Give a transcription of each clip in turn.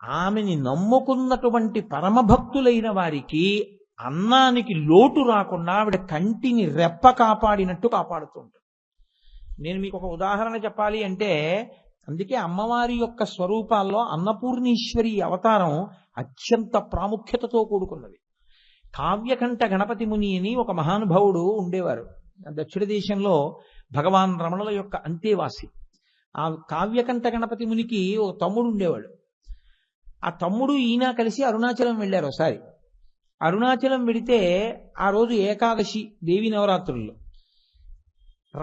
ఆమెని నమ్ముకున్నటువంటి పరమభక్తులైన వారికి అన్నానికి లోటు రాకుండా ఆవిడ కంటిని రెప్ప కాపాడినట్టు కాపాడుతూ ఉంటుంది. నేను మీకు ఒక ఉదాహరణ చెప్పాలి అంటే, అందుకే అమ్మవారి యొక్క స్వరూపాల్లో అన్నపూర్ణేశ్వరి అవతారం అత్యంత ప్రాముఖ్యతతో కూడుకున్నది. కావ్యకంఠ గణపతి ముని అని ఒక మహానుభావుడు ఉండేవారు. దక్షిణ దేశంలో భగవాన్ రమణుల యొక్క అంతేవాసి. ఆ కావ్యకంఠ గణపతి మునికి ఒక తమ్ముడు ఉండేవాడు. ఆ తమ్ముడు ఈయన కలిసి అరుణాచలం వెళ్ళారు ఒకసారి. అరుణాచలం వెడితే ఆ రోజు ఏకాదశి దేవి నవరాత్రుల్లో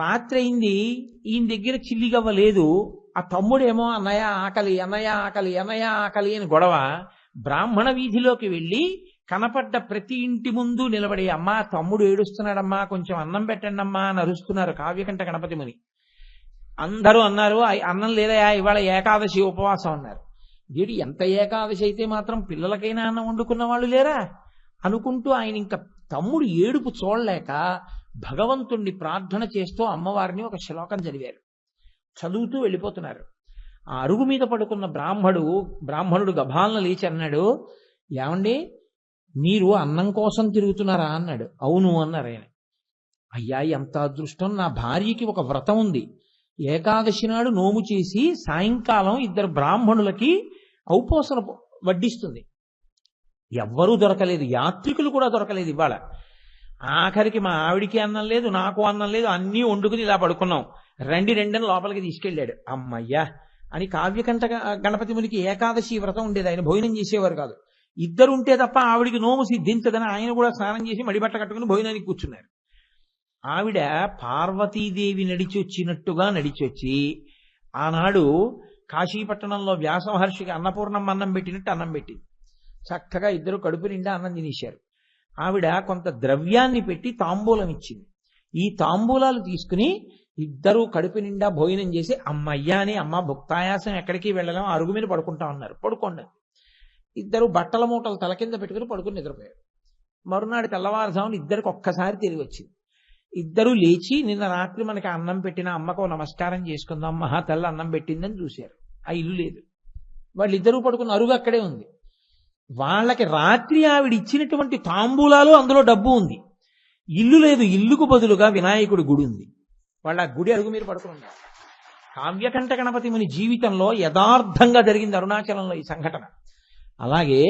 రాత్రి అయింది. ఈయన దగ్గర చిల్లిగవ్వ లేదు. ఆ తమ్ముడేమో అన్నయ్య ఆకలి, అన్నయ్య ఆకలి, అన్నయ్య ఆకలి అని గొడవ. బ్రాహ్మణ వీధిలోకి వెళ్ళి కనపడ్డ ప్రతి ఇంటి ముందు నిలబడి, అమ్మా తమ్ముడు ఏడుస్తున్నాడమ్మా, కొంచెం అన్నం పెట్టండి అమ్మా అని అరుస్తున్నారు కావ్యకంఠ గణపతి ముని. అందరూ అన్నారు, అన్నం లేదయా ఇవాళ ఏకాదశి ఉపవాసం అన్నారు. వీడు ఎంత ఏకాదశి అయితే మాత్రం పిల్లలకైనా అన్నం వండుకున్న వాళ్ళు లేరా అనుకుంటూ ఆయన ఇంకా తమ్ముడు ఏడుపు చూడలేక భగవంతుణ్ణి ప్రార్థన చేస్తూ అమ్మవారిని ఒక శ్లోకం చదివారు. చదువుతూ వెళ్ళిపోతున్నారు. ఆ అరుగు మీద పడుకున్న బ్రాహ్మణుడు గభాలను లేచి అన్నాడు, ఏమండి మీరు అన్నం కోసం తిరుగుతున్నారా అన్నాడు. అవును అన్నారు ఆయన. అయ్యా ఎంత అదృష్టం, నా భార్యకి ఒక వ్రతం ఉంది, ఏకాదశి నాడు నోము చేసి సాయంకాలం 2 బ్రాహ్మణులకి ఔపోసన వడ్డిస్తుంది. ఎవ్వరూ దొరకలేదు, యాత్రికులు కూడా దొరకలేదు ఇవాళ. ఆఖరికి మా ఆవిడికి అన్నం లేదు, నాకు అన్నం లేదు, అన్నీ వండుకుని ఇలా పడుకున్నాం, రండి రెండని లోపలికి తీసుకెళ్ళాడు. అమ్మయ్యా అని కావ్యకంఠ గణపతి మునికి ఏకాదశి వ్రతం ఉండేది, ఆయన భోజనం చేసేవారు కాదు. 2 ఉంటే తప్ప ఆవిడికి నోము సిద్ధించదని ఆయన కూడా స్నానం చేసి మడిబట్ట కట్టుకుని భోజనానికి కూర్చున్నారు. ఆవిడ పార్వతీదేవి నడిచి వచ్చినట్టుగా నడిచొచ్చి ఆనాడు కాశీపట్టణంలో వ్యాస మహర్షికి అన్నపూర్ణమ్మ అన్నం పెట్టినట్టు అన్నం పెట్టింది. చక్కగా 2 కడుపు నిండా అన్నం తినేశారు. ఆవిడ కొంత ద్రవ్యాన్ని పెట్టి తాంబూలం ఇచ్చింది. ఈ తాంబూలాలు తీసుకుని 2 కడుపు నిండా భోజనం చేసి అమ్మయ్యా అని, అమ్మ భుక్తాయాసం ఎక్కడికి వెళ్ళలేం, అరుగు మీద పడుకుంటా ఉన్నారు. పడుకోండి. 2 బట్టల మూటలు తల కింద పెట్టుకుని పడుకుని నిద్రపోయారు. మరునాడు తెల్లవారుజామున 2కి ఒక్కసారి తెలివి వచ్చింది. 2 లేచి నిన్న రాత్రి మనకి అన్నం పెట్టిన అమ్మకు నమస్కారం చేసుకుందాం, మహా తెల్ల అన్నం పెట్టిందని చూశారు. ఆ ఇల్లు లేదు. వాళ్ళు 2 పడుకున్న అరుగు అక్కడే ఉంది. వాళ్ళకి రాత్రి ఆవిడ ఇచ్చినటువంటి తాంబూలాలు అందులో డబ్బు ఉంది. ఇల్లు లేదు, ఇల్లుకు బదులుగా వినాయకుడి గుడి ఉంది. వాళ్ళ గుడి అరుగు మీరు పడుకున్నారు. కావ్యకంఠ గణపతి ముని జీవితంలో యథార్థంగా జరిగింది అరుణాచలంలో ఈ సంఘటన. అలాగే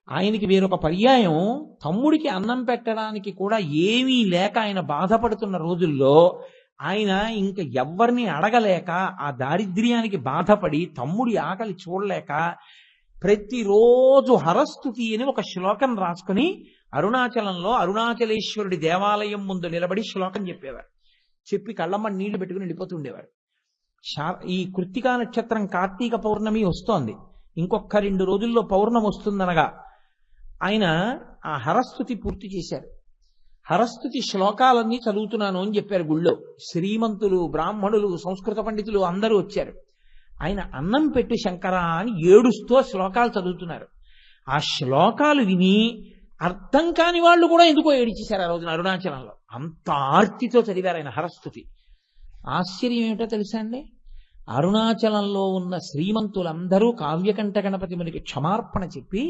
ఆయనకి వేరొక పర్యాయం తమ్ముడికి అన్నం పెట్టడానికి కూడా ఏమీ లేక ఆయన బాధపడుతున్న రోజుల్లో ఆయన ఇంక ఎవ్వరిని అడగలేక ఆ దారిద్ర్యానికి బాధపడి తమ్ముడి ఆకలి చూడలేక ప్రతిరోజు హరస్తుతి అని ఒక శ్లోకం రాసుకుని అరుణాచలంలో అరుణాచలేశ్వరుడి దేవాలయం ముందు నిలబడి శ్లోకం చెప్పేవారు. చెప్పి కళ్ళమ్మ నీళ్లు పెట్టుకుని వెళ్ళిపోతుండేవారు. ఈ కృత్తికా నక్షత్రం కార్తీక పౌర్ణమి వస్తోంది, ఇంకొక 2 రోజుల్లో పౌర్ణమి వస్తుందనగా ఆయన ఆ హరస్తుతి పూర్తి చేశారు. హరస్తుతి శ్లోకాలన్నీ చదువుతున్నాను అని చెప్పారు. గుళ్ళో శ్రీమంతులు, బ్రాహ్మణులు, సంస్కృత పండితులు అందరూ వచ్చారు. ఆయన అన్నం పెట్టు శంకరా అని ఏడుస్తూ శ్లోకాలు చదువుతున్నారు. ఆ శ్లోకాలు విని అర్థం కాని వాళ్ళు కూడా ఎందుకో ఏడిచేశారు ఆ రోజున అరుణాచలంలో. అంత ఆర్తితో చదివారు ఆయన హరస్తుతి. ఆశ్చర్యం ఏమిటో తెలుసా అండి, అరుణాచలంలో ఉన్న శ్రీమంతులందరూ కావ్యకంఠ గణపతి మునికి క్షమార్పణ చెప్పి,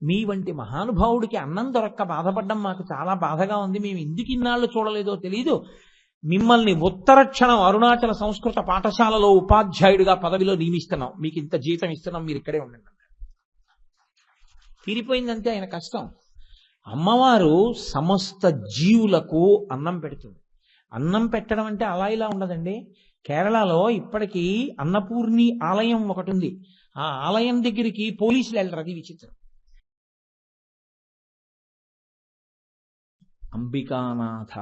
మీ వంటి మహానుభావుడికి అన్నం దొరక్క బాధపడ్డం మాకు చాలా బాధగా ఉంది, మేము ఎందుకు ఇన్నాళ్ళు చూడలేదో తెలీదు, మిమ్మల్ని ఉత్తరక్షణం అరుణాచల సంస్కృత పాఠశాలలో ఉపాధ్యాయుడిగా పదవిలో నియమిస్తున్నాం, మీకు ఇంత జీతం ఇస్తున్నాం, మీరు ఇక్కడే ఉండండి. తీరిపోయిందంటే ఆయన కష్టం. అమ్మవారు సమస్త జీవులకు అన్నం పెడుతుంది. అన్నం పెట్టడం అంటే అలా ఇలా ఉండదండి. కేరళలో ఇప్పటికీ అన్నపూర్ణి ఆలయం ఒకటి ఉంది. ఆ ఆలయం దగ్గరికి పోలీసులు వెళ్ళరు, అది విచిత్రం. అంబికానాథ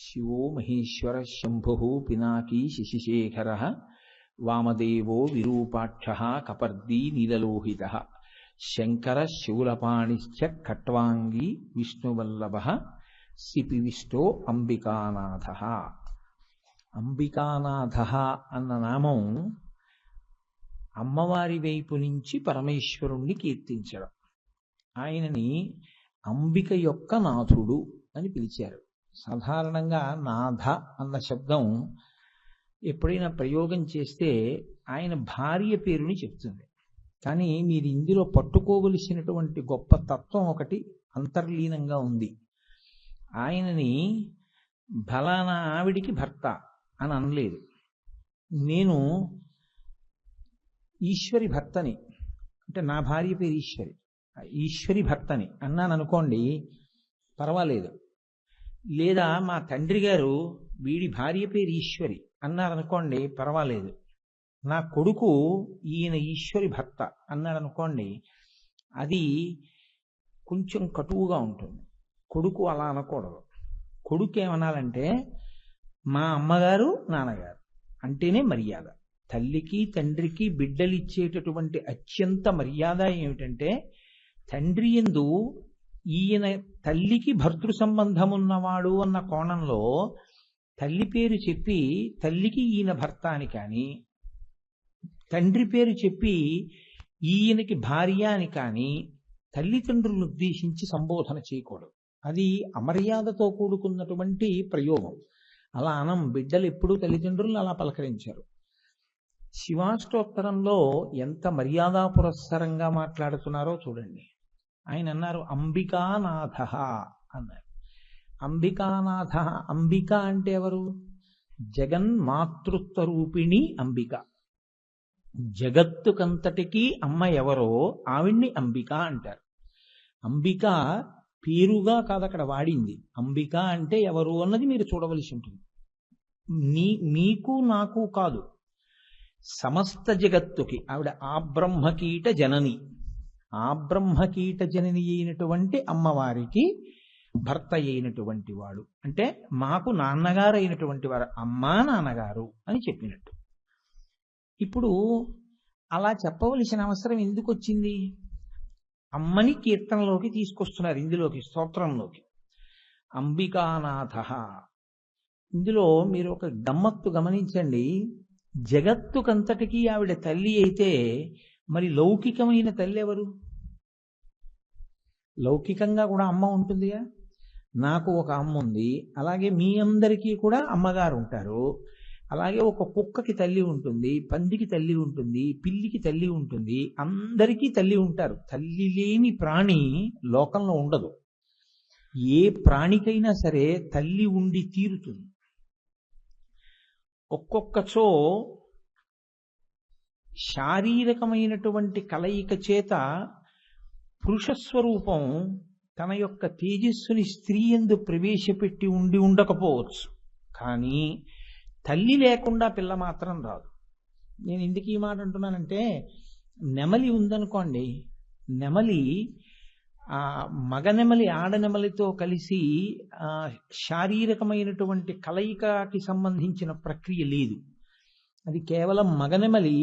శివో మహేశ్వర శంభు పినాకీ శశిశేఖర వామదేవో విరూపాక్ష కపర్దీ నీలలోహిత శంకర శూలపాణిశ్చ ఖట్వాంగీ విష్ణువల్లభ సిపివిష్టో అంబికానాథ. అంబికానాథ అన్న నామం అమ్మవారి వైపు నుంచి పరమేశ్వరుణ్ణి కీర్తించడం. ఆయనని అంబిక యొక్క నాథుడు అని పిలిచారు. సాధారణంగా నాథ అన్న శబ్దం ఎప్పుడైనా ప్రయోగం చేస్తే ఆయన భార్య పేరుని చెప్తుంది. కానీ మీరు ఇందులో పట్టుకోవలసినటువంటి గొప్ప తత్వం ఒకటి అంతర్లీనంగా ఉంది. ఆయనని ఫలానా ఆవిడికి భర్త అని అనలేదు. నేను ఈశ్వరి భర్తని, అంటే నా భార్య పేరు ఈశ్వరి, ఈశ్వరి భర్తని అన్నాను అనుకోండి, పర్వాలేదు. లేదా మా తండ్రి గారు వీడి భార్య పేరు ఈశ్వరి అన్నారనుకోండి, పర్వాలేదు. నా కొడుకు ఈయన ఈశ్వరి భర్త అన్నాడనుకోండి, అది కొంచెం కటువుగా ఉంటుంది. కొడుకు అలా అనకూడదు. కొడుకు ఏమనాలంటే మా అమ్మగారు నాన్నగారు అంటేనే మర్యాద. తల్లికి తండ్రికి బిడ్డలు ఇచ్చేటటువంటి అత్యంత మర్యాద ఏమిటంటే, తండ్రి యందు ఈయన తల్లికి భర్తృ సంబంధం ఉన్నవాడు అన్న కోణంలో తల్లి పేరు చెప్పి తల్లికి ఈయన భర్త అని కానీ, తండ్రి పేరు చెప్పి ఈయనకి భార్య అని కానీ తల్లిదండ్రులను ఉద్దేశించి సంబోధన చేయకూడదు. అది అమర్యాదతో కూడుకున్నటువంటి ప్రయోగం. అలా అనం. బిడ్డలు ఎప్పుడూ తల్లిదండ్రులను అలా పలకరించారు. శివాష్టోత్తరంలో ఎంత మర్యాదా పురస్సరంగా మాట్లాడుతున్నారో చూడండి. ఆయన అన్నారు అంబికానాథ అన్నారు. అంబికానాథ, అంబిక అంటే ఎవరు? జగన్మాతృత్వ రూపిణి అంబిక. జగత్తుకంతటికీ అమ్మ ఎవరో ఆవిడ్ని అంబిక అంటారు. అంబిక పేరుగా కాదు అక్కడ వాడింది. అంబిక అంటే ఎవరు అన్నది మీరు చూడవలసి ఉంటుంది. మీకు నాకు కాదు, సమస్త జగత్తుకి ఆవిడ ఆ బ్రహ్మకీట జనని. ఆ బ్రహ్మకీట జనని అయినటువంటి అమ్మవారికి భర్త అయినటువంటి వాడు, అంటే మాకు నాన్నగారు అయినటువంటి వారు, అమ్మా నాన్నగారు అని చెప్పినట్టు. ఇప్పుడు అలా చెప్పవలసిన అవసరం ఎందుకు వచ్చింది? అమ్మని కీర్తనలోకి తీసుకొస్తున్నారు, ఇందులోకి స్తోత్రంలోకి. అంబికానాథ. ఇందులో మీరు ఒక గమ్మత్తు గమనించండి. జగత్తుకంతటికీ ఆవిడ తల్లి అయితే మరి లౌకికమైన తల్లి ఎవరు? లౌకికంగా కూడా అమ్మ ఉంటుందిగా. నాకు ఒక అమ్మ ఉంది, అలాగే మీ అందరికీ కూడా అమ్మగారు ఉంటారు. అలాగే ఒక కుక్కకి తల్లి ఉంటుంది, పందికి తల్లి ఉంటుంది, పిల్లికి తల్లి ఉంటుంది, అందరికీ తల్లి ఉంటారు. తల్లి లేని ప్రాణి లోకంలో ఉండదు. ఏ ప్రాణికైనా సరే తల్లి ఉండి తీరుతుంది. ఒక్కొక్కచో శారీరకమైనటువంటి కలయిక చేత పురుషస్వరూపం తన యొక్క తేజస్సుని స్త్రీ యందు ప్రవేశపెట్టి ఉండి ఉండకపోవచ్చు, కానీ తల్లి లేకుండా పిల్ల మాత్రం రాదు. నేను ఎందుకు ఈ మాట అంటున్నానంటే, నెమలి ఉందనుకోండి, నెమలి మగనెమలి ఆడనెమలితో కలిసి శారీరకమైనటువంటి కలయికకి సంబంధించిన ప్రక్రియ లేదు. అది కేవలం మగనెమలి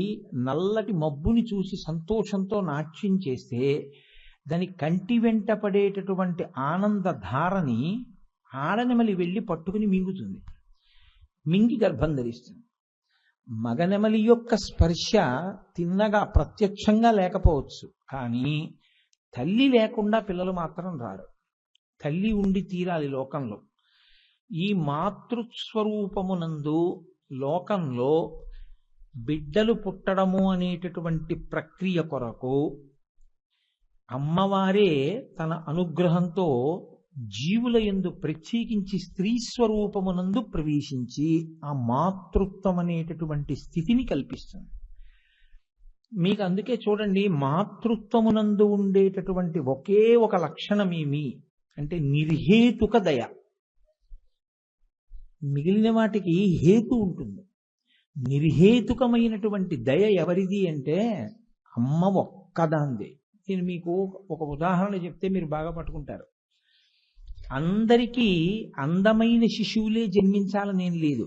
నల్లటి మబ్బుని చూసి సంతోషంతో నాట్యం చేస్తే దాని కంటి వెంట పడేటటువంటి ఆనంద ధారని ఆడనెమలి వెళ్ళి పట్టుకుని మింగుతుంది, మింగి గర్భం ధరిస్తుంది. మగనెమలి యొక్క స్పర్శ తిన్నగా ప్రత్యక్షంగా లేకపోవచ్చు, కానీ తల్లి లేకుండా పిల్లలు మాత్రం రారు. తల్లి ఉండి తీరాలి లోకంలో. ఈ మాతృస్వరూపమునందు లోకంలో బిడ్డలు పుట్టడము అనేటటువంటి ప్రక్రియ కొరకు అమ్మవారే తన అనుగ్రహంతో జీవుల యందు ప్రత్యేకించి స్త్రీ స్వరూపమునందు ప్రవేశించి ఆ మాతృత్వం అనేటటువంటి స్థితిని కల్పిస్తుంది. మీకు అందుకే చూడండి, మాతృత్వమునందు ఉండేటటువంటి ఒకే ఒక లక్షణం ఏమి అంటే నిర్హేతుక దయ. మిగిలిన వాటికి హేతు ఉంటుంది. నిర్హేతుకమైనటువంటి దయ ఎవరిది అంటే అమ్మ ఒక్కదాందే. నేను మీకు ఒక ఉదాహరణ చెప్తే మీరు బాగా పట్టుకుంటారు. అందరికీ అందమైన శిశువులే జన్మించాలనేం లేదు,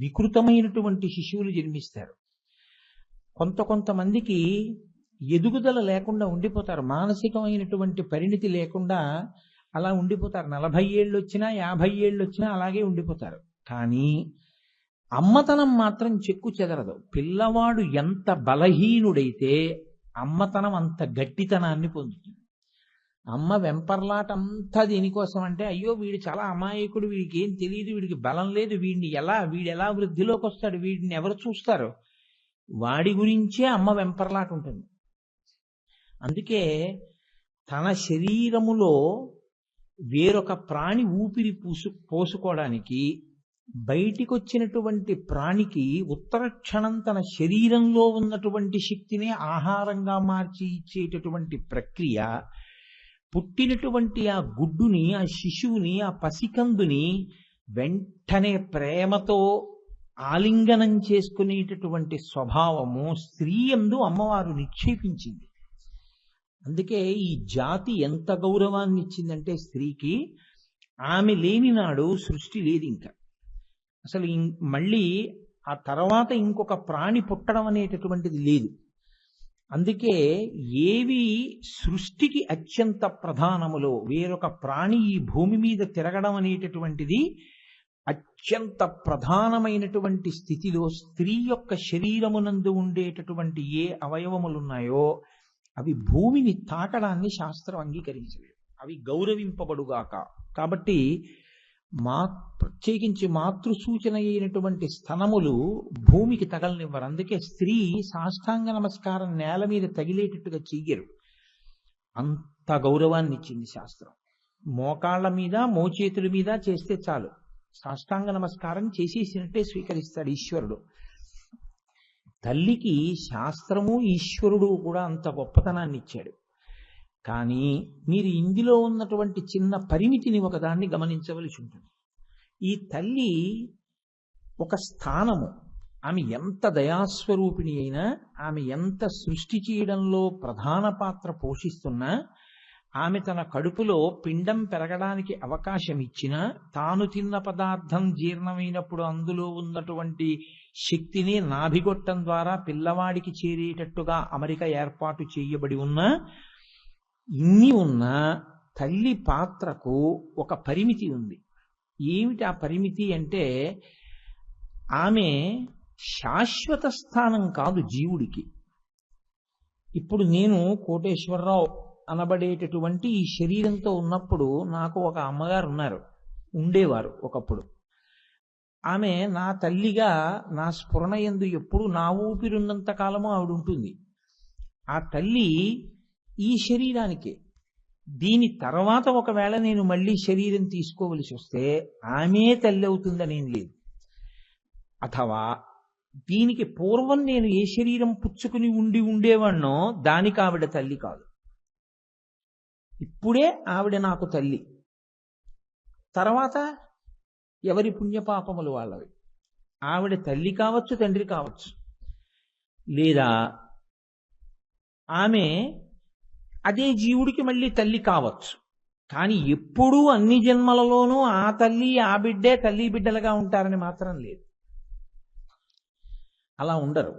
వికృతమైనటువంటి శిశువులు జన్మిస్తారు. కొంతమందికి ఎదుగుదల లేకుండా ఉండిపోతారు, మానసికమైనటువంటి పరిణితి లేకుండా అలా ఉండిపోతారు. 40 ఏళ్ళు వచ్చినా 50 ఏళ్ళు వచ్చినా అలాగే ఉండిపోతారు. కానీ అమ్మతనం మాత్రం చెక్కు చెదరదు. పిల్లవాడు ఎంత బలహీనుడైతే అమ్మతనం అంత గట్టితనాన్ని పొందుతుంది. అమ్మ వెంపర్లాట అంతా దేనికోసం అంటే, అయ్యో వీడు చాలా అమాయకుడు, వీడికి ఏం తెలియదు, వీడికి బలం లేదు, వీడు ఎలా వృద్ధిలోకి వస్తాడు, వీడిని ఎవరు చూస్తారు, వాడి గురించే అమ్మ వెంపర్లాట ఉంటుంది. అందుకే తన శరీరములో వేరొక ప్రాణి ఊపిరి పోసుకోవడానికి బయటికి వచ్చినటువంటి ప్రాణికి ఉత్తర క్షణం తన శరీరంలో ఉన్నటువంటి శక్తిని ఆహారంగా మార్చి ఇచ్చేటటువంటి ప్రక్రియ, పుట్టినటువంటి ఆ గుడ్డుని, ఆ శిశువుని, ఆ పసికందుని వెంటనే ప్రేమతో ఆలింగనం చేసుకునేటటువంటి స్వభావము స్త్రీ యందు అమ్మవారు నిక్షేపించింది. అందుకే ఈ జాతి ఎంత గౌరవాన్ని ఇచ్చిందంటే స్త్రీకి, ఆమె లేని నాడు సృష్టి లేదు ఇంకా. అసలు మళ్ళీ ఆ తర్వాత ఇంకొక ప్రాణి పుట్టడం అనేటటువంటిది లేదు. అందుకే ఏవి సృష్టికి అత్యంత ప్రధానములో వేరొక ప్రాణి ఈ భూమి మీద తిరగడం అనేటటువంటిది అత్యంత ప్రధానమైనటువంటి స్థితిలో స్త్రీ యొక్క శరీరమునందు ఉండేటటువంటి ఏ అవయవములున్నాయో అవి భూమిని తాకడాన్ని శాస్త్రం అంగీకరించలేదు, అవి గౌరవింపబడుగాక. కాబట్టి ప్రత్యేకించి మాతృసూచన అయినటువంటి స్తనములు భూమికి తగలనివ్వరు. అందుకే స్త్రీ సాష్టాంగ నమస్కారం నేల మీద తగిలేటట్టుగా చెయ్యరు. అంత గౌరవాన్ని ఇచ్చింది శాస్త్రం. మోకాళ్ల మీద మోచేతుల మీద చేస్తే చాలు, సాష్టాంగ నమస్కారం చేసేసినట్టే స్వీకరిస్తాడు ఈశ్వరుడు. తల్లికి శాస్త్రము ఈశ్వరుడు కూడా అంత గొప్పతనాన్ని ఇచ్చాడు. కానీ మీరు ఇందులో ఉన్నటువంటి చిన్న పరిమితిని ఒకదాన్ని గమనించవలసి ఉంటుంది. ఈ తల్లి ఒక స్థానము, ఆమె ఎంత దయాస్వరూపిణి అయినా, ఆమె ఎంత సృష్టి చేయడంలో ప్రధాన పాత్ర పోషిస్తున్నా, ఆమె తన కడుపులో పిండం పెరగడానికి అవకాశం ఇచ్చినా, తాను తిన్న పదార్థం జీర్ణమైనప్పుడు అందులో ఉన్నటువంటి శక్తిని నాభిగొట్టం ద్వారా పిల్లవాడికి చేరేటట్టుగా అమరిక ఏర్పాటు చేయబడి ఉన్నా, ఇన్ని ఉన్నా తల్లి పాత్రకు ఒక పరిమితి ఉంది. ఏమిటి ఆ పరిమితి అంటే, ఆమె శాశ్వత స్థానం కాదు జీవుడికి. ఇప్పుడు నేను కోటేశ్వరరావు అనబడేటటువంటి ఈ శరీరంతో ఉన్నప్పుడు నాకు ఒక అమ్మగారు ఉండేవారు ఒకప్పుడు. ఆమె నా తల్లిగా నా స్ఫురణ యందు ఎప్పుడు నా ఊపిరున్నంత కాలము ఆవిడ ఉంటుంది. ఆ తల్లి ఈ శరీరానికే. దీని తర్వాత ఒకవేళ నేను మళ్ళీ శరీరం తీసుకోవలసి వస్తే ఆమె తల్లి అవుతుందనేం లేదు. అథవా దీనికి పూర్వం నేను ఏ శరీరం పుచ్చుకుని ఉండేవాణ్ణో దానికి ఆవిడ తల్లి కాదు. ఇప్పుడే ఆవిడ నాకు తల్లి. తర్వాత ఎవరి పుణ్యపాపములు వాళ్ళవి. ఆవిడ తల్లి కావచ్చు, తండ్రి కావచ్చు, లేదా ఆమె అదే జీవుడికి మళ్ళీ తల్లి కావచ్చు. కానీ ఎప్పుడూ అన్ని జన్మలలోనూ ఆ తల్లి ఆ బిడ్డే తల్లి బిడ్డలుగా ఉంటారని మాత్రం లేదు. అలా ఉండరు.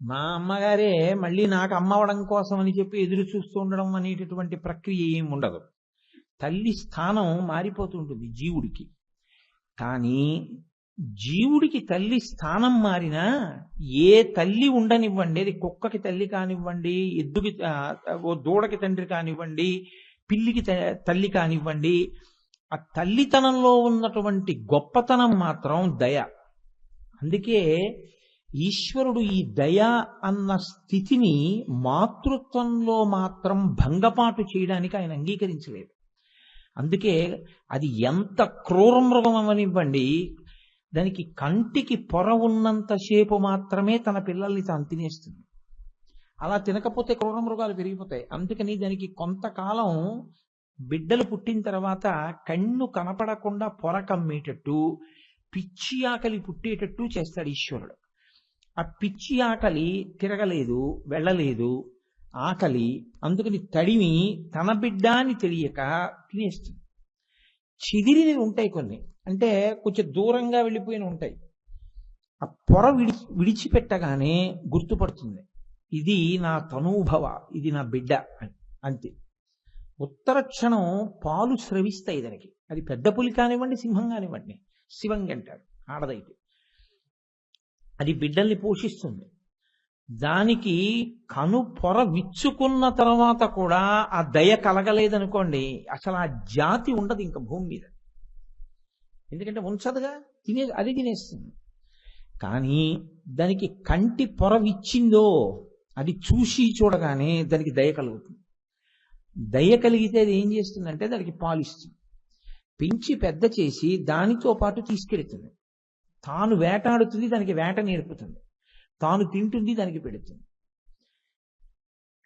మా అమ్మగారే మళ్ళీ నాకు అమ్మవడం కోసం అని చెప్పి ఎదురు చూస్తూ ఉండడం అనేటటువంటి ప్రక్రియ ఏమి ఉండదు. తల్లి స్థానం మారిపోతుంటుంది జీవుడికి. కానీ జీవుడికి తల్లి స్థానం మారినా ఏ తల్లి ఉండనివ్వండి, అది కుక్కకి తల్లి కానివ్వండి, ఎద్దుకి దూడకి తండ్రి కానివ్వండి, పిల్లికి తల్లి కానివ్వండి, ఆ తల్లితనంలో ఉన్నటువంటి గొప్పతనం మాత్రం దయ. అందుకే ఈశ్వరుడు ఈ దయ అన్న స్థితిని మాతృత్వంలో మాత్రం భంగపాటు చేయడానికి ఆయన అంగీకరించలేదు. అందుకే అది ఎంత క్రూర మృగం అవనివ్వండి, దానికి కంటికి పొర ఉన్నంతసేపు మాత్రమే తన పిల్లల్ని తాను తినేస్తుంది. అలా తినకపోతే క్రూర మృగాలు పెరిగిపోతాయి. అందుకని దానికి కొంతకాలం బిడ్డలు పుట్టిన తర్వాత కన్ను కనపడకుండా పొర కమ్మేటట్టు పిచ్చి ఆకలి పుట్టేటట్టు చేస్తాడు ఈశ్వరుడు. ఆ పిచ్చి ఆకలి తిరగలేదు, వెళ్ళలేదు ఆకలి, అందుకని తడిమి తన బిడ్డ అని తెలియక తినేస్తుంది. చిదిరినవి ఉంటాయి కొన్ని, అంటే కొంచెం దూరంగా వెళ్ళిపోయిన ఉంటాయి. ఆ పొర విడిచిపెట్టగానే గుర్తుపడుతుంది, ఇది నా తనూభవ, ఇది నా బిడ్డ అని. అంతే. ఉత్తర క్షణం పాలు స్రవిస్తాయి దానికి. అది పెద్ద పులి కానివ్వండి, సింహం కానివ్వండి, శివంగి అంటారు ఆడదైతే. అది బిడ్డల్ని పోషిస్తుంది. దానికి కను పొర విచ్చుకున్న తర్వాత కూడా ఆ దయ కలగలేదనుకోండి, అసలు ఆ జాతి ఉండదు ఇంకా భూమి మీద. ఎందుకంటే ఉంచదుగా, అది తినేస్తుంది. కానీ దానికి కంటి పొర విచ్చిందో అది చూసి చూడగానే దానికి దయ కలుగుతుంది. దయ కలిగితే అది ఏం చేస్తుందంటే దానికి పాలిస్తుంది, పెంచి పెద్ద చేసి దానితో పాటు తీసుకెడుతుంది. తాను వేటాడుతుంది, దానికి వేట నేర్పుతుంది, తాను తింటుంది, దానికి పెడుతుంది.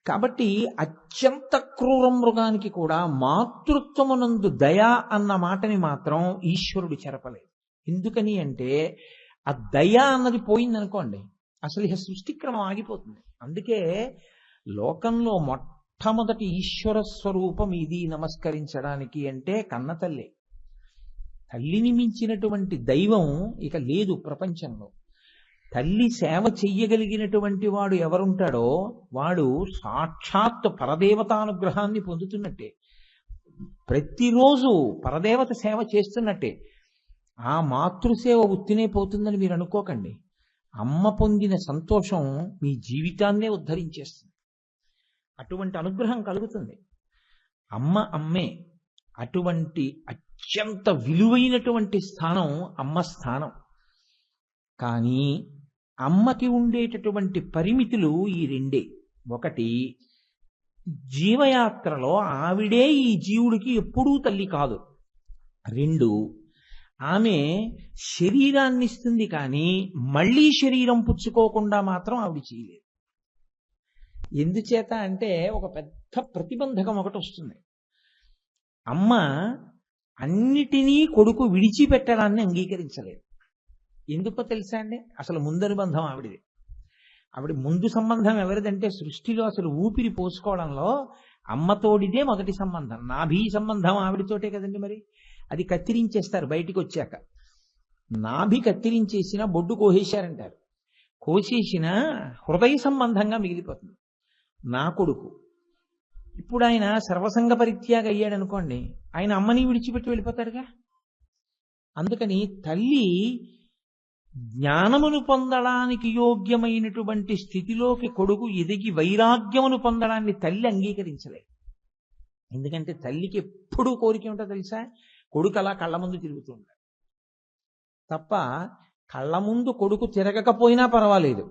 కాబట్టి అత్యంత క్రూర మృగానికి కూడా మాతృత్వమునందు దయ అన్న మాటని మాత్రం ఈశ్వరుడు చెరపలేదు. ఎందుకని అంటే ఆ దయ అన్నది పోయిందనుకోండి, అసలు ఇక సృష్టిక్రమం ఆగిపోతుంది. అందుకే లోకంలో మొట్టమొదటి ఈశ్వర స్వరూపం ఇది నమస్కరించడానికి అంటే కన్నతల్లే. తల్లిని మించినటువంటి దైవం ఇక లేదు ప్రపంచంలో. తల్లి సేవ చెయ్యగలిగినటువంటి వాడు ఎవరుంటాడో వాడు సాక్షాత్ పరదేవతానుగ్రహాన్ని పొందుతున్నట్టే, ప్రతిరోజు పరదేవత సేవ చేస్తున్నట్టే. ఆ మాతృసేవ ఉత్తినే పోతుందని మీరు అనుకోకండి. అమ్మ పొందిన సంతోషం మీ జీవితాన్నే ఉద్ధరించేస్తుంది. అటువంటి అనుగ్రహం కలుగుతుంది. అమ్మ అమ్మే. అటువంటి అత్యంత విలువైనటువంటి స్థానం అమ్మ స్థానం. కానీ అమ్మకి ఉండేటటువంటి పరిమితులు ఈ రెండే. ఒకటి, జీవయాత్రలో ఆవిడే ఈ జీవుడికి ఎప్పుడూ తల్లి కాదు. రెండు, ఆమె శరీరాన్ని ఇస్తుంది కానీ మళ్ళీ శరీరం పుచ్చుకోకుండా మాత్రం ఆవిడ చేయలేదు. ఎందుచేత అంటే ఒక పెద్ద ప్రతిబంధకం ఒకటి వస్తుంది. అమ్మ అన్నిటినీ కొడుకు విడిచిపెట్టడాన్ని అంగీకరించలేదు. ఎందుకో తెలుసా అండి? అసలు ముందనుబంధం ఆవిడిది. ఆవిడ ముందు సంబంధం ఎవరిదంటే సృష్టిలో అసలు ఊపిరి పోసుకోవడంలో అమ్మతోడిదే మొదటి సంబంధం. నాభి సంబంధం ఆవిడతోటే కదండి. మరి అది కత్తిరించేస్తారు బయటికి వచ్చాక. నాభి కత్తిరించేసిన బొడ్డు కోసేశారంటారు. కోసేసిన హృదయ సంబంధంగా మిగిలిపోతుంది. నా కొడుకు ఇప్పుడు ఆయన సర్వసంగ పరిత్యాగ అయ్యాడు అనుకోండి, ఆయన అమ్మని విడిచిపెట్టి వెళ్ళిపోతాడుగా. అందుకని తల్లి జ్ఞానమును పొందడానికి యోగ్యమైనటువంటి స్థితిలోకి కొడుకు ఎదిగి వైరాగ్యమును పొందడాన్ని తల్లి అంగీకరించలేదు. ఎందుకంటే తల్లికి ఎప్పుడూ కోరిక ఉంటుందో తెలుసా? కొడుకు అలా కళ్ళ ముందు తిరుగుతూ ఉంటాడు తప్ప, కళ్ళ ముందు కొడుకు తిరగకపోయినా పర్వాలేదు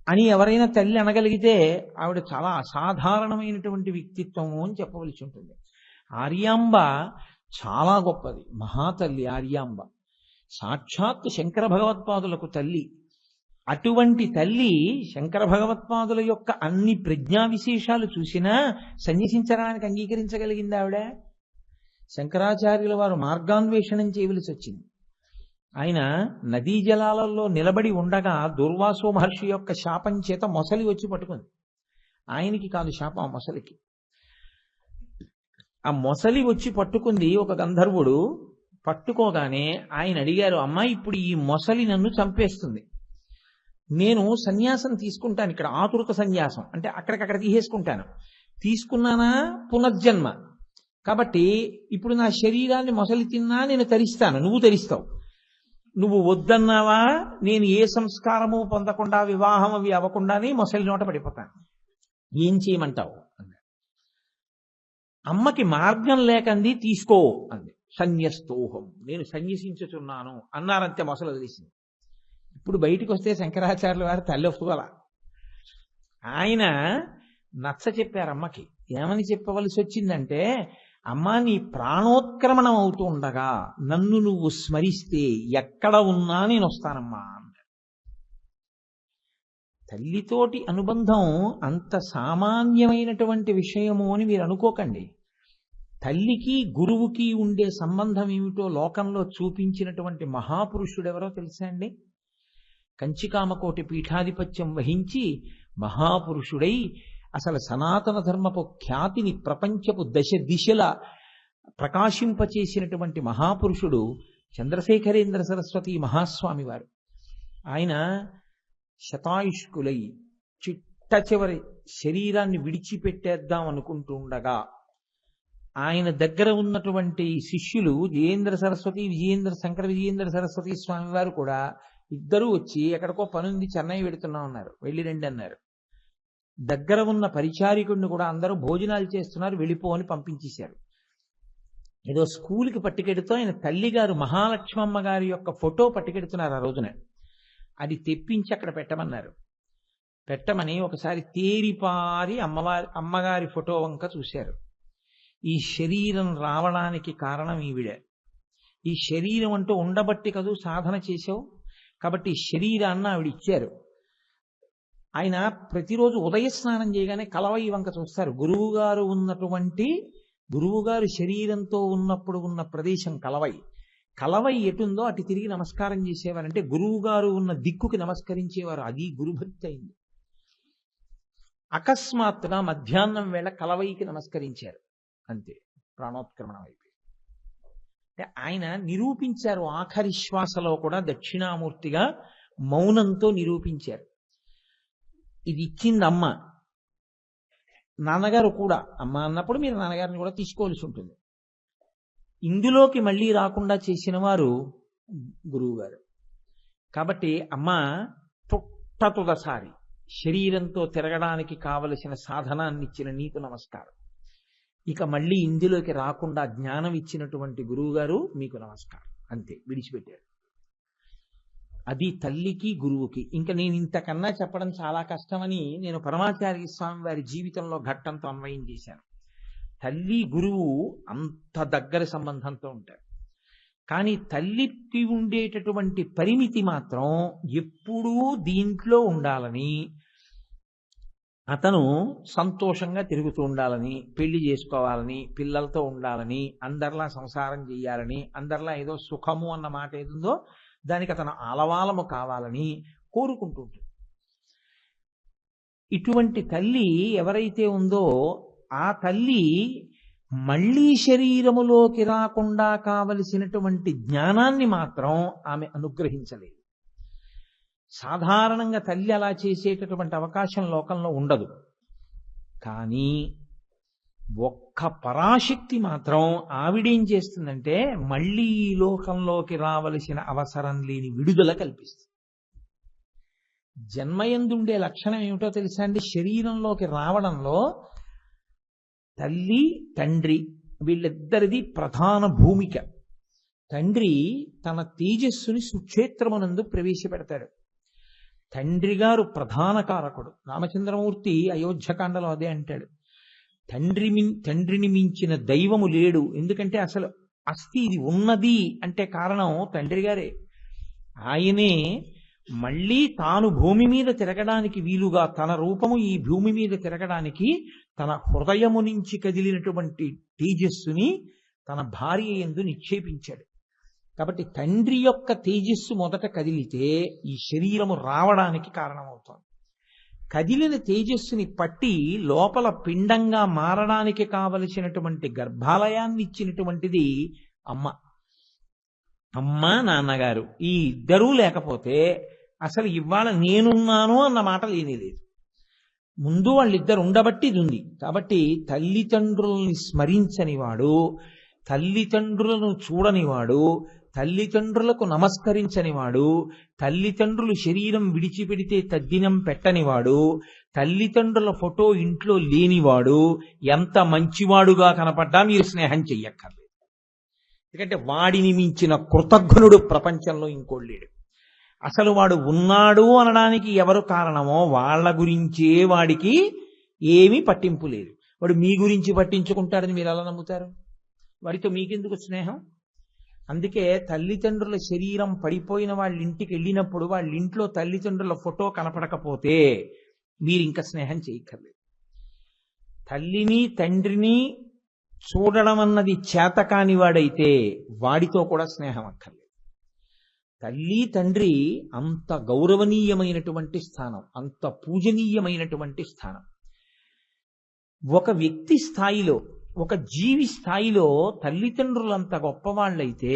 అని ఎవరైనా తల్లి అనగలిగితే ఆవిడ చాలా అసాధారణమైనటువంటి వ్యక్తిత్వము అని చెప్పవలసి ఉంటుంది. ఆర్యాంబ చాలా గొప్పది, మహాతల్లి ఆర్యాంబ. సాక్షాత్ శంకర భగవత్పాదులకు తల్లి. అటువంటి తల్లి శంకర భగవత్పాదుల యొక్క అన్ని ప్రజ్ఞా విశేషాలు చూసినా సన్యసించడానికి అంగీకరించగలిగింది ఆవిడ. శంకరాచార్యుల వారు మార్గాన్వేషణం చేయవలసి వచ్చింది. ఆయన నదీ జలాలలో నిలబడి ఉండగా దుర్వాసో మహర్షి యొక్క శాపం చేత మొసలి వచ్చి పట్టుకుంది. ఆయనకి కాదు శాపం, ఆ మొసలికి. ఆ మొసలి వచ్చి పట్టుకుంది ఒక గంధర్వుడు. పట్టుకోగానే ఆయన అడిగారు, అమ్మా ఇప్పుడు ఈ మొసలి నన్ను చంపేస్తుంది, నేను సన్యాసం తీసుకుంటాను. ఇక్కడ ఆతురత సన్యాసం అంటే అక్కడికక్కడ తీసేసుకుంటాను. తీసుకున్నానా పునర్జన్మ. కాబట్టి ఇప్పుడు నా శరీరాన్ని మొసలి తిన్నా నేను తరిస్తాను, నువ్వు తరిస్తావు. నువ్వు వద్దన్నావా నేను ఏ సంస్కారము పొందకుండా వివాహం అవి అవ్వకుండానే మొసలి నోట పడిపోతాను, ఏం చేయమంటావు అన్నాడు. అమ్మకి మార్గం లేకంది, తీసుకో అంది. సన్యస్తోహం, నేను సన్యసించుచున్నాను అన్నారంతే, మొసలు వదిలేసింది. ఇప్పుడు బయటికి వస్తే శంకరాచార్యుల వారు తల్లి ఒప్పుకోల. ఆయన నచ్చ చెప్పారు అమ్మకి. ఏమని చెప్పవలసి వచ్చిందంటే, అమ్మా నీ ప్రాణోత్క్రమణం అవుతూ ఉండగా నన్ను నువ్వు స్మరిస్తే ఎక్కడ ఉన్నా నేను వస్తానమ్మా అన్నాడు. తల్లితోటి అనుబంధం అంత సామాన్యమైనటువంటి విషయము అని మీరు అనుకోకండి. తల్లికి గురువుకి ఉండే సంబంధం ఏమిటో లోకంలో చూపించినటువంటి మహాపురుషుడు ఎవరో తెలుసా అండి? కంచికామకోటి పీఠాధిపత్యం వహించి మహాపురుషుడై అసలు సనాతన ధర్మపు ఖ్యాతిని ప్రపంచపు దశ దిశల ప్రకాశింపచేసినటువంటి మహాపురుషుడు చంద్రశేఖరేంద్ర సరస్వతి మహాస్వామి వారు. ఆయన శతాయుష్కులై చిట్ట చివరి శరీరాన్ని విడిచిపెట్టేద్దాం అనుకుంటూ ఉండగా ఆయన దగ్గర ఉన్నటువంటి శిష్యులు విజయేంద్ర సరస్వతి, శంకర విజయేంద్ర సరస్వతి స్వామి వారు కూడా ఇద్దరూ వచ్చి ఎక్కడికో పనుంది చెన్నై వెడుతున్నా ఉన్నారు, వెళ్ళి రండి అన్నారు. దగ్గర ఉన్న పరిచారికుడిని కూడా అందరూ భోజనాలు చేస్తున్నారు, వెళ్ళిపో అని పంపించేశారు. ఏదో స్కూల్కి పట్టుకెడుతూ ఆయన తల్లిగారు మహాలక్ష్మమ్మ గారి యొక్క ఫోటో పట్టుకెడుతున్నారు ఆ రోజున. అది తెప్పించి అక్కడ పెట్టమన్నారు. పెట్టమని ఒకసారి తేరిపారి అమ్మగారి ఫోటో వంక చూశారు. ఈ శరీరం రావడానికి కారణం ఈవిడ. ఈ శరీరం అంటూ ఉండబట్టి కదూ సాధన చేశావు, కాబట్టి ఈ శరీరాన్ని ఆవిడ ఇచ్చారు. ఆయన ప్రతిరోజు ఉదయ స్నానం చేయగానే కలవై వంక చూస్తారు. గురువుగారు శరీరంతో ఉన్నప్పుడు ఉన్న ప్రదేశం కలవై. కలవై ఎటుందో అటు తిరిగి నమస్కారం చేసేవారంటే గురువుగారు ఉన్న దిక్కుకి నమస్కరించేవారు. అది గురుభక్తి అయింది. అకస్మాత్తుగా మధ్యాహ్నం వేళ కలవైకి నమస్కరించారు, అంతే, ప్రాణోత్క్రమణం అయిపోయింది. అంటే ఆయన నిరూపించారు. ఆఖరి శ్వాసలో కూడా దక్షిణామూర్తిగా మౌనంతో నిరూపించారు. ఇది ఇచ్చింది అమ్మ. నాన్నగారు కూడా అమ్మ అన్నప్పుడు మీరు నాన్నగారిని కూడా తీసుకోవాల్సి ఉంటుంది. ఇందులోకి మళ్ళీ రాకుండా చేసిన వారు గురువుగారు. కాబట్టి అమ్మ పుట్టతుదసారి శరీరంతో తిరగడానికి కావలసిన సాధనాన్ని ఇచ్చిన నీకు నమస్కారం. ఇక మళ్ళీ ఇందులోకి రాకుండా జ్ఞానం ఇచ్చినటువంటి గురువుగారు మీకు నమస్కారం, అంతే, విడిచిపెట్టారు. అది తల్లికి గురువుకి. ఇంకా నేను ఇంతకన్నా చెప్పడం చాలా కష్టమని నేను పరమాచార్య స్వామి వారి జీవితంలో ఘట్టంతో అన్వయం చేశాను. తల్లి గురువు అంత దగ్గర సంబంధంతో ఉంటారు. కానీ తల్లికి ఉండేటటువంటి పరిమితి మాత్రం ఎప్పుడూ దీంట్లో ఉండాలని, అతను సంతోషంగా తిరుగుతూ ఉండాలని, పెళ్లి చేసుకోవాలని, పిల్లలతో ఉండాలని, అందరిలా సంసారం చేయాలని, అందరిలా ఏదో సుఖము అన్న మాట ఏదుందో దానికి అతను ఆలవాలము కావాలని కోరుకుంటూ ఉంటుంది. ఇటువంటి తల్లి ఎవరైతే ఉందో ఆ తల్లి మళ్ళీ శరీరములోకి రాకుండా కావలసినటువంటి జ్ఞానాన్ని మాత్రం ఆమె అనుగ్రహించలేదు. సాధారణంగా తల్లి అలా చేసేటటువంటి అవకాశం లోకంలో ఉండదు. కానీ ఒక్క పరాశక్తి మాత్రం ఆవిడేం చేస్తుందంటే మళ్ళీ ఈ లోకంలోకి రావలసిన అవసరం లేని విడుదల కల్పిస్తుంది. జన్మయందుండే లక్షణం ఏమిటో తెలుసా అండి? శరీరంలోకి రావడంలో తల్లి తండ్రి వీళ్ళిద్దరిది ప్రధాన భూమిక. తండ్రి తన తేజస్సుని సుక్షేత్రమునందు ప్రవేశపెడతాడు. తండ్రి గారు ప్రధాన కారకుడు. రామచంద్రమూర్తి అయోధ్యకాండలో అదే అంటాడు, తండ్రిని మించిన దైవము లేడు. ఎందుకంటే అసలు అస్థి ఇది ఉన్నది అంటే కారణం తండ్రి గారే. ఆయనే మళ్ళీ తాను భూమి మీద తిరగడానికి వీలుగా తన రూపము ఈ భూమి మీద తిరగడానికి తన హృదయము నుంచి కదిలినటువంటి తేజస్సుని తన భార్య యందు నిక్షేపించాడు. కాబట్టి తండ్రి యొక్క తేజస్సు మొదట కదిలితే ఈ శరీరము రావడానికి కారణమవుతోంది. కదిలిన తేజస్సుని పట్టి లోపల పిండంగా మారడానికి కావలసినటువంటి గర్భాలయాన్ని ఇచ్చినటువంటిది అమ్మ. అమ్మ నాన్నగారు ఈ ఇద్దరూ లేకపోతే అసలు ఇవాళ నేనున్నాను అన్న మాట లేనేలేదు. ముందు వాళ్ళిద్దరు ఉండబట్టి ఇది ఉంది. కాబట్టి తల్లిదండ్రుల్ని స్మరించనివాడు, తల్లిదండ్రులను చూడనివాడు, తల్లిదండ్రులకు నమస్కరించనివాడు, తల్లిదండ్రులు శరీరం విడిచిపెడితే తద్దినం పెట్టనివాడు, తల్లిదండ్రుల ఫోటో ఇంట్లో లేనివాడు ఎంత మంచివాడుగా కనపడ్డా మీరు స్నేహం చెయ్యక్కర్లేదు. ఎందుకంటే వాడిని మించిన కృతజ్ఞుడు ప్రపంచంలో ఇంకోడు లేడు. అసలు వాడు ఉన్నాడు అనడానికి ఎవరు కారణమో వాళ్ళ గురించే వాడికి ఏమీ పట్టింపు లేదు. వాడు మీ గురించి పట్టించుకుంటాడని మీరు ఎలా నమ్ముతారు? వాడితో మీకెందుకు స్నేహం? అందుకే తల్లిదండ్రుల శరీరం పడిపోయిన వాళ్ళ ఇంటికి వెళ్ళినప్పుడు వాళ్ళ ఇంట్లో తల్లిదండ్రుల ఫోటో కనపడకపోతే మీరు ఇంకా స్నేహం చేయక్కర్లేదు. తల్లిని తండ్రిని చూడడం అన్నది చేతకాని వాడైతే వాడితో కూడా స్నేహం అక్కర్లేదు. తల్లి తండ్రి అంత గౌరవనీయమైనటువంటి స్థానం, అంత పూజనీయమైనటువంటి స్థానం. ఒక వ్యక్తి స్థాయిలో, ఒక జీవి స్థాయిలో తల్లిదండ్రులంత గొప్పవాళ్ళైతే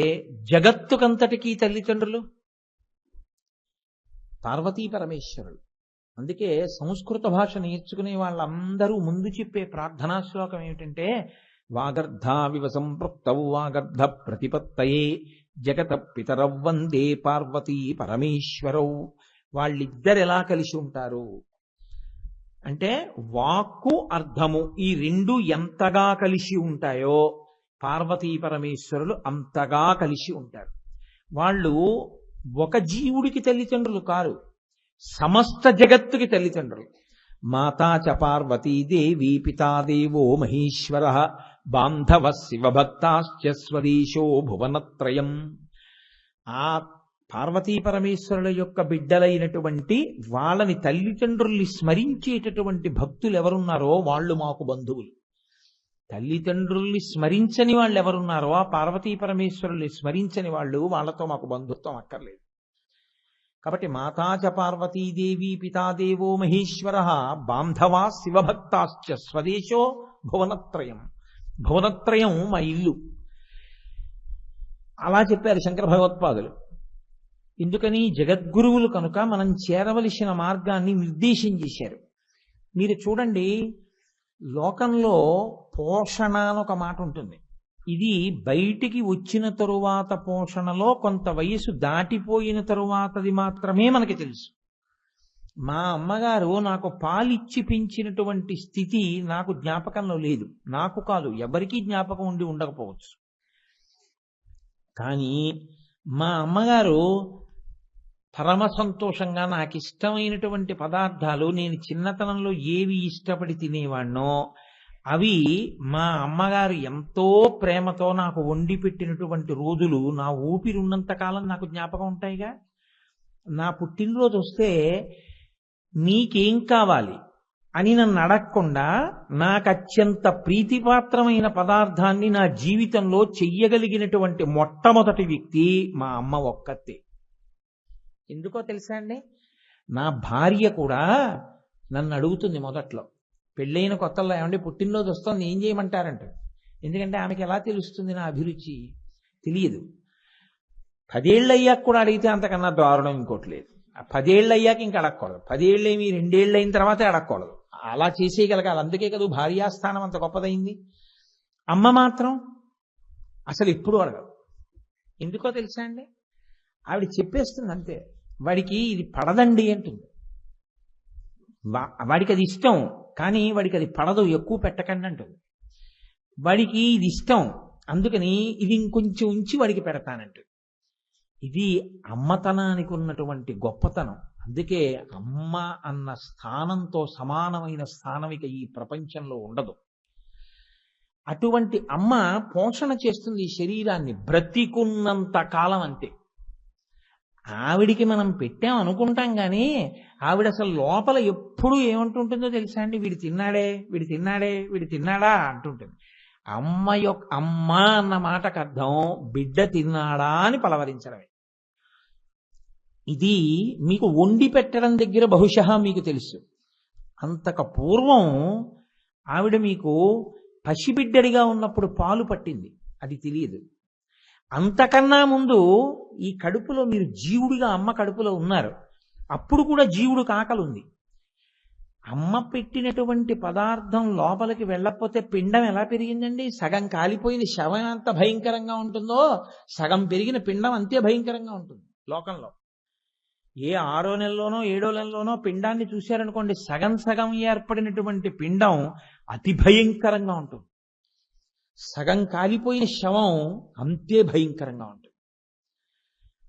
జగత్తుకంతటికీ తల్లిదండ్రులు పార్వతీ పరమేశ్వరులు. అందుకే సంస్కృత భాష నేర్చుకునే వాళ్ళందరూ ముందు చెప్పే ప్రార్థనా శ్లోకం ఏమిటంటే వాగర్ధావివ సంపృక్తౌ వాగర్ధ ప్రతిపత్తయే జగత పితరౌ వందే పార్వతీ పరమేశ్వరౌ. వాళ్ళిద్దరు ఎలా కలిసి ఉంటారు అంటే వాక్కు అర్థము ఈ రెండు ఎంతగా కలిసి ఉంటాయో పార్వతీ పరమేశ్వరులు అంతగా కలిసి ఉంటారు. వాళ్ళు ఒక జీవుడికి తల్లిదండ్రులు కారు, సమస్త జగత్తుకి తల్లిదండ్రులు. మాతా చ పార్వతీదేవి, పితాదేవో మహేశ్వర, బాంధవ శివభక్తాశ్చ స్వదేశో భువనత్రయం. ఆ పార్వతీ పరమేశ్వరుల యొక్క బిడ్డలైనటువంటి వాళ్ళని తల్లిదండ్రుల్ని స్మరించేటటువంటి భక్తులు ఎవరున్నారో వాళ్ళు మాకు బంధువులు. తల్లిదండ్రుల్ని స్మరించని వాళ్ళు ఎవరున్నారో ఆ పార్వతీ పరమేశ్వరుల్ని స్మరించని వాళ్ళు, వాళ్ళతో మాకు బంధుత్వం అక్కర్లేదు. కాబట్టి మాతా చ పార్వతీదేవి, పితాదేవో మహేశ్వర, బాంధవా శివభక్తాశ్చ స్వదేశో భువనత్రయం. భువనత్రయం మా ఇల్లు. అలా చెప్పారు శంకర భగవత్పాదులు. ఎందుకని? జగద్గురువులు కనుక మనం చేరవలసిన మార్గాన్ని నిర్దేశం చేశారు. మీరు చూడండి, లోకంలో పోషణ అని ఒక మాట ఉంటుంది. ఇది బయటికి వచ్చిన తరువాత పోషణలో కొంత వయసు దాటిపోయిన తరువాతది మాత్రమే మనకి తెలుసు. మా అమ్మగారు నాకు పాలిచ్చి పెంచినటువంటి స్థితి నాకు జ్ఞాపకంలో లేదు. నాకు కాదు, ఎవరికీ జ్ఞాపకం ఉండి ఉండకపోవచ్చు. కానీ మా అమ్మగారు పరమ సంతోషంగా నాకు ఇష్టమైనటువంటి పదార్థాలు, నేను చిన్నతనంలో ఏవి ఇష్టపడి తినేవాణ్ణో అవి మా అమ్మగారు ఎంతో ప్రేమతో నాకు వండి పెట్టినటువంటి రోజులు నా ఊపిరి ఉన్నంత కాలం నాకు జ్ఞాపకం ఉంటాయిగా. నా పుట్టినరోజు వస్తే నీకేం కావాలి అని నన్ను అడగకుండా నాకు అత్యంత ప్రీతిపాత్రమైన పదార్థాన్ని నా జీవితంలో చెయ్యగలిగినటువంటి మొట్టమొదటి వ్యక్తి మా అమ్మ ఒక్కతే. ఎందుకో తెలుసా అండి? నా భార్య కూడా నన్ను అడుగుతుంది మొదట్లో, పెళ్ళైన కొత్తల్లో, ఏమంటే పుట్టినరోజు వస్తుంది ఏం చేయమంటారంట. ఎందుకంటే ఆమెకి ఎలా తెలుస్తుంది నా అభిరుచి? తెలియదు. 10 ఏళ్ళు అయ్యాక కూడా అడిగితే అంతకన్నా దారుణం ఇంకోటి లేదు. 10 ఏళ్ళు అయ్యాక ఇంకా అడగకూడదు. 10 ఏళ్ళేమి 2 ఏళ్ళు అయిన తర్వాతే అడగకూడదు. అలా చేసేయగలగాలి. అందుకే కదా భార్యాస్థానం అంత గొప్పదైంది. అమ్మ మాత్రం అసలు ఎప్పుడు అడగదు. ఎందుకో తెలుసా అండి? ఆవిడ చెప్పేస్తుంది అంతే. వాడికి ఇది పడదండి అంటుంది. వాడికి అది ఇష్టం, కానీ వాడికి అది పడదు, ఎక్కువ పెట్టకండి అంటుంది. వాడికి ఇది ఇష్టం, అందుకని ఇది ఇంకొంచెం ఉంచి వాడికి పెడతానంటుంది. ఇది అమ్మతనానికి ఉన్నటువంటి గొప్పతనం. అందుకే అమ్మ అన్న స్థానంతో సమానమైన స్థానం ఇక ఈ ప్రపంచంలో ఉండదు. అటువంటి అమ్మ పోషణ చేస్తుంది ఈ శరీరాన్ని బ్రతికున్నంత కాలం. అంతే. ఆవిడికి మనం పెట్టాం అనుకుంటాం కానీ ఆవిడ అసలు లోపల ఎప్పుడు ఏమంటుంటుందో తెలుసా అండి? వీడు తిన్నాడే, వీడు తిన్నాడే, వీడు తిన్నాడా అంటుంటుంది. అమ్మ అన్న మాటకు అర్థం బిడ్డ తిన్నాడా అని పలవరించడమే. ఇది మీకు వండి పెట్టడం దగ్గర బహుశా మీకు తెలుసు. అంతకు పూర్వం ఆవిడ మీకు పసిబిడ్డడిగా ఉన్నప్పుడు పాలు పట్టింది, అది తెలియదు. అంతకన్నా ముందు ఈ కడుపులో మీరు జీవుడిగా అమ్మ కడుపులో ఉన్నారు, అప్పుడు కూడా జీవుడికి ఆకలి ఉంది. అమ్మ పెట్టినటువంటి పదార్థం లోపలికి వెళ్ళకపోతే పిండం ఎలా పెరిగిందండి? సగం కాలిపోయిన శవం ఎంత భయంకరంగా ఉంటుందో సగం పెరిగిన పిండం అంతే భయంకరంగా ఉంటుంది లోకంలో. ఏ 6వ నెలలోనో 7వ నెలలోనో పిండాన్ని చూశారనుకోండి, సగం సగం ఏర్పడినటువంటి పిండం అతి భయంకరంగా ఉంటుంది. సగం కాలిపోయిన శవం అంతే భయంకరంగా ఉంటుంది.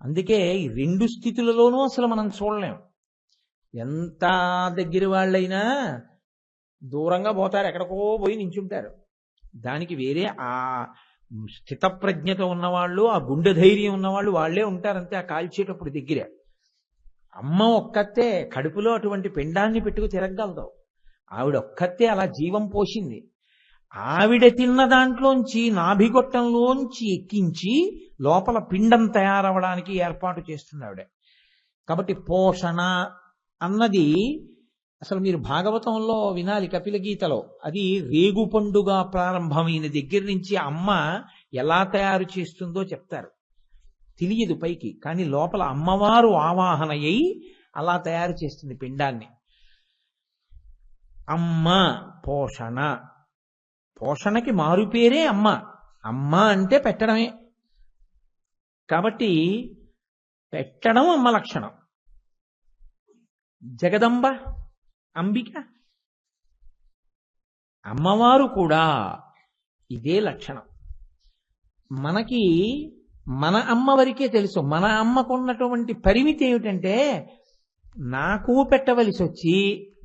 అందుకే ఈ 2 స్థితులలోనూ అసలు మనం చూడలేం. ఎంత దగ్గర వాళ్ళైనా దూరంగా పోతారు, ఎక్కడికో పోయి నించుంటారు. దానికి వేరే ఆ స్థితప్రజ్ఞత ఉన్నవాళ్ళు, ఆ గుండె ధైర్యం ఉన్నవాళ్ళు వాళ్ళే ఉంటారంతే ఆ కాల్చేటప్పుడు దగ్గర. అమ్మ ఒక్కతే కడుపులో అటువంటి పిండాన్ని పెట్టుకు తిరగలదు. ఆవిడ ఒక్కతే అలా జీవం పోసింది. ఆవిడ తిన్న దాంట్లోంచి నాభిగొట్టంలోంచి ఎక్కించి లోపల పిండం తయారవడానికి ఏర్పాటు చేస్తుంది ఆవిడ. కాబట్టి పోషణ అన్నది అసలు మీరు భాగవతంలో వినాలి, కపిల గీతలో. అది రేగు పండుగ ప్రారంభమైన దగ్గర నుంచి అమ్మ ఎలా తయారు చేస్తుందో చెప్తారు. తెలియదు పైకి, కానీ లోపల అమ్మవారు ఆవాహన అయి అలా తయారు చేస్తుంది పిండాన్ని. అమ్మ పోషణ. పోషణకి మారు పేరే అమ్మ. అమ్మ అంటే పెట్టడమే. కాబట్టి పెట్టడం అమ్మ లక్షణం. జగదంబ, అంబిక, అమ్మవారు కూడా ఇదే లక్షణం. మనకి మన అమ్మ వరకే తెలుసు. మన అమ్మకున్నటువంటి పరిమితి ఏమిటంటే నాకు పెట్టవలసి వచ్చి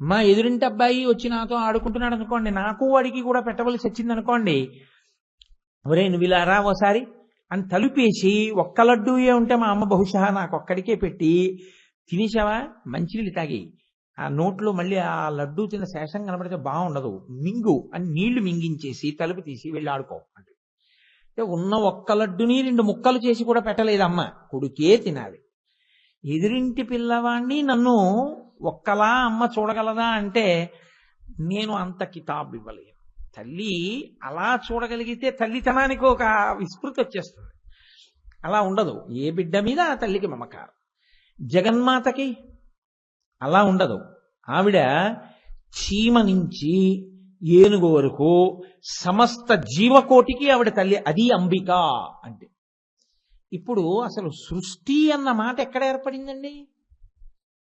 మా ఎదురింటి అబ్బాయి వచ్చి నాతో ఆడుకుంటున్నాడు అనుకోండి, నాకు వాడికి కూడా పెట్టవలసి వచ్చింది అనుకోండి, ఒరే నువ్వు ఇలా రా ఓసారి అని తలుపేసి ఒక్క లడ్డూయే ఉంటే మా అమ్మ బహుశా నాకు ఒక్కడికే పెట్టి, తినేసావా మంచినీళ్ళు తాగి ఆ నోట్లో మళ్ళీ ఆ లడ్డూ తిన్న శేషం కనబడితే బాగుండదు, మింగు అని నీళ్లు మింగించేసి తలుపు తీసి వెళ్ళి ఆడుకో అంటే ఉన్న ఒక్క లడ్డుని 2 ముక్కలు చేసి కూడా పెట్టలేదమ్మ, కొడుకే తినాలి. ఎదురింటి పిల్లవాణ్ణి నన్ను ఒక్కలా అమ్మ చూడగలదా అంటే నేను అంత కితాబు ఇవ్వలేను. తల్లి అలా చూడగలిగితే తల్లితనానికి ఒక విస్మృతి వచ్చేస్తుంది. అలా ఉండదు, ఏ బిడ్డ మీద ఆ తల్లికి మమకారం. జగన్మాతకి అలా ఉండదు. ఆవిడ చీమ నుంచి ఏనుగు వరకు సమస్త జీవకోటికి ఆవిడ తల్లి. అది అంబిక అంటే. ఇప్పుడు అసలు సృష్టి అన్న మాట ఎక్కడ ఏర్పడిందండి?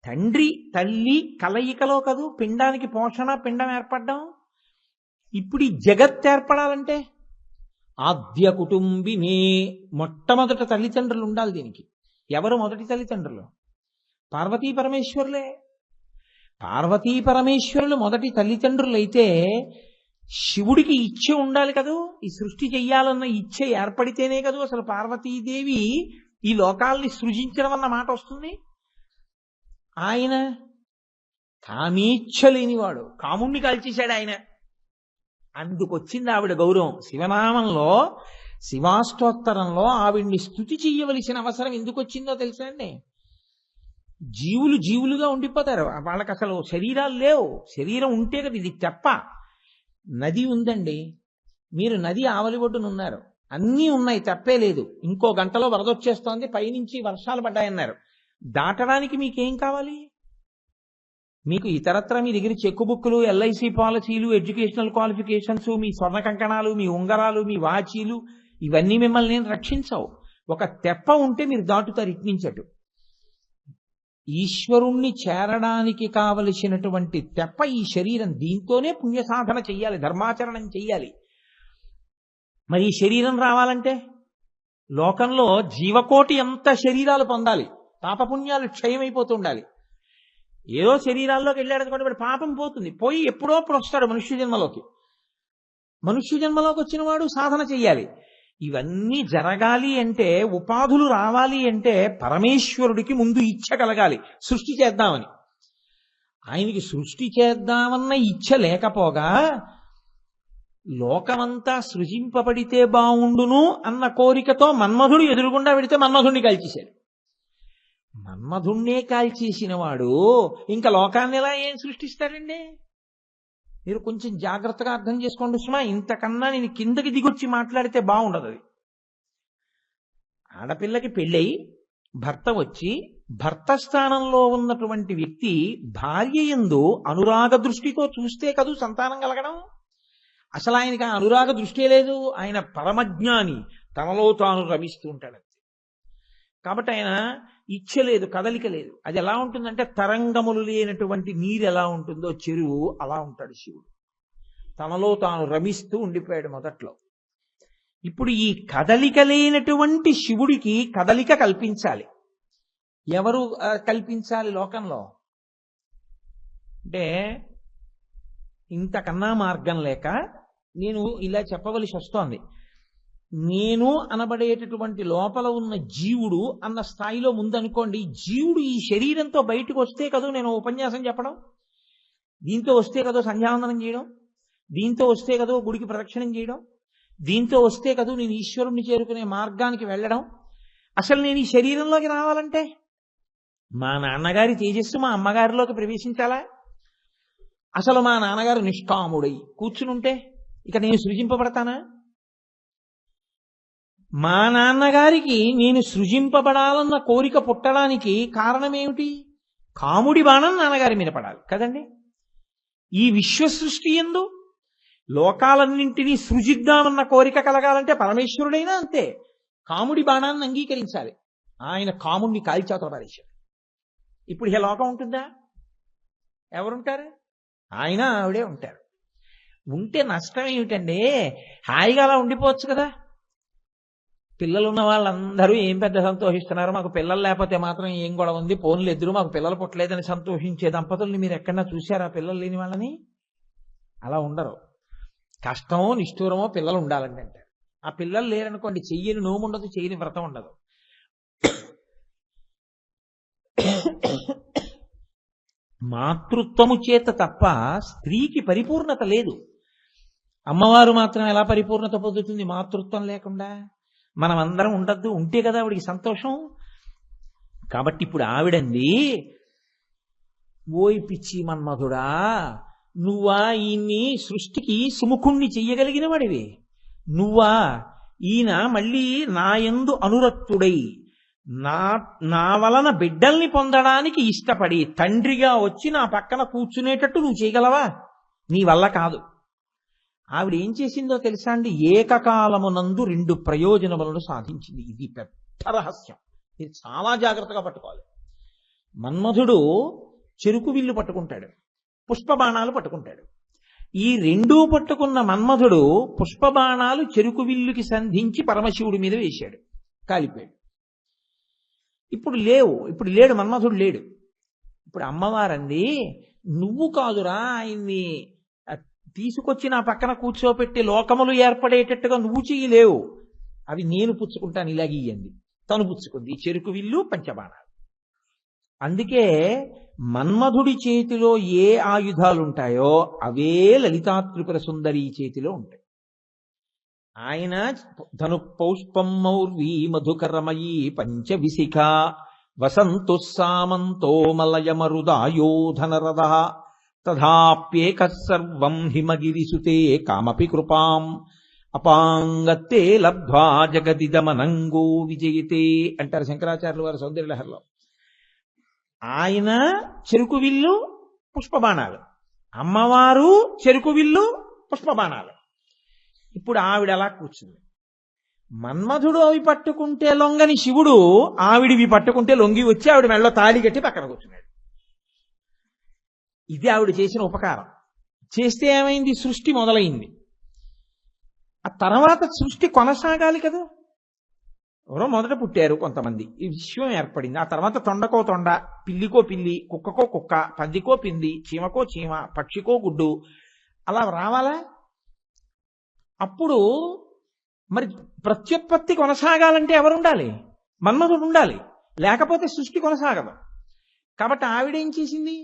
తండ్రి తల్లి కలయికలో కదూ పిండానికి పోషణ, పిండం ఏర్పడ్డం. ఇప్పుడు ఈ జగత్ ఏర్పడాలంటే ఆద్య కుటుంబినే, మొట్టమొదట తల్లిదండ్రులు ఉండాలి దీనికి. ఎవరు మొదటి తల్లిదండ్రులు? పార్వతీ పరమేశ్వరులే. పార్వతీ పరమేశ్వరులు మొదటి తల్లిదండ్రులైతే శివుడికి ఇచ్చ ఉండాలి కదూ. ఈ సృష్టి చెయ్యాలన్న ఇచ్చ ఏర్పడితేనే కదూ అసలు పార్వతీదేవి ఈ లోకాల్ని సృజించడం అన్న మాట వస్తుంది. ఆయన కామేచ్ఛ లేనివాడు, కాముణ్ణి కాల్చేశాడు ఆయన. అందుకొచ్చింది ఆవిడ గౌరవం. శివనామంలో శివాష్టోత్తరంలో ఆవిడ్ని స్తుతి చెయ్యవలసిన అవసరం ఎందుకు వచ్చిందో తెలుసా అండి? జీవులు జీవులుగా ఉండిపోతారు, వాళ్ళకి అసలు శరీరాలు లేవు. శరీరం ఉంటే కదా, ఇది తెప్ప. నది ఉందండి, మీరు నది ఆవలి ఒడ్డున ఉన్నారు, అన్నీ ఉన్నాయి, తప్పే లేదు. ఇంకో గంటలో వరద వచ్చేస్తోంది, పైనుంచి వర్షాలు పడ్డాయన్నారు. దాటడానికి మీకేం కావాలి? మీకు ఇతరత్ర మీ దగ్గర చెక్కు బుక్కులు, ఎల్ఐసి పాలసీలు, ఎడ్యుకేషనల్ క్వాలిఫికేషన్స్, మీ స్వర్ణ కంకణాలు, మీ ఉంగరాలు, మీ వాచీలు, ఇవన్నీ మిమ్మల్ని రక్షించవు. ఒక తెప్ప ఉంటే మీరు దాటుతారు ఇట్నించటు. ఈశ్వరుణ్ణి చేరడానికి కావలసినటువంటి తెప్ప ఈ శరీరం. దీంతోనే పుణ్య సాధన చెయ్యాలి, ధర్మాచరణం చెయ్యాలి. మరి ఈ శరీరం రావాలంటే లోకంలో జీవకోటి ఎంత శరీరాలు పొందాలి, పాపపుణ్యాలు క్షయమైపోతూ ఉండాలి. ఏదో శరీరాల్లోకి వెళ్ళాడు అనుకోండి, వాడు పాపం పోతుంది, పోయి ఎప్పుడో అప్పుడు వస్తాడు మనుష్య జన్మలోకి. మనుష్య జన్మలోకి వచ్చిన వాడు సాధన చెయ్యాలి. ఇవన్నీ జరగాలి అంటే, ఉపాధులు రావాలి అంటే పరమేశ్వరుడికి ముందు ఇచ్చ కలగాలి, సృష్టి చేద్దామని. ఆయనకి సృష్టి చేద్దామన్న ఇచ్చ లేకపోగా లోకమంతా సృజింపబడితే బావుండును అన్న కోరికతో మన్మధుడు ఎదురుగుండా పెడితే మన్మధుడిని కాల్చేశాడు. మన్మధుణ్ణే కాల్చేసిన వాడు ఇంకా లోకాన్ని ఎలా ఏం సృష్టిస్తాడండి? మీరు కొంచెం జాగ్రత్తగా అర్థం చేసుకోండి సుమా. ఇంతకన్నా నేను కిందకి దిగొచ్చి మాట్లాడితే బాగుండదు. అది ఆడపిల్లకి పెళ్ళై భర్త వచ్చి భర్త స్థానంలో ఉన్నటువంటి వ్యక్తి భార్య యందు అనురాగ దృష్టితో చూస్తే కదూ సంతానం కలగడం. అసలు ఆయనకి ఆ అనురాగ దృష్టి లేదు, ఆయన పరమజ్ఞాని, తనలో తాను రమిస్తూ ఉంటాడు. కాబట్టి ఆయన ఇచ్చ లేదు, కదలిక లేదు. అది ఎలా ఉంటుందంటే తరంగములు లేనటువంటి నీరు ఎలా ఉంటుందో చెరువు అలా ఉంటాడు శివుడు. తనలో తాను రమిస్తూ ఉండిపోయాడు మొదట్లో. ఇప్పుడు ఈ కదలిక లేనటువంటి శివుడికి కదలిక కల్పించాలి. ఎవరు కల్పించాలి లోకంలో అంటే? ఇంతకన్నా మార్గం లేక నేను ఇలా చెప్పవలసి వస్తోంది. నేను అనబడేటటువంటి లోపల ఉన్న జీవుడు అన్న స్థాయిలో ముందనుకోండి. జీవుడు ఈ శరీరంతో బయటకు వస్తే కదూ నేను ఉపన్యాసం చెప్పడం, దీంతో వస్తే కదో సంధ్యావందనం చేయడం, దీంతో వస్తే కదో గుడికి ప్రదక్షిణం చేయడం, దీంతో వస్తే కదూ నేను ఈశ్వరుణ్ణి చేరుకునే మార్గానికి వెళ్ళడం. అసలు నేను ఈ శరీరంలోకి రావాలంటే మా నాన్నగారి తేజస్సు మా అమ్మగారిలోకి ప్రవేశించాలా? అసలు మా నాన్నగారు నిష్కాముడై కూర్చునుంటే ఇక నేను సృజింపబడతానా? మా నాన్నగారికి నేను సృజింపబడాలన్న కోరిక పుట్టడానికి కారణం ఏమిటి? కాముడి బాణం నాన్నగారి మీద పడాలి కదండి. ఈ విశ్వ సృష్టి యందు లోకాలన్నింటినీ సృజిద్దామన్న కోరిక కలగాలంటే పరమేశ్వరుడైనా అంతే, కాముడి బాణాన్ని అంగీకరించాలి. ఆయన కాముడిని కాల్చేత పడేశాడు. ఇప్పుడు ఈ లోకం ఉంటుందా? ఎవరుంటారు? ఆయన ఆవిడే ఉంటారు. ఉంటే నష్టం ఏమిటండి? హాయిగా అలా ఉండిపోవచ్చు కదా. పిల్లలు ఉన్న వాళ్ళందరూ ఏం పెద్ద సంతోషిస్తున్నారు, మాకు పిల్లలు లేకపోతే మాత్రం ఏం గొడవ ఉంది, పోన్లు ఎదురు మాకు పిల్లలు పుట్టలేదని సంతోషించే దంపతుల్ని మీరు ఎక్కడన్నా చూశారా పిల్లలు లేని వాళ్ళని? అలా ఉండరు. కష్టమో నిష్ఠూరమో పిల్లలు ఉండాలండి అంటారు. ఆ పిల్లలు లేరనుకోండి, చెయ్యని నోము ఉండదు, చెయ్యని వ్రతం ఉండదు. మాతృత్వము చేత తప్ప స్త్రీకి పరిపూర్ణత లేదు. అమ్మవారు మాత్రం ఎలా పరిపూర్ణత పొందుతుంది మాతృత్వం లేకుండా? మనం అందరం ఉండద్దు, ఉంటే కదా ఆవిడికి సంతోషం. కాబట్టి ఇప్పుడు ఆవిడంది, ఓయ్ పిచ్చి మన్మధుడా, నువ్వా ఈయన్ని సృష్టికి సుముఖుణ్ణి చెయ్యగలిగిన వాడివి? నువ్వా? ఈయన మళ్ళీ నాయందు అనురక్తుడై నా వలన బిడ్డల్ని పొందడానికి ఇష్టపడి తండ్రిగా వచ్చి నా పక్కన కూర్చునేటట్టు నువ్వు చేయగలవా? నీ వల్ల కాదు. ఆవిడ ఏం చేసిందో తెలుసా అండి? ఏకకాలమునందు 2 ప్రయోజనములను సాధించింది. ఇది పెద్ద రహస్యం, ఇది చాలా జాగ్రత్తగా పట్టుకోవాలి. మన్మధుడు చెరుకు విల్లు పట్టుకుంటాడు, పుష్పబాణాలు పట్టుకుంటాడు. ఈ 2 పట్టుకున్న మన్మధుడు పుష్పబాణాలు చెరుకు విల్లుకి సంధించి పరమశివుడి మీద వేశాడు, కాలిపోయాడు. ఇప్పుడు లేడు, మన్మధుడు లేడు. ఇప్పుడు అమ్మవారంది, నువ్వు కాదురా ఆయన్ని తీసుకొచ్చి నా పక్కన కూర్చోపెట్టి లోకములు ఏర్పడేటట్టుగా నువ్వు చెయ్యలేవు, అవి నేను పుచ్చుకుంటాను, ఇలాగీయండి. తను పుచ్చుకుంది చెరుకు విల్లు, పంచబాణాలు. అందుకే మన్మధుడి చేతిలో ఏ ఆయుధాలుంటాయో అవే లలితా త్రిపుర సుందరి చేతిలో ఉంటాయి. ఆయన ధను పౌష్పం మౌర్వీ మధుకరమయీ పంచవిశిఖ వసంతు సామంతో మలయమరుదాయోధనరద తథాప్యేక సర్వం హిమగిరిసుతే కామపి కృపాం అపాంగత్తే లబ్ధ్వా జగదిదమనంగో విజయతే అంటారు శంకరాచార్యుల వారి సౌందర్యలహరిలో. ఆయన చెరుకు విల్లు, పుష్పబాణాలు, అమ్మవారు చెరుకు విల్లు, పుష్పబాణాలు. ఇప్పుడు ఆవిడ అలా కూర్చుంది. మన్మధుడు అవి పట్టుకుంటే లొంగని శివుడు ఆవిడివి పట్టుకుంటే లొంగి వచ్చి ఆవిడ మెడలో తాళి కట్టి పక్కన కూర్చున్నాడు. ఇది ఆవిడ చేసిన ఉపకారం. చేస్తే ఏమైంది? సృష్టి మొదలైంది. ఆ తర్వాత సృష్టి కొనసాగాలి కదా. ఎవరో మొదట పుట్టారు కొంతమంది, ఈ విశ్వం ఏర్పడింది. ఆ తర్వాత తొండకో తొండ, పిల్లికో పిల్లి, కుక్కకో కుక్క, పందికో పింది, చీమకో చీమ, పక్షికో గుడ్డు, అలా రావాలా? అప్పుడు మరి ప్రత్యుత్పత్తి కొనసాగాలంటే ఎవరు ఉండాలి? మన్మధుడు ఉండాలి, లేకపోతే సృష్టి కొనసాగదు. కాబట్టి ఆవిడేం చేసింది?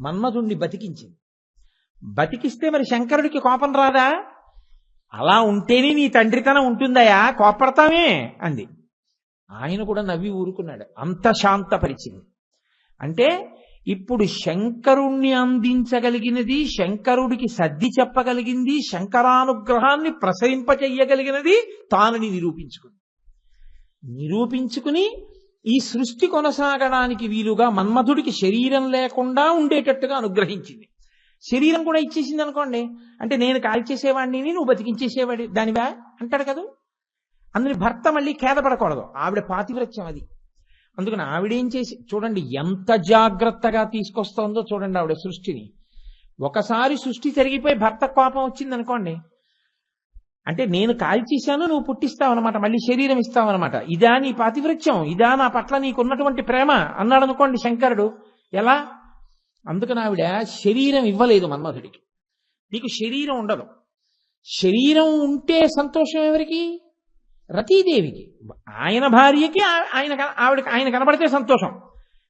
మన్మధుణ్ణి బతికించింది. బతికిస్తే మరి శంకరుడికి కోపం రాదా? అలా ఉంటేనే నీ తండ్రితనం ఉంటుందయా, కోపడతామే అంది. ఆయన కూడా నవ్వి ఊరుకున్నాడు. అంత శాంతపరిచింది. అంటే ఇప్పుడు శంకరుణ్ణి అందించగలిగినది, శంకరుడికి సర్ది చెప్పగలిగింది, శంకరానుగ్రహాన్ని ప్రసరింపచెయ్యగలిగినది తానని నిరూపించుకుని ఈ సృష్టి కొనసాగడానికి వీలుగా మన్మధుడికి శరీరం లేకుండా ఉండేటట్టుగా అనుగ్రహించింది. శరీరం కూడా ఇచ్చేసింది అనుకోండి, అంటే నేను కాల్చేసేవాడిని, నువ్వు బతికించేసేవాడి దానివా అంటాడు కదా. అందుని భర్త మళ్ళీ ఖేదపడకూడదు. ఆవిడ పాతివ్రత్యం అది. అందుకని ఆవిడేం చేసి చూడండి, ఎంత జాగ్రత్తగా తీసుకొస్తోందో చూడండి ఆవిడ సృష్టిని. ఒకసారి సృష్టి జరిగిపోయి భర్త కోపం వచ్చింది అనుకోండి, అంటే నేను కాల్చేశాను, నువ్వు పుట్టిస్తావన్నమాట, మళ్ళీ శరీరం ఇస్తావన్నమాట. ఇదా నీ పాతివ్రత్యం? ఇదా నా పట్ల నీకున్నటువంటి ప్రేమ అన్నాడు అనుకోండి శంకరుడు. ఎలా? అందుకని ఆవిడ శరీరం ఇవ్వలేదు మన్మధుడికి. నీకు శరీరం ఉండదు. శరీరం ఉంటే సంతోషం ఎవరికి? రతీదేవికి. ఆయన భార్యకి ఆయన కనపడితే సంతోషం.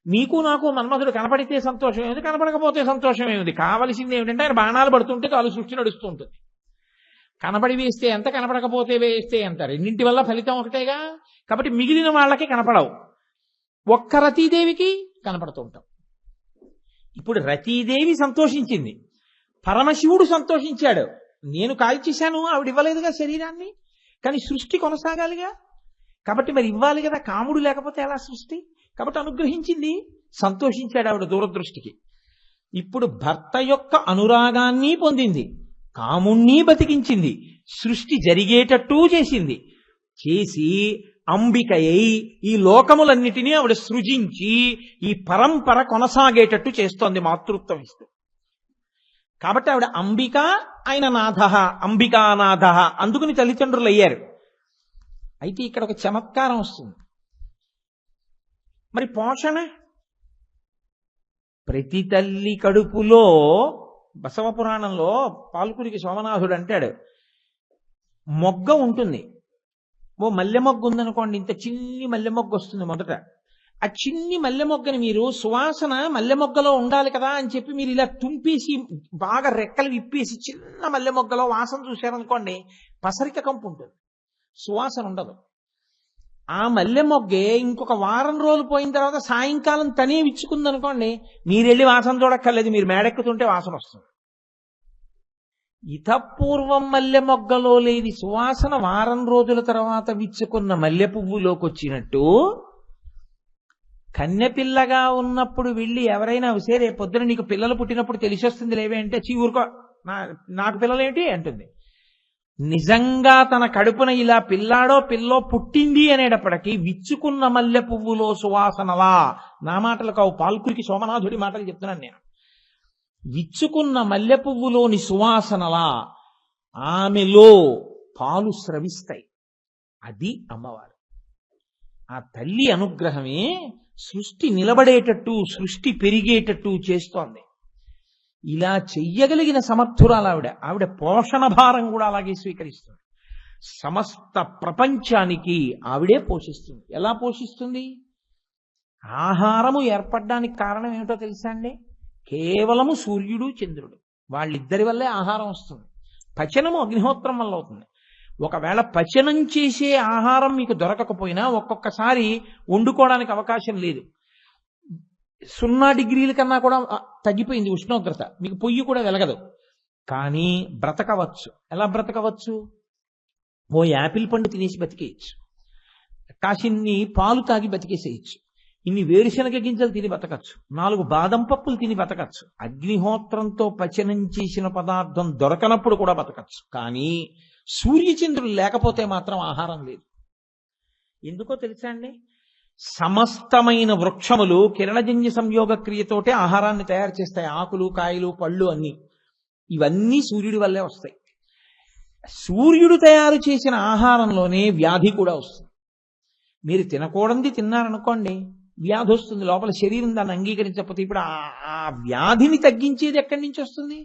నీకు నాకు మన్మధుడు కనపడితే సంతోషం ఏమిటి, కనపడకపోతే సంతోషం ఏమిటి? కావలసింది ఏమిటంటే ఆయన బాణాలు పడుతుంటే కాలు సృష్టి నడుస్తూ ఉంటుంది. కనపడి వేస్తే ఎంత, కనపడకపోతే వేస్తే ఎంత, రెండింటి వల్ల ఫలితం ఒకటేగా. కాబట్టి మిగిలిన వాళ్ళకి కనపడవు, ఒక్క రతీదేవికి కనపడుతూ ఉంటాం. ఇప్పుడు రతీదేవి సంతోషించింది, పరమశివుడు సంతోషించాడు. నేను కాల్చేశాను, ఆవిడ ఇవ్వలేదుగా శరీరాన్ని, కానీ సృష్టి కొనసాగాలిగా. కాబట్టి మరి ఇవ్వాలి కదా, కాముడు లేకపోతే ఎలా సృష్టి? కాబట్టి అనుగ్రహించింది, సంతోషించాడు ఆవిడ దూరదృష్టికి. ఇప్పుడు భర్త యొక్క అనురాగాన్ని పొందింది, కాముణ్ణి బతికించింది, సృష్టి జరిగేటట్టు చేసింది. చేసి అంబికయ్యి ఈ లోకములన్నిటినీ ఆవిడ సృజించి ఈ పరంపర కొనసాగేటట్టు చేస్తోంది మాతృత్వం ఇస్తూ. కాబట్టి ఆవిడ అంబిక, ఆయన నాథ, అంబికానాథ, అందుకుని తల్లిదండ్రులు అయ్యారు. అయితే ఇక్కడ ఒక చమత్కారం వస్తుంది. మరి పోషణ, ప్రతి తల్లి కడుపులో బసవ పురాణంలో పాల్కురికి సోమనాథుడు అంటాడు, మొగ్గ ఉంటుంది. ఓ మల్లె మొగ్గ ఉందనుకోండి, ఇంత చిన్ని మల్లె మొగ్గ వస్తుంది మొదట. ఆ చిన్ని మల్లె మొగ్గని మీరు సువాసన మల్లె మొగ్గలో ఉండాలి కదా అని చెప్పి మీరు ఇలా తుంపేసి బాగా రెక్కలు విప్పేసి చిన్న మల్లె మొగ్గలో వాసన చూశారనుకోండి, పసరిక కంపు ఉంటుంది, సువాసన ఉండదు. ఆ మల్లె మొగ్గే ఇంకొక వారం రోజులు పోయిన తర్వాత సాయంకాలం తనే విచ్చుకుందనుకోండి, మీరెళ్ళి వాసన చూడక్కర్లేదు, మీరు మేడెక్కుతుంటే వాసన వస్తుంది. ఇతపూర్వం మల్లె మొగ్గలో లేని సువాసన వారం రోజుల తర్వాత విచ్చుకున్న మల్లె పువ్వులోకి వచ్చినట్టు, కన్నెపిల్లగా ఉన్నప్పుడు వెళ్ళి ఎవరైనా సరే పొద్దున నీకు పిల్లలు పుట్టినప్పుడు తెలిసి వస్తుంది లేవే అంటే, చీ ఊరుకో, నాకు పిల్లలేంటి అంటుంది. నిజంగా తన కడుపున ఇలా పిల్లాడో పిల్లో పుట్టింది అనేటప్పటికీ విచ్చుకున్న మల్లె పువ్వులో సువాసనలా, నా మాటలు కావు, పాల్కురికి సోమనాథుడి మాటలు చెప్తున్నాను నేను, విచ్చుకున్న మల్లె పువ్వులోని సువాసనలా ఆమెలో పాలు స్రవిస్తాయి. అది అమ్మవారు. ఆ తల్లి అనుగ్రహమే సృష్టి నిలబడేటట్టు, సృష్టి పెరిగేటట్టు చేస్తోంది. ఇలా చెయ్యగలిగిన సమర్థురాలు ఆవిడ. ఆవిడ పోషణ భారం కూడా అలాగే స్వీకరిస్తుంది. సమస్త ప్రపంచానికి ఆవిడే పోషిస్తుంది. ఎలా పోషిస్తుంది? ఆహారము ఏర్పడడానికి కారణం ఏమిటో తెలుసా అండి? కేవలము సూర్యుడు చంద్రుడు, వాళ్ళిద్దరి వల్లే ఆహారం వస్తుంది. పచనము అగ్నిహోత్రం వల్ల అవుతుంది. ఒకవేళ పచనం చేసే ఆహారం మీకు దొరకకపోయినా ఒక్కొక్కసారి వండుకోవడానికి అవకాశం లేదు, 0 డిగ్రీల కన్నా కూడా తగ్గిపోయింది ఉష్ణోగ్రత, మీకు పొయ్యి కూడా వెలగదు, కానీ బ్రతకవచ్చు. ఎలా బ్రతకవచ్చు? ఓ యాపిల్ పండు తినేసి బతికేయచ్చు, కాసిన్ని పాలు తాగి బతికేసేయచ్చు, ఇన్ని వేరుశనగ గింజలు తిని బతకచ్చు, 4 బాదం పప్పులు తిని బతకచ్చు. అగ్నిహోత్రంతో పచనం చేసిన పదార్థం దొరకనప్పుడు కూడా బతకచ్చు. కానీ సూర్యచంద్రులు లేకపోతే మాత్రం ఆహారం లేదు. ఎందుకో తెలుసా అండి? సమస్తమైన వృక్షములు కిరణజన్య సంయోగ క్రియతోటే ఆహారాన్ని తయారు చేస్తాయి. ఆకులు, కాయలు, పళ్ళు అన్నీ, ఇవన్నీ సూర్యుడి వల్లే వస్తాయి. సూర్యుడు తయారు చేసిన ఆహారంలోనే వ్యాధి కూడా వస్తుంది. మీరు తినకూడనిది తిన్నారనుకోండి, వ్యాధి వస్తుంది, లోపల శరీరం దాన్ని అంగీకరించకపోతే. ఇప్పుడు ఆ వ్యాధిని తగ్గించేది ఎక్కడి నుంచి వస్తుంది?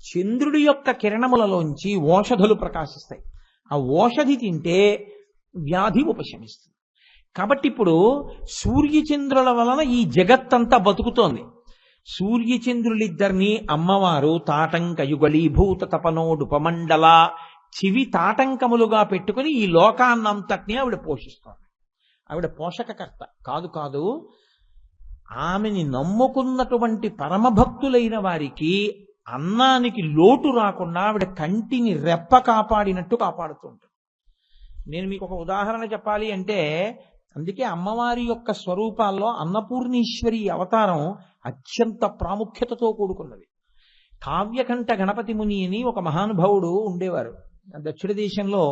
చంద్రుడి యొక్క కిరణములలోంచి ఓషధులు ప్రకాశిస్తాయి. ఆ ఓషధి తింటే వ్యాధి ఉపశమిస్తుంది. కాబట్టి ఇప్పుడు సూర్యచంద్రుల వలన ఈ జగత్తంతా బతుకుతోంది. సూర్యచంద్రులిద్దరినీ అమ్మవారు తాటంకయుగళీభూత తపనోడుపమండల చివి తాటంకములుగా పెట్టుకుని ఈ లోకాన్నంతటినీ ఆవిడ పోషిస్తోంది. ఆవిడ పోషకకర్త కాదు, ఆమెని నమ్ముకున్నటువంటి పరమభక్తులైన వారికి అన్నానికి లోటు రాకుండా ఆవిడ కంటిని రెప్ప కాపాడినట్టు కాపాడుతుంటారు. నేను మీకు ఒక ఉదాహరణ చెప్పాలి అంటే, అందుకే అమ్మవారి యొక్క స్వరూపాల్లో అన్నపూర్ణేశ్వరి అవతారం అత్యంత ప్రాముఖ్యతతో కూడుకున్నది. కావ్యకంఠ గణపతి ముని అని ఒక మహానుభావుడు ఉండేవారు దక్షిణ దేశంలో,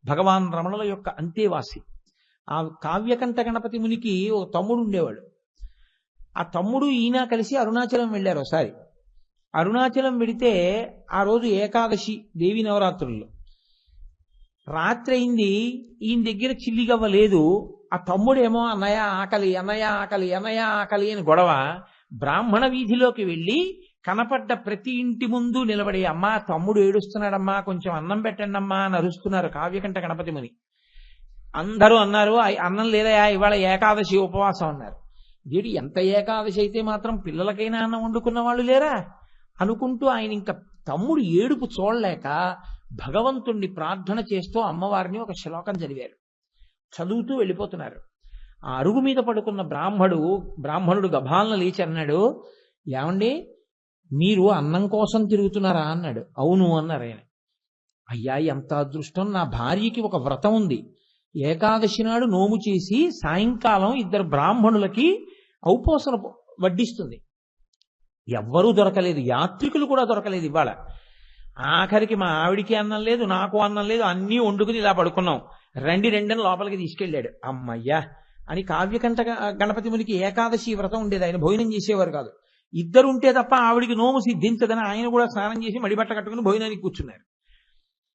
భగవాన్ రమణుల యొక్క అంతేవాసి. ఆ కావ్యకంఠ గణపతి మునికి ఒక తమ్ముడు ఉండేవాడు. ఆ తమ్ముడు ఈయన కలిసి అరుణాచలం వెళ్ళారు. ఒకసారి అరుణాచలం వెడితే ఆ రోజు ఏకాదశి దేవి నవరాత్రుల్లో రాత్రి అయింది, ఈయన దగ్గర చిల్లిగవ్వ లేదు. ఆ తమ్ముడేమో అన్నయ్య ఆకలి, అన్నయ్య ఆకలి, అన్నయ్య ఆకలి అని గొడవ. బ్రాహ్మణ వీధిలోకి వెళ్ళి కనపడ్డ ప్రతి ఇంటి ముందు నిలబడి, అమ్మా తమ్ముడు ఏడుస్తున్నాడమ్మా, కొంచెం అన్నం పెట్టండి అమ్మా అని అరుస్తున్నారు కావ్యకంఠ గణపతి ముని. అందరూ అన్నారు, అన్నం లేదయా ఇవాళ ఏకాదశి ఉపవాసం అన్నారు. వీడు ఎంత ఏకాదశి అయితే మాత్రం పిల్లలకైనా అన్నం వండుకున్న వాళ్ళు లేరా అనుకుంటూ ఆయన ఇంకా తమ్ముడు ఏడుపు చూడలేక భగవంతుణ్ణి ప్రార్థన చేస్తూ అమ్మవారిని ఒక శ్లోకం చదివారు. చదువుతూ వెళ్ళిపోతున్నారు. ఆ అరుగు మీద పడుకున్న బ్రాహ్మణుడు గభాలను లేచి అన్నాడు, ఏమండి మీరు అన్నం కోసం తిరుగుతున్నారా అన్నాడు. అవును అన్నారు ఆయన. అయ్యా ఎంత అదృష్టం, నా భార్యకి ఒక వ్రతం ఉంది, ఏకాదశి నాడు నోము చేసి సాయంకాలం 2 బ్రాహ్మణులకి ఔపోసన వడ్డిస్తుంది. ఎవ్వరూ దొరకలేదు, యాత్రికులు కూడా దొరకలేదు ఇవాళ. ఆఖరికి మా ఆవిడికి అన్నం లేదు, నాకు అన్నం లేదు, అన్నీ వండుకుని ఇలా పడుకున్నాం, రెండని లోపలికి తీసుకెళ్ళాడు. అమ్మయ్యా అని కావ్యకంఠ గణపతి మునికి ఏకాదశి వ్రతం ఉండేది, ఆయన భోజనం చేసేవారు కాదు. 2 ఉంటే తప్ప ఆవిడికి నోము సిద్ధించదని ఆయన కూడా స్నానం చేసి మడిబట్ట కట్టుకుని భోజనానికి కూర్చున్నారు.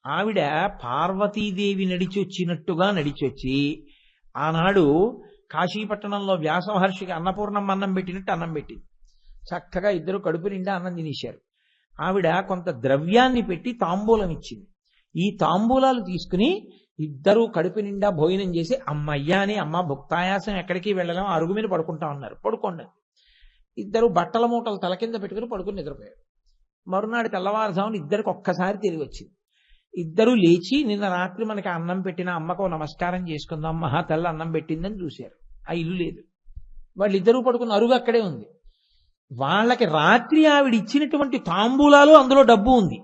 ఆవిడ పార్వతీదేవి నడిచి వచ్చినట్టుగా నడిచొచ్చి ఆనాడు కాశీపట్టణంలో వ్యాస మహర్షికి అన్నపూర్ణమ్మ అన్నం పెట్టినట్టు అన్నం పెట్టింది. చక్కగా ఇద్దరు కడుపు నిండా అన్నం తినేశారు. ఆవిడ కొంత ద్రవ్యాన్ని పెట్టి తాంబూలం ఇచ్చింది. ఈ తాంబూలాలు తీసుకుని ఇద్దరు కడుపు నిండా భోజనం చేసి అమ్మయ్యా అని అమ్మ భుక్తాయాసం ఎక్కడికి వెళ్ళలేం, అరుగు మీద పడుకుంటా ఉన్నారు. పడుకోండి. ఇద్దరు బట్టల మూటలు తల కింద పెట్టుకుని పడుకుని నిద్రపోయారు. మరునాడు తెల్లవారుజామున ఇద్దరికి ఒక్కసారి తిరిగి వచ్చింది. ఇద్దరు లేచి నిన్న రాత్రి మనకి అన్నం పెట్టిన అమ్మకు నమస్కారం చేసుకుందాం, మహా తల్లి అన్నం పెట్టిందని చూశారు. ఆ ఇల్లు లేదు. వాళ్ళిద్దరూ పడుకున్న అరుగు అక్కడే ఉంది. వాళ్ళకి రాత్రి ఆవిడ ఇచ్చినటువంటి తాంబూలాలు అందులో డబ్బు ఉంది.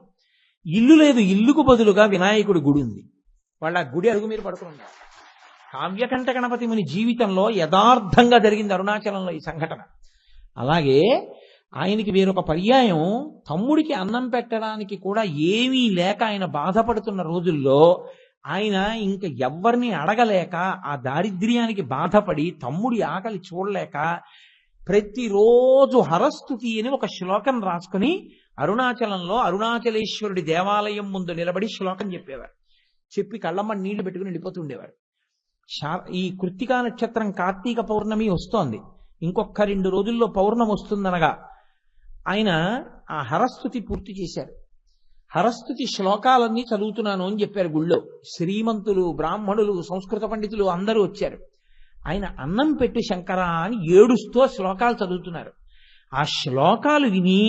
ఇల్లు లేదు. ఇల్లుకు బదులుగా వినాయకుడి గుడి ఉంది. వాళ్ళ గుడి అరుగు మీద పడుకుని ఉన్నారు. కావ్యకంఠ గణపతి ముని జీవితంలో యథార్థంగా జరిగింది అరుణాచలంలో ఈ సంఘటన. అలాగే ఆయనకి వేరొక పర్యాయం తమ్ముడికి అన్నం పెట్టడానికి కూడా ఏమీ లేక ఆయన బాధపడుతున్న రోజుల్లో ఆయన ఇంకా ఎవ్వరిని అడగలేక ఆ దారిద్ర్యానికి బాధపడి తమ్ముడి ఆకలి చూడలేక ప్రతిరోజు హరస్తుతి అని ఒక శ్లోకం రాసుకుని అరుణాచలంలో అరుణాచలేశ్వరుడి దేవాలయం ముందు నిలబడి శ్లోకం చెప్పేవారు. చెప్పి కళ్ళమ్మ నీళ్లు పెట్టుకుని వెళ్ళిపోతుండేవారు. ఈ కృత్తికా నక్షత్రం కార్తీక పౌర్ణమి వస్తోంది. ఇంకొక 2 రోజుల్లో పౌర్ణమి వస్తుందనగా ఆయన ఆ హరస్తుతి పూర్తి చేశారు. హరస్తుతి శ్లోకాలన్నీ చదువుతున్నాను అని చెప్పారు. గుళ్ళో శ్రీమంతులు, బ్రాహ్మణులు, సంస్కృత పండితులు అందరూ వచ్చారు. ఆయన అన్నం పెట్టి శంకర అని ఏడుస్తూ శ్లోకాలు చదువుతున్నారు. ఆ శ్లోకాలు విని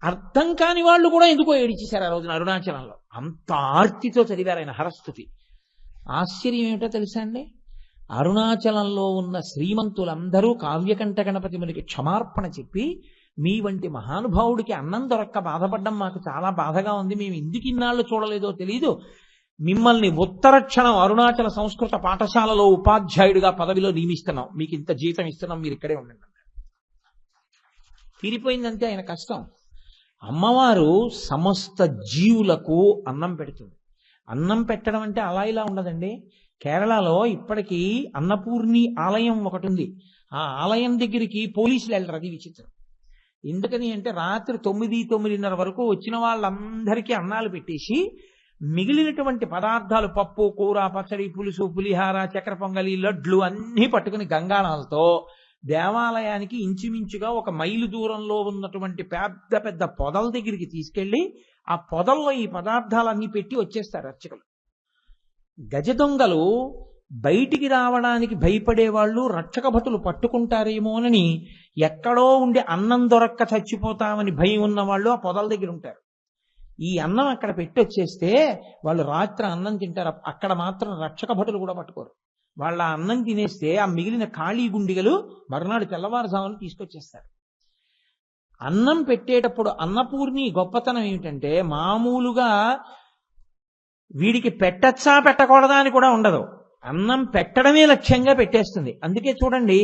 అర్థం కాని వాళ్ళు కూడా ఎందుకో ఏడిచేశారు ఆ రోజున అరుణాచలంలో. అంత ఆర్తితో చదివారు ఆయన హరస్తుతి. ఆశ్చర్యం ఏమిటో తెలుసా అండి? అరుణాచలంలో ఉన్న శ్రీమంతులందరూ కావ్యకంఠ గణపతి మునికి క్షమార్పణ చెప్పి, మీ వంటి మహానుభావుడికి అన్నం దొరక్క బాధపడ్డం మాకు చాలా బాధగా ఉంది, మేము ఎందుకు ఇన్నాళ్ళు చూడలేదో తెలీదు, మిమ్మల్ని ఉత్తర క్షణం అరుణాచల సంస్కృత పాఠశాలలో ఉపాధ్యాయుడిగా పదవిలో నియమిస్తున్నాం, మీకు ఇంత జీతం ఇస్తున్నాం, మీరు ఇక్కడే ఉండండి. తీరిపోయిందంటే ఆయన కష్టం. అమ్మవారు సమస్త జీవులకు అన్నం పెడుతుంది. అన్నం పెట్టడం అంటే అలా ఇలా ఉండదండి. కేరళలో ఇప్పటికీ అన్నపూర్ణి ఆలయం ఒకటి ఉంది. ఆ ఆలయం దగ్గరికి పోలీసులు వెళ్ళరు. అది విచిత్రం. ఎందుకని అంటే రాత్రి 9-9:30 వరకు వచ్చిన వాళ్ళందరికీ అన్నాలు పెట్టేసి మిగిలినటువంటి పదార్థాలు పప్పు, కూర, పచ్చడి, పులుసు, పులిహార, చక్కెర పొంగలి, లడ్లు అన్నీ పట్టుకుని గంగాళాలతో దేవాలయానికి ఇంచుమించుగా 1 మైలు దూరంలో ఉన్నటువంటి పెద్ద పెద్ద పొదల దగ్గరికి తీసుకెళ్లి ఆ పొదల్లో ఈ పదార్థాలన్నీ పెట్టి వచ్చేస్తారు అర్చకులు. గజ దొంగలు బయటికి రావడానికి భయపడేవాళ్ళు రక్షక భటులు పట్టుకుంటారేమోనని ఎక్కడో ఉండి అన్నం దొరక్క చచ్చిపోతామని భయం ఉన్నవాళ్ళు ఆ పొదల దగ్గర ఉంటారు. ఈ అన్నం అక్కడ పెట్టి వచ్చేస్తే వాళ్ళు రాత్రి అన్నం తింటారు. అక్కడ మాత్రం రక్షక భటులు కూడా పట్టుకోరు. వాళ్ళ అన్నం తినేస్తే ఆ మిగిలిన ఖాళీ గుండిగలు మరునాడు తెల్లవారుజామున తీసుకొచ్చేస్తారు. అన్నం పెట్టేటప్పుడు అన్నపూర్ణి గొప్పతనం ఏమిటంటే మామూలుగా వీడికి పెట్టచ్చా పెట్టకూడదా అని కూడా ఉండదు. అన్నం పెట్టడమే లక్ష్యంగా పెట్టేస్తుంది. అందుకే చూడండి,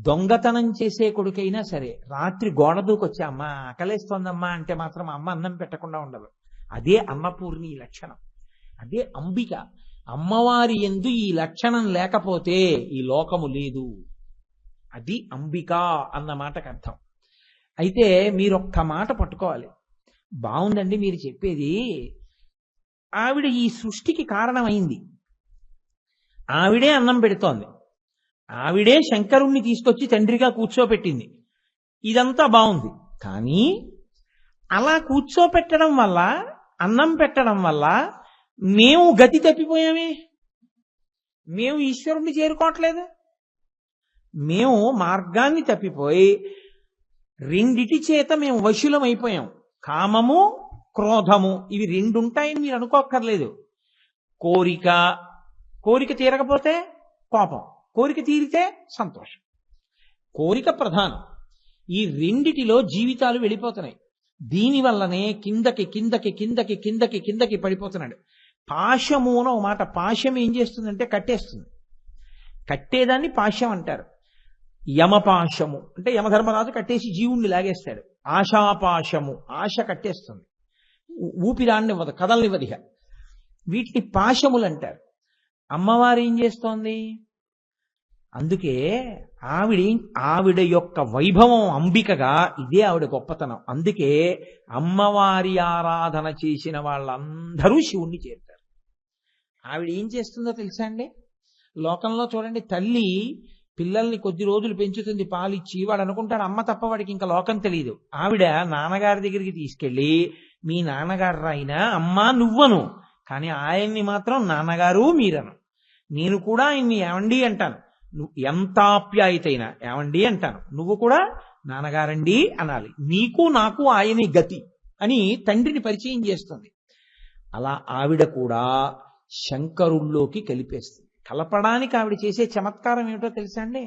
దొంగతనం చేసే కొడుకైనా సరే రాత్రి గోడ దూకొచ్చి అమ్మ ఆకలేస్తోందమ్మా అంటే మాత్రం అమ్మ అన్నం పెట్టకుండా ఉండదు. అదే అన్నపూర్ణి లక్షణం. అదే అంబిక. అమ్మవారి యందు ఈ లక్షణం లేకపోతే ఈ లోకము లేదు. అది అంబిక అన్న మాటకు అర్థం. అయితే మీరొక్క మాట పట్టుకోవాలి. బాగుందండి మీరు చెప్పేది. ఆవిడ ఈ సృష్టికి కారణమైంది. ఆవిడే అన్నం పెడుతోంది. ఆవిడే శంకరుణ్ణి తీసుకొచ్చి తండ్రిగా కూర్చోపెట్టింది. ఇదంతా బాగుంది. కానీ అలా కూర్చోపెట్టడం వల్ల, అన్నం పెట్టడం వల్ల మేము గతి తప్పిపోయామే. మేము ఈశ్వరుణ్ణి చేరుకోవట్లేదు. మేము మార్గాన్ని తప్పిపోయి రెండిటి చేత మేము వశులం అయిపోయాం. కామము, క్రోధము, ఇవి 2 ఉంటాయని మీరు అనుకోక్కర్లేదు. కోరిక తీరకపోతే కోపం, కోరిక తీరితే సంతోషం. కోరిక ప్రధానం. ఈ రెండిటిలో జీవితాలు వెళ్ళిపోతున్నాయి. దీనివల్లనే కిందకి కిందకి కిందకి కిందకి కిందకి పడిపోతున్నాడు. పాశము అని ఒక మాట. పాశం ఏం చేస్తుందంటే కట్టేస్తుంది. కట్టేదాన్ని పాశం అంటారు. యమపాశము అంటే యమధర్మరాజు కట్టేసి జీవుణ్ణి లాగేస్తాడు. ఆశాపాశము, ఆశ కట్టేస్తుంది, ఊపిరాన్నివ్వదు, కదలనివ్వదిహ. వీటిని పాశములు అంటారు. అమ్మవారు ఏం చేస్తోంది? అందుకే ఆవిడ యొక్క వైభవం అంబికగా ఇదే ఆవిడ గొప్పతనం. అందుకే అమ్మవారి ఆరాధన చేసిన వాళ్ళందరూ శివుణ్ణి చేరుతారు. ఆవిడ ఏం చేస్తుందో తెలుసా అండి? లోకంలో చూడండి, తల్లి పిల్లల్ని కొద్ది రోజులు పెంచుతుంది పాలిచ్చి, వాడు అనుకుంటాడు అమ్మ తప్ప వాడికి ఇంకా లోకం తెలియదు. ఆవిడ నాన్నగారి దగ్గరికి తీసుకెళ్ళి, మీ నాన్నగారు రాయినా అమ్మా నువ్వను, కానీ ఆయన్ని మాత్రం నాన్నగారు మీరను. నేను కూడా ఆయన్ని ఏమండి అంటాను, నువ్వు ఎంత ఆప్యాయతైనా ఏమండి అంటాను, నువ్వు కూడా నాన్నగారండి అనాలి. నీకు నాకు ఆయనే గతి అని తండ్రిని పరిచయం చేస్తుంది. అలా ఆవిడ కూడా శంకరుల్లోకి కలిపేస్తుంది. కలపడానికి ఆవిడ చేసే చమత్కారం ఏమిటో తెలుసా అండి?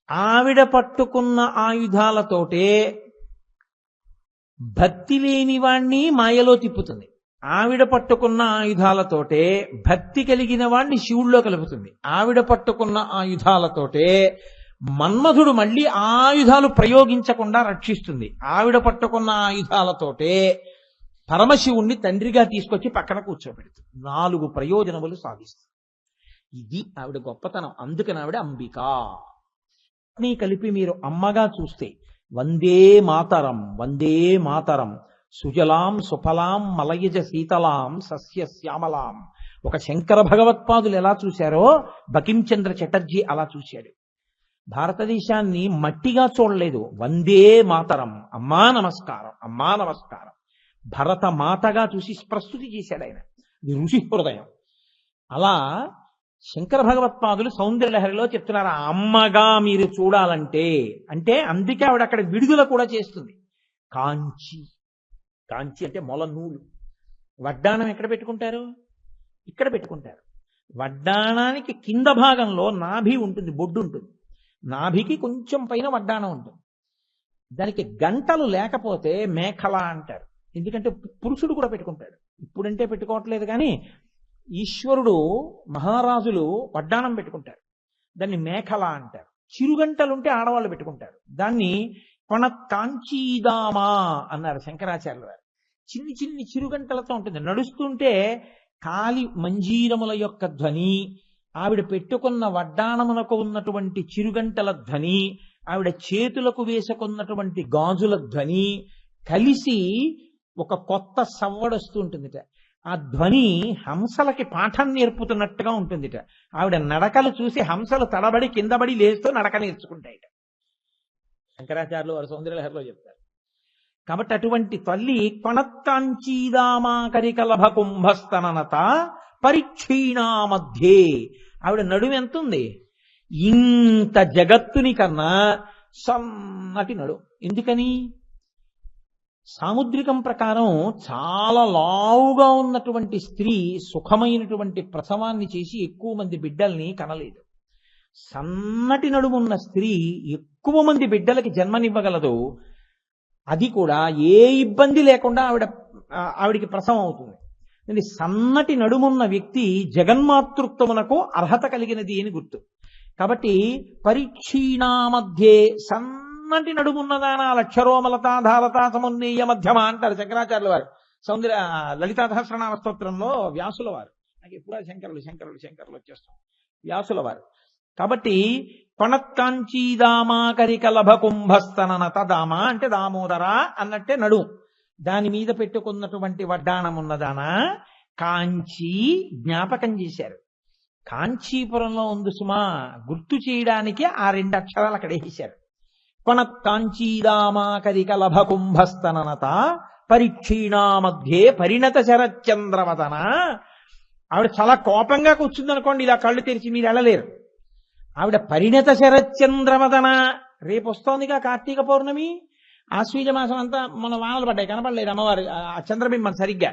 ఆవిడ పట్టుకున్న ఆయుధాలతోటే భక్తి లేని వాణ్ణి మాయలో తిప్పుతుంది. ఆవిడ పట్టుకున్న ఆయుధాలతోటే భక్తి కలిగిన వాణ్ణి శివుల్లో కలుపుతుంది. ఆవిడ పట్టుకున్న ఆయుధాలతోటే మన్మధుడు మళ్ళీ ఆయుధాలు ప్రయోగించకుండా రక్షిస్తుంది. ఆవిడ పట్టుకున్న ఆయుధాలతోటే పరమశివుణ్ణి తండ్రిగా తీసుకొచ్చి పక్కన కూర్చోబెడుతుంది. 4 ప్రయోజనములు సాధిస్తుంది. ఇది ఆవిడ గొప్పతనం. అందుకని ఆవిడ అంబిక. నీ కలిపి మీరు అమ్మగా చూస్తే వందే మాతరం వందే మాతరం సుజలాం సుఫలాం మలయజ శీతలాం సస్య శ్యామలాం. ఒక శంకర భగవత్పాదులు ఎలా చూశారో బకించంద్ర చటర్జీ అలా చూశాడు. భారతదేశాన్ని మట్టిగా చూడలేదు. వందే మాతరం, అమ్మా నమస్కారం, అమ్మా నమస్కారం. భరత మాతగా చూసి ప్రస్తుతి చేశాడు ఆయన. ఇది ఋషి హృదయం. అలా శంకర భగవత్పాదులు సౌందర్యలహరిలో చెప్తున్నారు, అమ్మగా మీరు చూడాలంటే అంటే. అందుకే ఆవిడ అక్కడ విడుదల కూడా చేస్తుంది. కాంచి, కాంచి అంటే మొల నూలు. వడ్డాణం ఎక్కడ పెట్టుకుంటారు? ఇక్కడ పెట్టుకుంటారు. వడ్డాణానికి కింద భాగంలో నాభి ఉంటుంది, బొడ్డు ఉంటుంది. నాభికి కొంచెం పైన వడ్డాణం ఉంటుంది. దానికి గంటలు లేకపోతే మేఖల అంటారు. ఎందుకంటే పురుషుడు కూడా పెట్టుకుంటాడు. ఇప్పుడంటే పెట్టుకోవట్లేదు, కానీ ఈశ్వరుడు మహారాజులు వడ్డాణం పెట్టుకుంటారు. దాన్ని మేఖల అంటారు. చిరుగంటలుంటే ఆడవాళ్ళు పెట్టుకుంటారు. దాన్ని కొనకాంచీదామా అన్నారు శంకరాచార్యుల వారు. చిన్ని చిన్ని చిరుగంటలతో ఉంటుంది. నడుస్తుంటే కాలి మంజీరముల యొక్క ధ్వని, ఆవిడ పెట్టుకున్న వడ్డాణమునకు ఉన్నటువంటి చిరుగంటల ధ్వని, ఆవిడ చేతులకు వేసుకున్నటువంటి గాజుల ధ్వని కలిసి ఒక కొత్త సవ్వడొస్తూ ఉంటుందిట. ఆ ధ్వని హంసలకి పాఠం నేర్పుతున్నట్టుగా ఉంటుందిట. ఆవిడ నడకలు చూసి హంసలు తడబడి కిందబడి లేస్తూ నడక నేర్చుకుంటాయిట. శంకరాచార్యులు వారు సౌందర్యలహరిలో చెప్తారు. కాబట్టి అటువంటి తల్లి కొణత్కాంచీదామాకరికలభ కుంభస్తననత పరిక్షీణా మధ్యే. ఆవిడ నడుము ఎంత ఉంది? ఇంత జగత్తుని కన్నా సన్నటి నడు. ఎందుకని? సాముద్రికం ప్రకారం చాలా లావుగా ఉన్నటువంటి స్త్రీ సుఖమైనటువంటి ప్రసవాన్ని చేసి ఎక్కువ మంది బిడ్డల్ని కనలేదు. సన్నటి నడుమున్న స్త్రీ ఎక్కువ మంది బిడ్డలకి జన్మనివ్వగలదు. అది కూడా ఏ ఇబ్బంది లేకుండా ఆవిడికి ప్రసవం అవుతుంది. సన్నటి నడుమున్న వ్యక్తి జగన్మాతృత్వమునకు అర్హత కలిగినది అని గుర్తు. కాబట్టి పరీక్షీణా మధ్యే సన్నటి నడుమున్నదానా లక్షరోమలతాధారతా సమున్నీయ మధ్యమ అంటారు శంకరాచార్యుల వారు. లలితా సహస్రనామ స్తోత్రంలో వ్యాసుల వారు. నాకు ఎప్పుడా శంకరులు వచ్చేస్తాం వ్యాసుల వారు. కాబట్టి కొణత్కాంచీదామాకరికలభ కుంభస్తననత, దామ అంటే దామోదర అన్నట్టే నడు. దాని మీద పెట్టుకున్నటువంటి వడ్డాణమున్నదానా కాంచీ జ్ఞాపకం చేశారు. కాంచీపురంలో ఉంది సుమా, గుర్తు చేయడానికి ఆ 2 అక్షరాలు అక్కడ వేశారు. కొణత్కాంచీదామాకరికలభ కుంభస్తననత పరిక్షీణా మధ్యే పరిణత శరచంద్రవదన. ఆవిడ చాలా కోపంగా కూర్చుందనుకోండి, ఇలా కళ్ళు తెరిచి మీరు వెళ్ళలేరు. ఆవిడ పరిణత శరచంద్రవదన. రేపు వస్తోందిగా కార్తీక పౌర్ణమి, ఆశ్వీజ మాసం అంతా మన వానలు పడ్డాయి, కనపడలేదు అమ్మవారు ఆ చంద్రబింబం సరిగ్గా.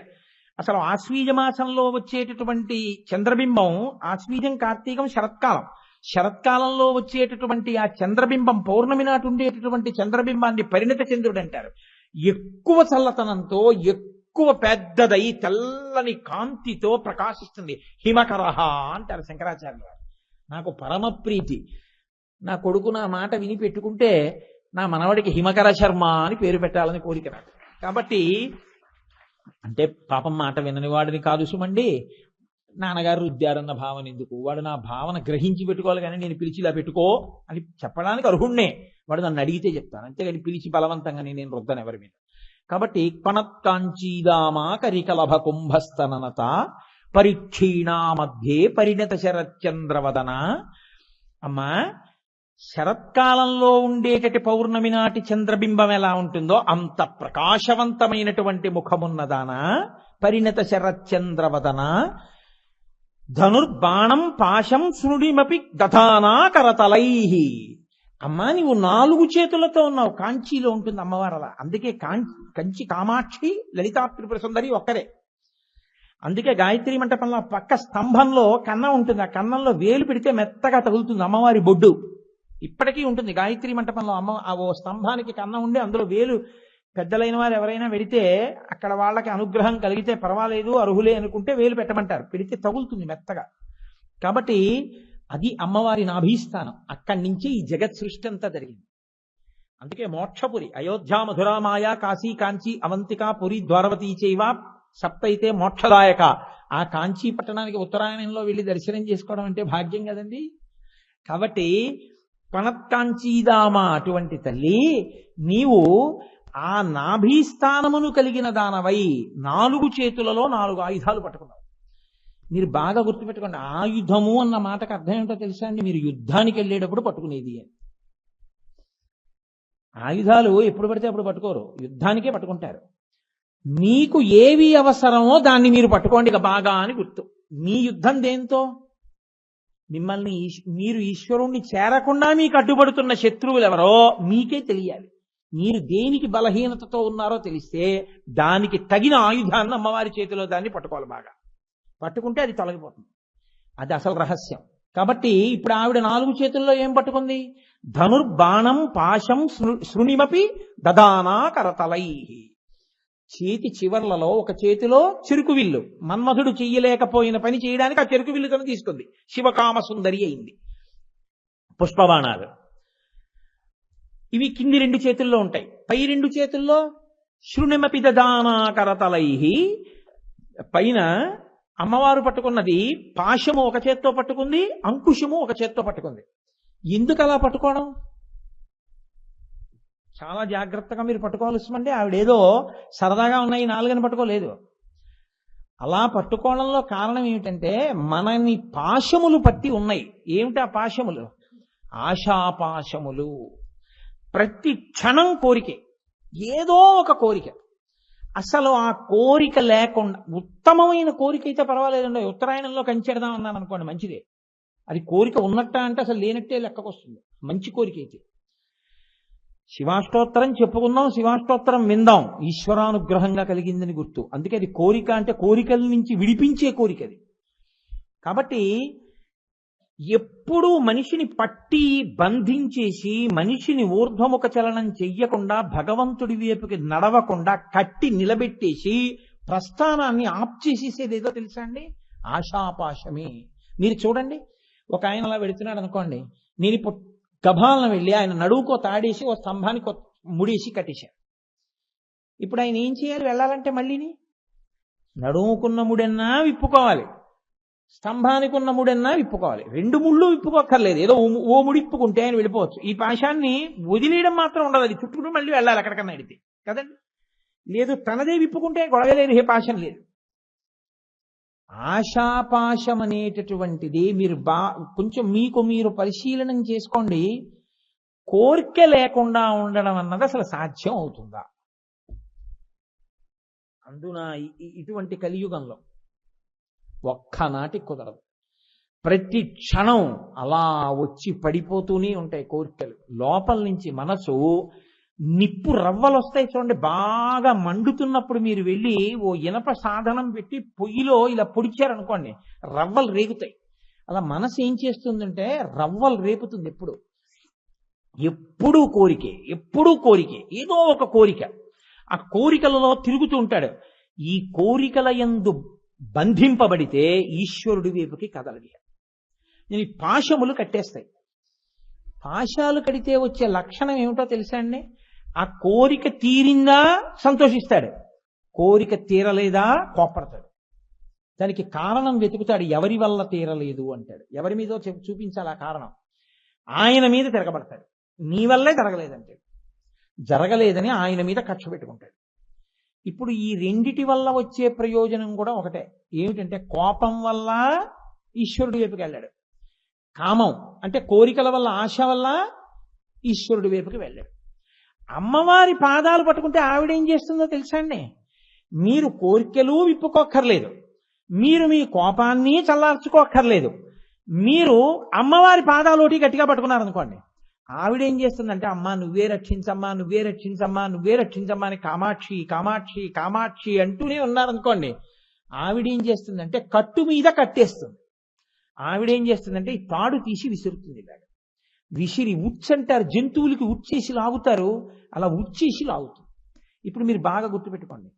అసలు ఆశ్వీజ మాసంలో వచ్చేటటువంటి చంద్రబింబం, ఆశ్వీజం కార్తీకం శరత్కాలం, శరత్కాలంలో వచ్చేటటువంటి ఆ చంద్రబింబం పౌర్ణమి నాటి ఉండేటటువంటి చంద్రబింబాన్ని పరిణత చంద్రుడు అంటారు. ఎక్కువ చల్లతనంతో ఎక్కువ పెద్దదై తెల్లని కాంతితో ప్రకాశిస్తుంది. హిమకరహ అంటారు శంకరాచార్యులు వారు. నాకు పరమ ప్రీతి. నా కొడుకు నా మాట విని పెట్టుకుంటే నా మనవడికి హిమకర శర్మ అని పేరు పెట్టాలని కోరిక నాకు. కాబట్టి అంటే పాపం మాట వినని వాడిని కాదు సుమండి, నాన్నగారు రుద్దారన్న భావన ఎందుకు? వాడు నా భావన గ్రహించి పెట్టుకోవాలి, కానీ నేను పిలిచి ఇలా పెట్టుకో అని చెప్పడానికి అర్హుణ్ణే. వాడు నన్ను అడిగితే చెప్తాను, అంతేగాని పిలిచి బలవంతంగా నేను రుద్దను ఎవరి మీద. కాబట్టి కొనత్కాంచీదామా కరికలభ కుంభస్తననత పరిక్షీణా మధ్యే పరిణత శరత్చంద్రవదన. అమ్మా, శరత్కాలంలో ఉండేటటి పౌర్ణమి నాటి చంద్రబింబం ఎలా ఉంటుందో అంత ప్రకాశవంతమైనటువంటి ముఖమున్నదానా, పరిణత శరత్చంద్రవదన. ధనుర్బాణం పాశం శృణిమపి దధానా కరతలై. అమ్మా, నీవు 4 చేతులతో ఉన్నావు. కాంచీలో ఉంటుంది అమ్మవారు అలా. అందుకే కంచి కామాక్షి లలితా త్రిపుర సుందరి ఒక్కరే. అందుకే గాయత్రి మంటపంలో పక్క స్తంభంలో కన్నం ఉంటుంది. ఆ కన్నంలో వేలు పెడితే మెత్తగా తగులుతుంది అమ్మవారి బొడ్డు. ఇప్పటికీ ఉంటుంది గాయత్రి మంటపంలో. ఓ స్తంభానికి కన్నం ఉండి అందులో వేలు, పెద్దలైన వారు ఎవరైనా పెడితే అక్కడ వాళ్ళకి అనుగ్రహం కలిగితే పర్వాలేదు, అర్హులే అనుకుంటే వేలు పెట్టమంటారు. పెడితే తగులుతుంది మెత్తగా. కాబట్టి అది అమ్మవారి నాభీస్థానం. అక్కడి నుంచి ఈ జగత్ సృష్టి అంతా జరిగింది. అందుకే మోక్షపురి అయోధ్య మధురామాయ కాశీ కాంచీ అవంతిక పురి ద్వారవతీ చైవ సప్తైతే మోక్షదాయక. ఆ కాంచీ పట్టణానికి ఉత్తరాయణంలో వెళ్ళి దర్శనం చేసుకోవడం అంటే భాగ్యం కదండి. కాబట్టి పణత్కాంచీదామ అటువంటి తల్లి, నీవు ఆ నాభీస్థానమును కలిగిన దానవై 4 చేతులలో 4 ఆయుధాలు పట్టుకున్నావు. మీరు బాగా గుర్తుపెట్టుకోండి, ఆయుధము అన్న మాటకు అర్థం ఏమిటో తెలుసా అండి? మీరు యుద్ధానికి వెళ్ళేటప్పుడు పట్టుకునేది అని. ఆయుధాలు ఎప్పుడు పడితే అప్పుడు పట్టుకోరు, యుద్ధానికే పట్టుకుంటారు. మీకు ఏవి అవసరమో దాన్ని మీరు పట్టుకోండి ఇక బాగా అని గుర్తు. మీ యుద్ధం దేంతో? మిమ్మల్ని మీరు ఈశ్వరుణ్ణి చేరకుండా మీకు అడ్డుపడుతున్న శత్రువులు ఎవరో మీకే తెలియాలి. మీరు దేనికి బలహీనతతో ఉన్నారో తెలిస్తే దానికి తగిన ఆయుధాన్ని అమ్మవారి చేతిలో దాన్ని పట్టుకోవాలి. బాగా పట్టుకుంటే అది తొలగిపోతుంది. అది అసలు రహస్యం. కాబట్టి ఇప్పుడు ఆవిడ 4 చేతుల్లో ఏం పట్టుకుంది? ధనుర్బాణం పాశం శృణిమపి దదానా కరతలై. చేతి చివర్లలో ఒక చేతిలో చెరుకు విల్లు, మన్మధుడు చెయ్యలేకపోయిన పని చేయడానికి ఆ చెరుకు విల్లుతను తీసుకుంది. శివకామ సుందరి అయింది. పుష్పబాణాలు ఇవి కింది 2 చేతుల్లో ఉంటాయి. పై 2 చేతుల్లో శృణిమపి దదానా కరతలై. పైన అమ్మవారు పట్టుకున్నది పాశము ఒక చేత్తో పట్టుకుంది, అంకుశము ఒక చేత్తో పట్టుకుంది. ఎందుకు అలా పట్టుకోవడం? చాలా జాగ్రత్తగా మీరు పట్టుకోవాల్సిందంటే ఆవిడేదో సరదాగా ఉన్నాయి 4 పట్టుకోలేదు. అలా పట్టుకోవడంలో కారణం ఏమిటంటే మనని పాశములు పట్టి ఉన్నాయి. ఏమిటి ఆ పాశములు? ఆశాపాశములు. ప్రతి క్షణం కోరికే, ఏదో ఒక కోరిక. అసలు ఆ కోరిక లేకుండా ఉత్తమమైన కోరిక అయితే పర్వాలేదండి. ఉత్తరాయణంలో కంచెడదాం అన్నాను అనుకోండి, మంచిదే. అది కోరిక ఉన్నట్ట అంటే అసలు లేనట్టే లెక్కకొస్తుంది. మంచి కోరిక అయితే శివాష్టోత్తరం చెప్పుకుందాం, శివాష్టోత్తరం విందాం, ఈశ్వరానుగ్రహంగా కలిగిందని గుర్తు. అందుకే అది కోరిక అంటే కోరికల నుంచి విడిపించే కోరిక అది. కాబట్టి ఎప్పుడూ మనిషిని పట్టి బంధించేసి మనిషిని ఊర్ధ్వముఖ చలనం చెయ్యకుండా భగవంతుడి వైపుకి నడవకుండా కట్టి నిలబెట్టేసి ప్రస్థానాన్ని ఆప్ చేసేసేది ఏదో తెలుసా అండి? ఆశాపాశమే. మీరు చూడండి, ఒక ఆయన అలా వెళుతున్నాడు అనుకోండి, నేను ఇప్పుడు గభాలను వెళ్ళి ఆయన నడువుకో తాడేసి ఓ స్తంభానికి ముడేసి కట్టేశాను. ఇప్పుడు ఆయన ఏం చేయాలి? వెళ్ళాలంటే మళ్ళీని నడుముకున్న ముడెన్నా విప్పుకోవాలి, స్తంభానికి ఉన్న ముడెన్నా విప్పుకోవాలి. 2 ముళ్ళు విప్పుకోక్కర్లేదు, ఏదో ఓ ముడి ఇప్పుకుంటే ఆయన వెళ్ళిపోవచ్చు. ఈ పాశాన్ని వదిలేయడం మాత్రం ఉండదు, అది చుట్టుకుని మళ్ళీ వెళ్ళాలి ఎక్కడికన్నా అడిగితే కదండి. లేదు తనదే విప్పుకుంటే గొడవ లేదు, ఏ పాశం లేదు. ఆశాపాశం అనేటటువంటిది మీరు కొంచెం మీకు మీరు పరిశీలనం చేసుకోండి. కోరిక లేకుండా ఉండడం అన్నది అసలు సాధ్యం అవుతుందా? అందున ఇటువంటి కలియుగంలో ఒక్కనాటి కుదరదు. ప్రతి క్షణం అలా వచ్చి పడిపోతూనే ఉంటాయి కోరికలు. లోపల నుంచి మనసు నిప్పు రవ్వలు వస్తాయి చూడండి, బాగా మండుతున్నప్పుడు మీరు వెళ్ళి ఓ ఇనప సాధనం పెట్టి పొయ్యిలో ఇలా పొడిచారనుకోండి, రవ్వలు రేగుతాయి. అలా మనసు ఏం చేస్తుందంటే రవ్వలు రేపుతుంది. ఎప్పుడూ కోరికే, ఎప్పుడూ కోరికే, ఏదో ఒక కోరిక. ఆ కోరికలలో తిరుగుతూ ఉంటాడు. ఈ కోరికల యందు బంధింపబడితే ఈశ్వరుడి వైపుకి కదలది. నేను పాశములు కట్టేస్తాయి. పాశాలు కడితే వచ్చే లక్షణం ఏమిటో తెలుసా అండి? ఆ కోరిక తీరిందా సంతోషిస్తాడు, కోరిక తీరలేదా కోపడతాడు. దానికి కారణం వెతుకుతాడు. ఎవరి వల్ల తీరలేదు అంటాడు. ఎవరి మీదో చూపించాలి ఆ కారణం. ఆయన మీద తిరగబడతాడు. నీ వల్లే జరగలేదంటాడు. జరగలేదని ఆయన మీద కక్ష పెట్టుకుంటాడు. ఇప్పుడు ఈ రెండిటి వల్ల వచ్చే ప్రయోజనం కూడా ఒకటే. ఏమిటంటే కోపం వల్ల ఈశ్వరుడి వైపుకి వెళ్ళాడు, కామం అంటే కోరికల వల్ల ఆశ వల్ల ఈశ్వరుడి వైపుకి వెళ్ళాడు. అమ్మవారి పాదాలు పట్టుకుంటే ఆవిడేం చేస్తుందో తెలుసా అండి? మీరు కోరికలు విప్పుకోక్కర్లేదు, మీరు మీ కోపాన్ని చల్లార్చుకోక్కర్లేదు. మీరు అమ్మవారి పాదాలోటి గట్టిగా పట్టుకున్నారనుకోండి, ఆవిడేం చేస్తుందంటే అమ్మా నువ్వే రక్షించమ్మా, నువ్వే రక్షించమ్మా, నువ్వే రక్షించమ్మా అని కామాక్షి కామాక్షి కామాక్షి అంటూనే ఉన్నారనుకోండి, ఆవిడేం చేస్తుందంటే కట్టు మీద కట్టేస్తుంది. ఆవిడేం చేస్తుందంటే ఈ తాడు తీసి విసురుతుంది. ఇలాగ విసిరి ఉచ్చంటారు, జంతువులకి ఉచ్చేసి లాగుతారు, అలా ఉచ్చేసి లాగుతుంది. ఇప్పుడు మీరు బాగా గుర్తుపెట్టుకోండి,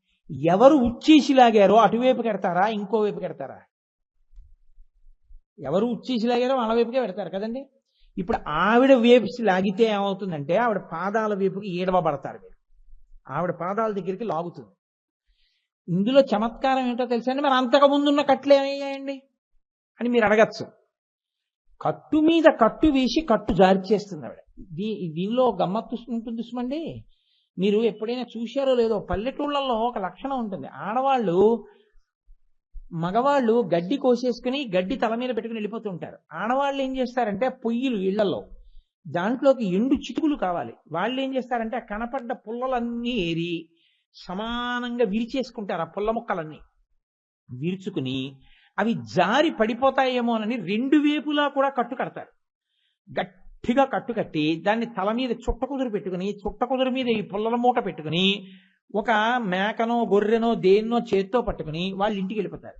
ఎవరు ఉచ్చేసి లాగారో అటువైపు పెడతారా ఇంకోవైపు పెడతారా? ఎవరు ఉచ్చేసి లాగారో వాళ్ళ వైపుకే పెడతారు కదండి. ఇప్పుడు ఆవిడ వేసి లాగితే ఏమవుతుందంటే ఆవిడ పాదాల వైపుకి ఈడవబడతారు మీరు. ఆవిడ పాదాల దగ్గరికి లాగుతుంది. ఇందులో చమత్కారం ఏంటో తెలుసా అండి? మరి అంతకు ముందున్న కట్లు ఏమయ్యాయండి అని మీరు అడగచ్చు. కట్టు మీద కట్టు వేసి కట్టు జారి చేస్తుంది ఆవిడ. దీనిలో గమ్మత్తు ఉంటుంది సుమండి. మీరు ఎప్పుడైనా చూశారో లేదో, పల్లెటూళ్ళల్లో ఒక లక్షణం ఉంటుంది. ఆడవాళ్ళు మగవాళ్ళు గడ్డి కోసేసుకుని గడ్డి తల మీద పెట్టుకుని వెళ్ళిపోతుంటారు. ఆడవాళ్ళు ఏం చేస్తారంటే పొయ్యిలు ఇళ్లలో దాంట్లోకి ఎండు చిటుకులు కావాలి. వాళ్ళు ఏం చేస్తారంటే ఆ కనపడ్డ పుల్లలన్నీ ఏరి సమానంగా విరిచేసుకుంటారు. ఆ పుల్ల ముక్కలన్నీ విరుచుకుని అవి జారి పడిపోతాయేమోనని రెండు వైపులా కూడా కట్టు కడతారు. గట్టిగా కట్టు కట్టి దాన్ని తల మీద చుట్టకుదురు పెట్టుకుని, చుట్టకుదురు మీద ఈ పుల్లల మూట పెట్టుకుని ఒక మేకనో గొర్రెనో దేన్నో చేత్తో పట్టుకుని వాళ్ళ ఇంటికి వెళ్ళిపోతారు.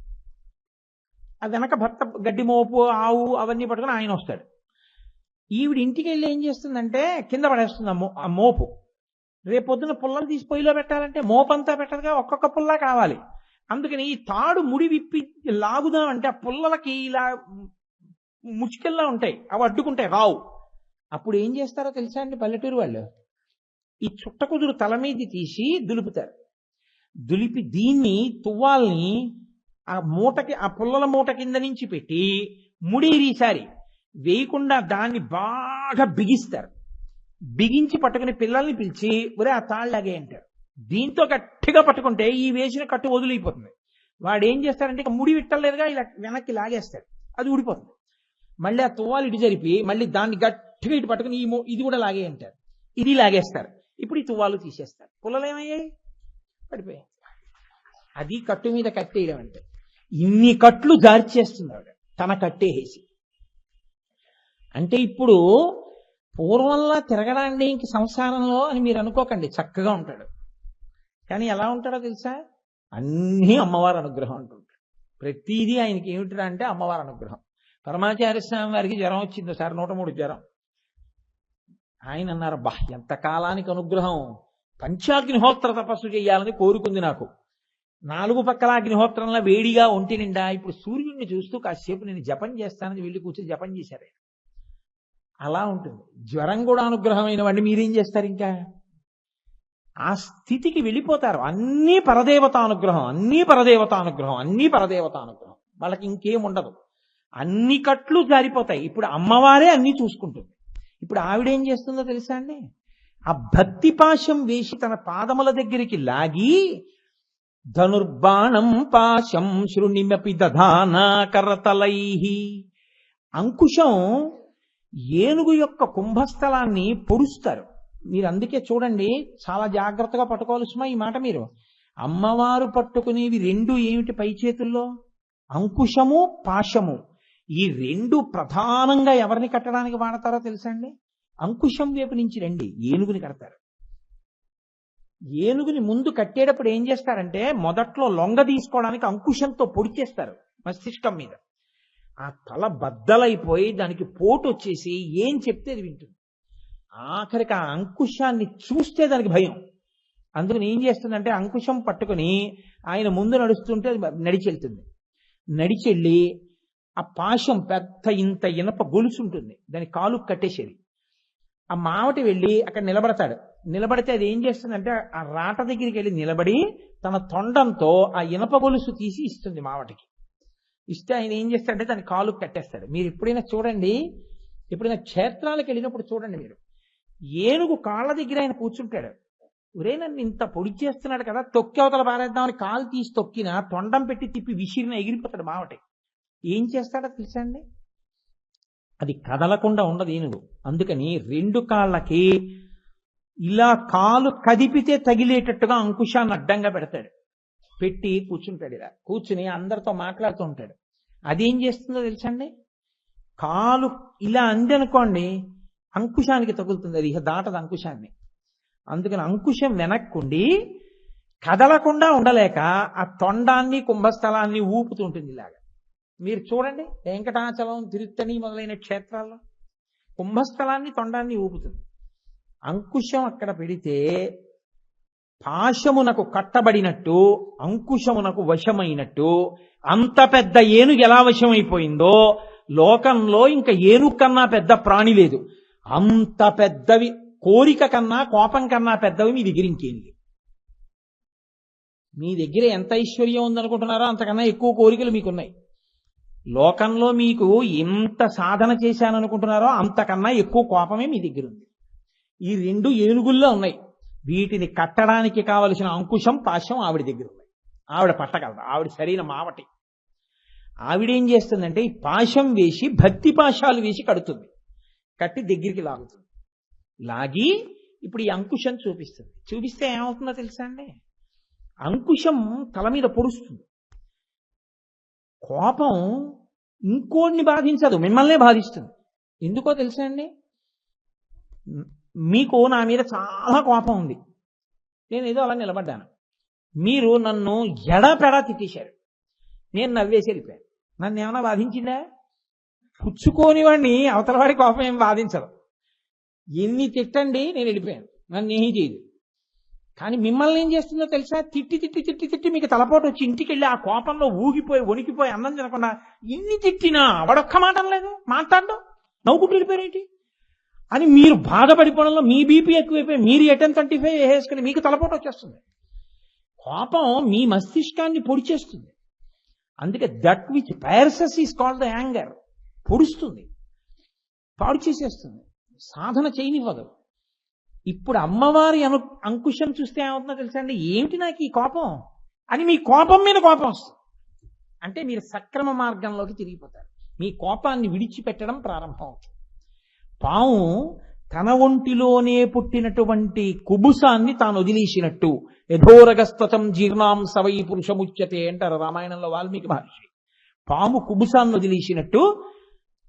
ఆ వెనక భర్త గడ్డి మోపు ఆవు అవన్నీ పట్టుకుని ఆయన వస్తాడు. ఈవిడ ఇంటికి వెళ్ళి ఏం చేస్తుందంటే కింద పడేస్తుంది ఆ మోపు. రేపొద్దున పుల్లలు తీసి పొయ్యిలో పెట్టాలంటే మోపంతా పెట్టదుగా, ఒక్కొక్క పుల్ల కావాలి. అందుకని ఈ తాడు ముడి విప్పి లాగుదామంటే ఆ పుల్లలకి ఇలా ముచ్చుకెల్లా ఉంటాయి, అవి అడ్డుకుంటాయి, రావు. అప్పుడు ఏం చేస్తారో తెలుసా అండి పల్లెటూరు వాళ్ళు? ఈ చుట్టకుదురు తల మీద తీసి దులుపుతారు. దులిపి దీన్ని తువ్వాల్ని ఆ మూటకి, ఆ పుల్లల మూట కింద నుంచి పెట్టి ముడేరీసారి వేయకుండా దాన్ని బాగా బిగిస్తారు. బిగించి పట్టుకుని పిల్లల్ని పిలిచి ఒరే ఆ తాళ్ళలాగే అంటారు. దీంతో గట్టిగా పట్టుకుంటే ఈ వేసిన కట్టు వదిలిపోతుంది. వాడు ఏం చేస్తారంటే ఇక ముడి విట్టలేదుగా ఇలా వెనక్కి లాగేస్తాడు, అది ఊడిపోతుంది. మళ్ళీ ఆ తువ్వాలు ఇటు జరిపి మళ్ళీ దాన్ని గట్టిగా ఇటు పట్టుకుని ఇది కూడా లాగే అంటారు, ఇది లాగేస్తారు. ఇప్పుడు ఈ తువ్వాలు తీసేస్తారు. పుల్లలు ఏమయ్యాయి? పడిపోయాయి. అది కట్టు మీద కట్టేయడం అంటే. ఇన్ని కట్లు జారి చేస్తుంది ఆవిడ తన కట్టేసి. అంటే ఇప్పుడు పూర్వంలా తిరగడాన్ని ఇంక సంసారంలో అని మీరు అనుకోకండి, చక్కగా ఉంటాడు. కానీ ఎలా ఉంటాడో తెలుసా? అన్నీ అమ్మవారి అనుగ్రహం అంటుంటాడు. ప్రతిదీ ఆయనకి ఏమిటిరా అంటే అమ్మవారి అనుగ్రహం. పరమాచార్య స్వామి వారికి జ్వరం వచ్చింది సార్, 103 జ్వరం. ఆయన అన్నారు, బా ఎంత కాలానికి అనుగ్రహం, పంచాగ్నిహోత్ర తపస్సు చేయాలని కోరుకుంది నాకు. 4 పక్కల అగ్నిహోత్రంలో వేడిగా ఒంటి నిండా. ఇప్పుడు సూర్యుడిని చూస్తూ కాసేపు నేను జపం చేస్తానని వెళ్ళి కూర్చొని జపం చేశారు. అలా ఉంటుంది. జ్వరం కూడా అనుగ్రహమైన వాడిని మీరేం చేస్తారు? ఇంకా ఆ స్థితికి వెళ్ళిపోతారు. అన్నీ పరదేవతానుగ్రహం, అన్నీ పరదేవతానుగ్రహం, అన్నీ పరదేవతానుగ్రహం. వాళ్ళకి ఇంకేం ఉండదు. అన్ని కట్లు జారిపోతాయి. ఇప్పుడు అమ్మవారే అన్ని చూసుకుంటుంది. ఇప్పుడు ఆవిడేం చేస్తుందో తెలుసా అండి? ఆ భక్తి పాశం వేసి తన పాదముల దగ్గరికి లాగి ధనుర్బాణం పాశం శృణిమపి దధానా కరతలైహి. అంకుశం ఏనుగు యొక్క కుంభస్థలాన్ని పొడుస్తారు. మీరు అందుకే చూడండి, చాలా జాగ్రత్తగా పట్టుకోవాల్సిన ఈ మాట. మీరు అమ్మవారు పట్టుకునేవి రెండు ఏమిటి పై చేతుల్లో? అంకుశము పాశము. ఈ రెండు ప్రధానంగా ఎవరిని కట్టడానికి వాడతారో తెలుసా అండి? అంకుశం వైపు నుంచి రండి, ఏనుగుని కడతారు. ఏనుగుని ముందు కట్టేటప్పుడు ఏం చేస్తారంటే మొదట్లో లొంగ తీసుకోవడానికి అంకుశంతో పొడి చేస్తారు మస్తిష్కం మీద. ఆ తల బద్దలైపోయి దానికి పోటు వచ్చేసి ఏం చెప్తే అది వింటుంది. ఆఖరికి ఆ అంకుశాన్ని చూస్తే దానికి భయం. అందుకని ఏం చేస్తుందంటే అంకుశం పట్టుకుని ఆయన ముందు నడుస్తుంటే నడిచెళ్తుంది. నడిచెళ్ళి ఆ పాశం పెద్ద ఇంత ఇనప గొలుసు ఉంటుంది, దాని కాలు కట్టేసేది. ఆ మావటి వెళ్ళి అక్కడ నిలబడతాడు. నిలబడితే అది ఏం చేస్తుందంటే ఆ రాట దగ్గరికి వెళ్ళి నిలబడి తన తొండంతో ఆ ఇనప గొలుసు తీసి ఇస్తుంది మావటికి. ఇస్తే ఆయన ఏం చేస్తాడంటే దాని కాలు కట్టేస్తాడు. మీరు ఎప్పుడైనా చూడండి, ఎప్పుడైనా క్షేత్రాలకు వెళ్ళినప్పుడు చూడండి మీరు, ఏనుగు కాళ్ళ దగ్గర ఆయన కూర్చుంటాడు. ఒరే నన్ను ఇంత పొడి చేస్తున్నాడు కదా, తొక్కి అవతల పారేద్దామని కాలు తీసి తొక్కిన, తొండం పెట్టి తిప్పి విసిరిన ఎగిరిపోతాడు మావటి. ఏం చేస్తాడో తెలుసా అండి? అది కదలకుండా ఉండదు ఏనుగు. అందుకని రెండు కాళ్ళకి ఇలా కాలు కదిపితే తగిలేటట్టుగా అంకుశాన్ని అడ్డంగా పెడతాడు. పెట్టి కూర్చుంటాడు. ఇలా కూర్చుని అందరితో మాట్లాడుతూ ఉంటాడు. అదేం చేస్తుందో తెలుసా అండి? కాలు ఇలా అంది అనుకోండి, అంకుశానికి తగులుతుంది, అది ఇక దాటదు అంకుశాన్ని. అందుకని అంకుశం వెనక్కుండి కదలకుండా ఉండలేక ఆ తొండాన్ని కుంభస్థలాన్ని ఊపుతుంటుంది ఇలాగా. మీరు చూడండి వెంకటాచలం, తిరుత్తణి మొదలైన క్షేత్రాల్లో కుంభస్థలాన్ని తొండాన్ని ఊపుతుంది. అంకుశం అక్కడ పెడితే పాశమునకు కట్టబడినట్టు, అంకుశమునకు వశమైనట్టు, అంత పెద్ద ఏనుగు ఎలా వశమైపోయిందో లోకంలో ఇంకా ఏనుగు కన్నా పెద్ద ప్రాణి లేదు. అంత పెద్దవి, కోరిక కన్నా కోపం కన్నా పెద్దవి మీ దగ్గర ఇంకేం లేవు. మీ దగ్గర ఎంత ఐశ్వర్యం ఉందనుకుంటున్నారో అంతకన్నా ఎక్కువ కోరికలు మీకున్నాయి. లోకంలో మీకు ఎంత సాధన చేశాననుకుంటున్నారో అంతకన్నా ఎక్కువ కోపమే మీ దగ్గర ఉంది. ఈ రెండు ఏనుగుల్లో ఉన్నాయి. వీటిని కట్టడానికి కావలసిన అంకుశం, పాశం ఆవిడ దగ్గర ఉన్నాయి. ఆవిడ పట్టగలదు, ఆవిడ సరైన మావటి. ఆవిడేం చేస్తుందంటే ఈ పాశం వేసి, భక్తి పాశాలు వేసి కడుతుంది. కట్టి దగ్గరికి లాగుతుంది. లాగి ఇప్పుడు ఈ అంకుశం చూపిస్తుంది. చూపిస్తే ఏమవుతుందో తెలుసా అండి? అంకుశం తల మీద పొడుస్తుంది. కోపం ఇంకోడిని బాధించదు, మిమ్మల్నే బాధిస్తుంది. ఎందుకో తెలుసా అండి? మీకు నా మీద చాలా కోపం ఉంది, నేను ఏదో అలా నిలబడ్డాను, మీరు నన్ను ఎడాపెడా తిట్టేశారు, నేను నవ్వేసి వెళ్ళిపోయాను. నన్ను ఏమైనా బాధించిందా? పుచ్చుకోని వాడిని అవతల వాడి కోపం ఏం బాధించదు. ఎన్ని తిట్టండి నేను వెళ్ళిపోయాను, నన్ను ఏమీ చేయదు. కానీ మిమ్మల్ని ఏం చేస్తుందో తెలుసా? తిట్టి తిట్టి తిట్టి తిట్టి మీకు తలపోటు వచ్చి ఇంటికి వెళ్ళి ఆ కోపంలో ఊగిపోయి వణికిపోయి అన్నం తినకుండా ఇన్ని తిట్టినా వాడొక్క మాట లేదు, మాట్లాడడం, నవ్వుకుంటూ వెళ్ళిపోయారేంటి అని మీరు బాధపడిపోవడంలో మీ బీపీ ఎక్కువైపోయి మీరు ఎటెన్ 35 వేసుకుని మీకు తలపోటు వచ్చేస్తుంది. కోపం మీ మస్తిష్కాన్ని పొడి చేస్తుంది. అందుకే that which pierces is called the anger. పొడుస్తుంది, పాడు చేసేస్తుంది, సాధన చేయనివ్వదు. ఇప్పుడు అమ్మవారి అంకుశం చూస్తే ఏమవుతుందో తెలుసా అండి? ఏమిటి నాకు ఈ కోపం అని మీ కోపం మీద కోపం వస్తుంది. అంటే మీరు సక్రమ మార్గంలోకి తిరిగిపోతారు. మీ కోపాన్ని విడిచిపెట్టడం ప్రారంభం అవుతుంది. పాము తన ఒంటిలోనే పుట్టినటువంటి కుబుసాన్ని తాను వదిలేసినట్టు, యథోరగస్తతం జీర్ణాం సవై పురుషముచ్యతే అంటారు రామాయణంలో వాల్మీకి మహర్షి. పాము కుబుసాన్ని వదిలేసినట్టు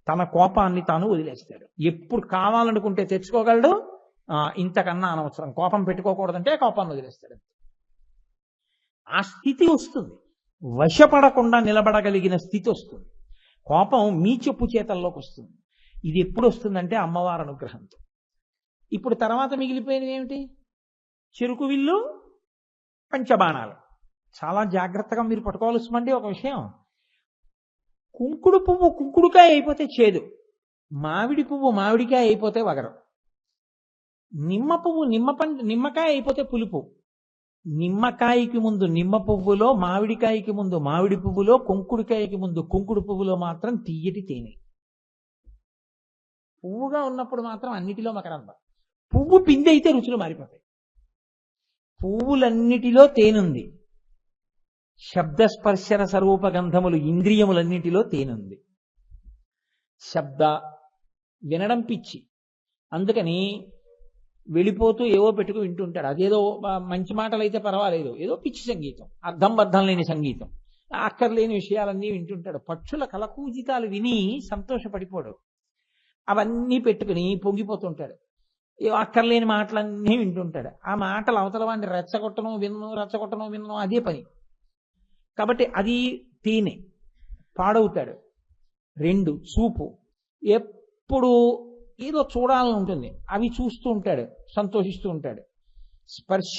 తన కోపాన్ని తాను వదిలేస్తాడు. ఎప్పుడు కావాలనుకుంటే తెచ్చుకోగలడు, ఇంతకన్నా అనవసరం, కోపం పెట్టుకోకూడదంటే కోపాన్ని వదిలేస్తాడు. ఆ స్థితి వస్తుంది, వశపడకుండా నిలబడగలిగిన స్థితి వస్తుంది. కోపం మీ చెప్పు చేతల్లోకి వస్తుంది. ఇది ఎప్పుడు వస్తుందంటే అమ్మవారి అనుగ్రహంతో. ఇప్పుడు తర్వాత మిగిలిపోయినవి ఏమిటి? చెరుకు విల్లు, పంచబాణాలు. చాలా జాగ్రత్తగా మీరు పట్టుకోవాల్సిందండి ఒక విషయం. కుంకుడు పువ్వు కుంకుడుకాయ అయిపోతే చేదు, మామిడి పువ్వు మామిడికాయ అయిపోతే వగరం, నిమ్మ పువ్వు నిమ్మకాయ అయిపోతే పులుపు. నిమ్మకాయకి ముందు నిమ్మ పువ్వులో, మామిడికాయకి ముందు మామిడి పువ్వులో, కుంకుడుకాయకి ముందు కుంకుడు పువ్వులో మాత్రం తీయటి తేనె. పువ్వుగా ఉన్నప్పుడు మాత్రం అన్నిటిలో మకరందం. పువ్వు పిండి అయితే రుచులు మారిపోతాయి. పువ్వులన్నిటిలో తేనుంది. శబ్దస్పర్శన స్వరూప గంధములు ఇంద్రియములన్నిటిలో తేనుంది. శబ్ద వినడం పిచ్చి, అందుకని వెళ్ళిపోతూ ఏవో పెట్టుకు వింటుంటాడు. అదేదో మంచి మాటలు అయితే పర్వాలేదు, ఏదో పిచ్చి సంగీతం, అర్థం బద్ధం లేని సంగీతం, అక్కర్లేని విషయాలన్నీ వింటుంటాడు. పక్షుల కలకూజితాలు విని సంతోషపడిపోడు, అవన్నీ పెట్టుకుని పొంగిపోతుంటాడు. ఏవో అక్కర్లేని మాటలన్నీ వింటుంటాడు. ఆ మాటలు అవతల వాడిని రెచ్చగొట్టడం వినను అదే పని. కాబట్టి అది తేనె, పాడవుతాడు. 2 చూపు, ఎప్పుడు ఏదో చూడాలని ఉంటుంది, అవి చూస్తూ ఉంటాడు, సంతోషిస్తూ ఉంటాడు. స్పర్శ,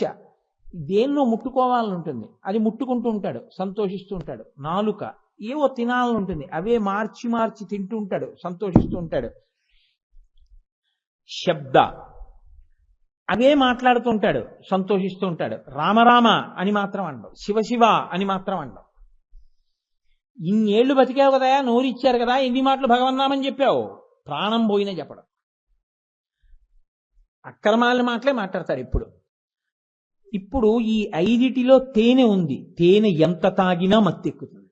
దేన్నో ముట్టుకోవాలని ఉంటుంది, అది ముట్టుకుంటూ ఉంటాడు, సంతోషిస్తూ ఉంటాడు. నాలుక, ఏవో తినాలని ఉంటుంది, అవే మార్చి మార్చి తింటూ ఉంటాడు, సంతోషిస్తూ ఉంటాడు. శబ్ద, అవే మాట్లాడుతూ ఉంటాడు, సంతోషిస్తూ ఉంటాడు. రామరామ అని మాత్రం అండవు, శివ శివ అని మాత్రం అండవు. ఇన్నేళ్లు బతికావు కదా, నోరు ఇచ్చారు కదా, ఎన్ని మాటలు భగవన్నామని చెప్పావు? ప్రాణం పోయినా చెప్పడం. అక్రమాల మాటలే మాట్లాడతారు ఇప్పుడు. ఇప్పుడు ఈ ఐదిటిలో తేనె ఉంది. తేనె ఎంత తాగినా మత్తెక్కుతుంది.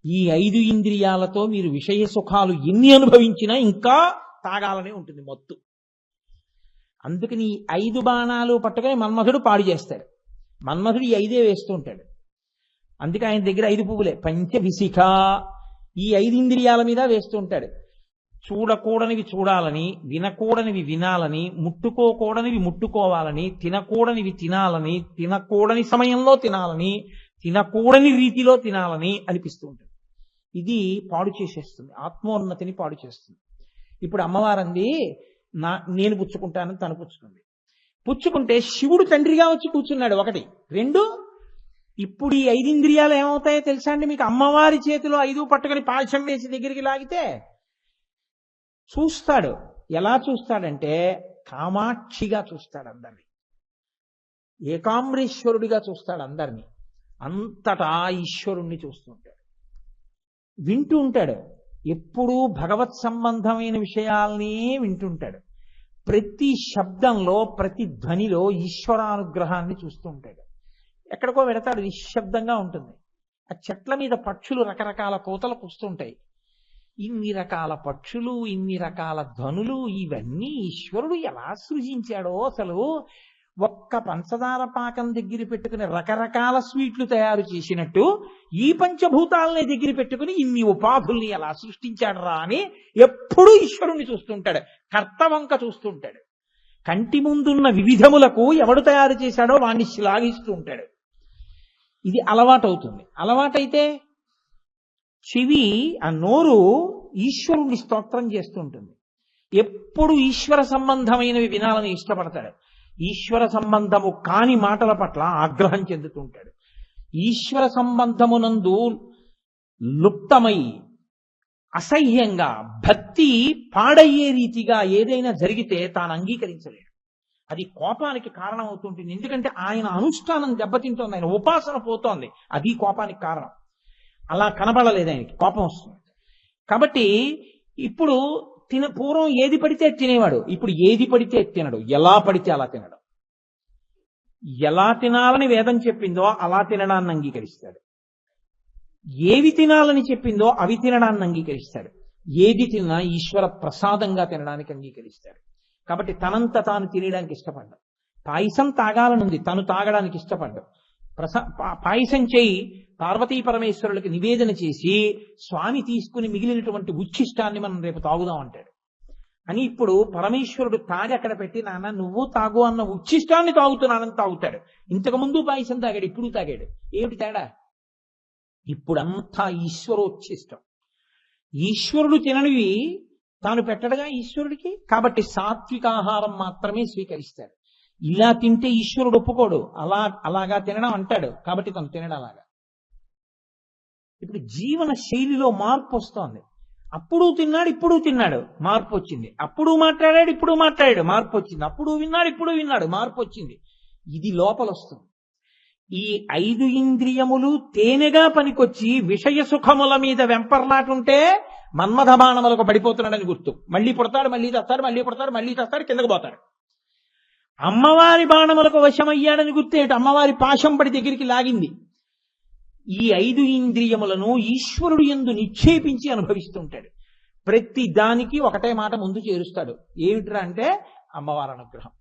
ఈ 5 ఇంద్రియాలతో మీరు విషయ సుఖాలు ఎన్ని అనుభవించినా ఇంకా తాగాలనే ఉంటుంది మత్తు. అందుకని ఈ 5 బాణాలు పట్టుకొని మన్మధుడు పాడు చేస్తాడు. మన్మధుడు ఈ 5 వేస్తూ ఉంటాడు. అందుకే ఆయన దగ్గర 5 పువ్వులే. పంచవిశిఖ ఈ 5 ఇంద్రియాల మీద వేస్తూ ఉంటాడు. చూడకూడనివి చూడాలని, వినకూడనివి వినాలని, ముట్టుకోకూడనివి ముట్టుకోవాలని, తినకూడనివి తినాలని, తినకూడని సమయంలో తినాలని, తినకూడని రీతిలో తినాలని అనిపిస్తూ ఉంటుంది. ఇది పాడు చేసేస్తుంది, ఆత్మోన్నతిని పాడు చేస్తుంది. ఇప్పుడు అమ్మవారంది నేను పుచ్చుకుంటానని తను పుచ్చుకుంది. పుచ్చుకుంటే శివుడు తండ్రిగా వచ్చి కూర్చున్నాడు. 1. 2, ఇప్పుడు ఈ 5 ఇంద్రియాలు ఏమవుతాయో తెలుసా అండి మీకు? అమ్మవారి చేతిలో 5 పట్టుకొని పాశం వేసి దగ్గరికి లాగితే చూస్తాడు. ఎలా చూస్తాడంటే కామాక్షిగా చూస్తాడు అందరినీ, ఏకాంబరేశ్వరుడిగా చూస్తాడు అందరినీ. అంతటా ఈశ్వరుణ్ణి చూస్తుంటాడు, వింటూ ఉంటాడు. ఎప్పుడూ భగవత్ సంబంధమైన విషయాల్ని వింటుంటాడు. ప్రతి శబ్దంలో, ప్రతి ధ్వనిలో ఈశ్వరానుగ్రహాన్ని చూస్తూ ఉంటాడు. ఎక్కడికో వెడతాడు, నిశ్శబ్దంగా ఉంటుంది. ఆ చెట్ల మీద పక్షులు రకరకాల కోతలు కూస్తుంటాయి. ఇన్ని రకాల పక్షులు, ఇన్ని రకాల ధ్వనులు, ఇవన్నీ ఈశ్వరుడు ఎలా సృజించాడో అసలు. ఒక్క పంచదార పాకం దగ్గర పెట్టుకుని రకరకాల స్వీట్లు తయారు చేసినట్టు ఈ పంచభూతాలని దగ్గర పెట్టుకుని ఇన్ని ఉపాధుల్ని ఎలా సృష్టించాడు రా అని ఎప్పుడూ ఈశ్వరుణ్ణి చూస్తుంటాడు. కర్తవంక చూస్తుంటాడు. కంటి ముందున్న వివిధములకు ఎవడు తయారు చేశాడో వాణ్ణి శ్లాఘిస్తూ ఉంటాడు. ఇది అలవాటవుతుంది. అలవాటైతే చెవి, ఆ నోరు ఈశ్వరుణ్ణి స్తోత్రం చేస్తుంటుంది. ఎప్పుడు ఈశ్వర సంబంధమైనవి వినాలని ఇష్టపడతాడు. ఈశ్వర సంబంధము కాని మాటల పట్ల ఆగ్రహం చెందుతుంటాడు. ఈశ్వర సంబంధమునందు లుప్తమై అసహ్యంగా భక్తి పాడయ్యే రీతిగా ఏదైనా జరిగితే తాను అంగీకరించలేడు. అది కోపానికి కారణం అవుతుంటుంది. ఎందుకంటే ఆయన అనుష్ఠానం దెబ్బతింటోంది, ఆయన ఉపాసన పోతోంది. అది కోపానికి కారణం. అలా కనబడలేదు ఆయనకి, కోపం వస్తుంది. కాబట్టి ఇప్పుడు పూర్వం ఏది పడితే తినేవాడు, ఇప్పుడు ఏది పడితే తినడు, ఎలా పడితే అలా తినడు. ఎలా తినాలని వేదం చెప్పిందో అలా తినడాన్ని అంగీకరిస్తాడు. ఏవి తినాలని చెప్పిందో అవి తినడాన్ని అంగీకరిస్తాడు. ఏది తిన్నా ఈశ్వర ప్రసాదంగా తినడానికి అంగీకరిస్తాడు. కాబట్టి తనంత తాను తినడానికి ఇష్టపడ్డాడు. పాయసం తాగాలనుంది, తను తాగడానికి ఇష్టపడ్డాడు. పాయసం చేయి పార్వతీ పరమేశ్వరులకి నివేదన చేసి స్వామి తీసుకుని మిగిలినటువంటి ఉచ్ఛిష్టాన్ని మనం రేపు తాగుదాం అంటాడు. అని ఇప్పుడు పరమేశ్వరుడు తాగి అక్కడ పెట్టి, నాన్న నువ్వు తాగు అన్న ఉచ్ఛిష్టాన్ని తాగుతున్నానని తాగుతాడు. ఇంతకు ముందు పాయసం తాగాడు, ఇప్పుడు తాగాడు. ఏమిటి తేడా? ఇప్పుడంతా ఈశ్వరోచ్ఛిష్టం. ఈశ్వరుడు తిననివి తాను పెట్టడగా ఈశ్వరుడికి. కాబట్టి సాత్వికాహారం మాత్రమే స్వీకరిస్తాడు. ఇలా తింటే ఈశ్వరుడు ఒప్పుకోడు, అలాగా తినడం అంటాడు. కాబట్టి తను తినడం అలాగా. ఇప్పుడు జీవన శైలిలో మార్పు వస్తోంది. అప్పుడు తిన్నాడు, ఇప్పుడు తిన్నాడు, మార్పు వచ్చింది. అప్పుడు మాట్లాడాడు, ఇప్పుడు మాట్లాడాడు, మార్పు వచ్చింది. అప్పుడు విన్నాడు, ఇప్పుడు విన్నాడు, మార్పు వచ్చింది. ఇది లోపల వస్తుంది. ఈ 5 ఇంద్రియములు తేనెగా పనికొచ్చి విషయ సుఖముల మీద వెంపర్లాటుంటే మన్మథ బాణములకు పడిపోతున్నాడని గుర్తు. మళ్ళీ పుడతాడు, మళ్ళీ తెస్తాడు, మళ్ళీ పుడతాడు, మళ్ళీ తెస్తాడు, కిందకు పోతాడు. అమ్మవారి బాణములకు వశమయ్యాడని గుర్తేట, అమ్మవారి పాశం పడి దగ్గరికి లాగింది. ఈ 5 ఇంద్రియములను ఈశ్వరుడు యందు నిక్షేపించి అనుభవిస్తుంటాడు. ప్రతి దానికి ఒకటే మాట ముందు చేరుస్తాడు. ఏమిట్రా అంటే అమ్మవారి అనుగ్రహం.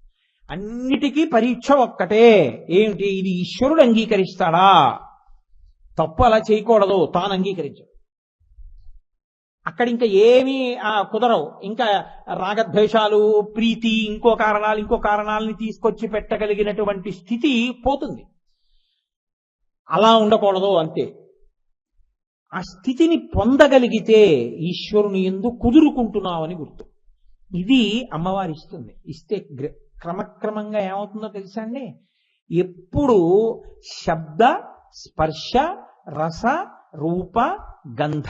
అన్నిటికీ పరీక్ష ఒక్కటే. ఏమిటి? ఇది ఈశ్వరుడు అంగీకరిస్తాడా? తప్పు అలా చేయకూడదు, తాను అంగీకరించడు. అక్కడ ఇంకా ఏమీ కుదరవు. ఇంకా రాగద్వేషాలు, ప్రీతి, ఇంకో కారణాలని తీసుకొచ్చి పెట్టగలిగినటువంటి స్థితి పోతుంది. అలా ఉండకూడదు అంతే. ఆ స్థితిని పొందగలిగితే ఈశ్వరుని యందు కుదురుకుంటున్నావని గుర్తు. ఇది అమ్మవారి ఇస్తుంది. ఇస్తే క్రమక్రమంగా ఏమవుతుందో తెలుసా అండి? ఎప్పుడు శబ్ద, స్పర్శ, రస, రూప, గంధ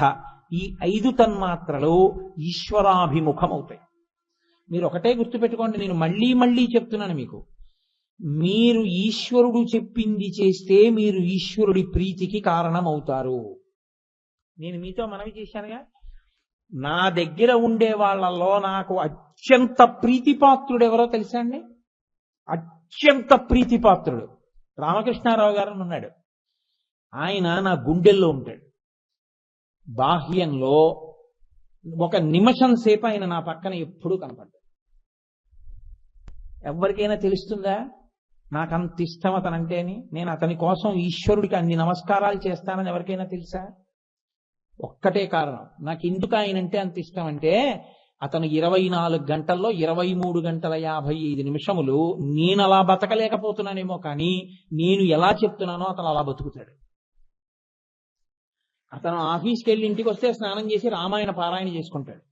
ఈ 5 తన్మాత్రలు ఈశ్వరాభిముఖమవుతాయి. మీరు ఒకటే గుర్తుపెట్టుకోండి, నేను మళ్ళీ మళ్ళీ చెప్తున్నాను మీకు. మీరు ఈశ్వరుడు చెప్పింది చేస్తే మీరు ఈశ్వరుడి ప్రీతికి కారణమవుతారు. నేను మీతో మనవి చేశానుగా, నా దగ్గర ఉండే వాళ్ళలో నాకు అత్యంత ప్రీతిపాత్రుడు ఎవరో తెలుసా అండి? అత్యంత ప్రీతిపాత్రుడు రామకృష్ణారావు గారు ఉన్నాడు. ఆయన నా గుండెల్లో ఉంటాడు. బాహ్యంలో ఒక నిమిషం సేపు ఆయన నా పక్కన ఎప్పుడూ కనపడ్డాడు. ఎవరికైనా తెలుస్తుందా నాకు అంత ఇష్టం అతనంటేని? నేను అతని కోసం ఈశ్వరుడికి అన్ని నమస్కారాలు చేస్తానని ఎవరికైనా తెలుసా? ఒక్కటే కారణం. నాకు ఎందుకు ఆయనంటే అంత ఇష్టం అంటే, అతను 24 గంటల్లో 23 గంటల 55 నిమిషములు నేను అలా బతకలేకపోతున్నానేమో కానీ నేను ఎలా చెప్తున్నానో అతను అలా బతుకుతాడు. అతను ఆఫీస్కి వెళ్ళి ఇంటికి వస్తే స్నానం చేసి రామాయణ పారాయణ చేసుకుంటాడు.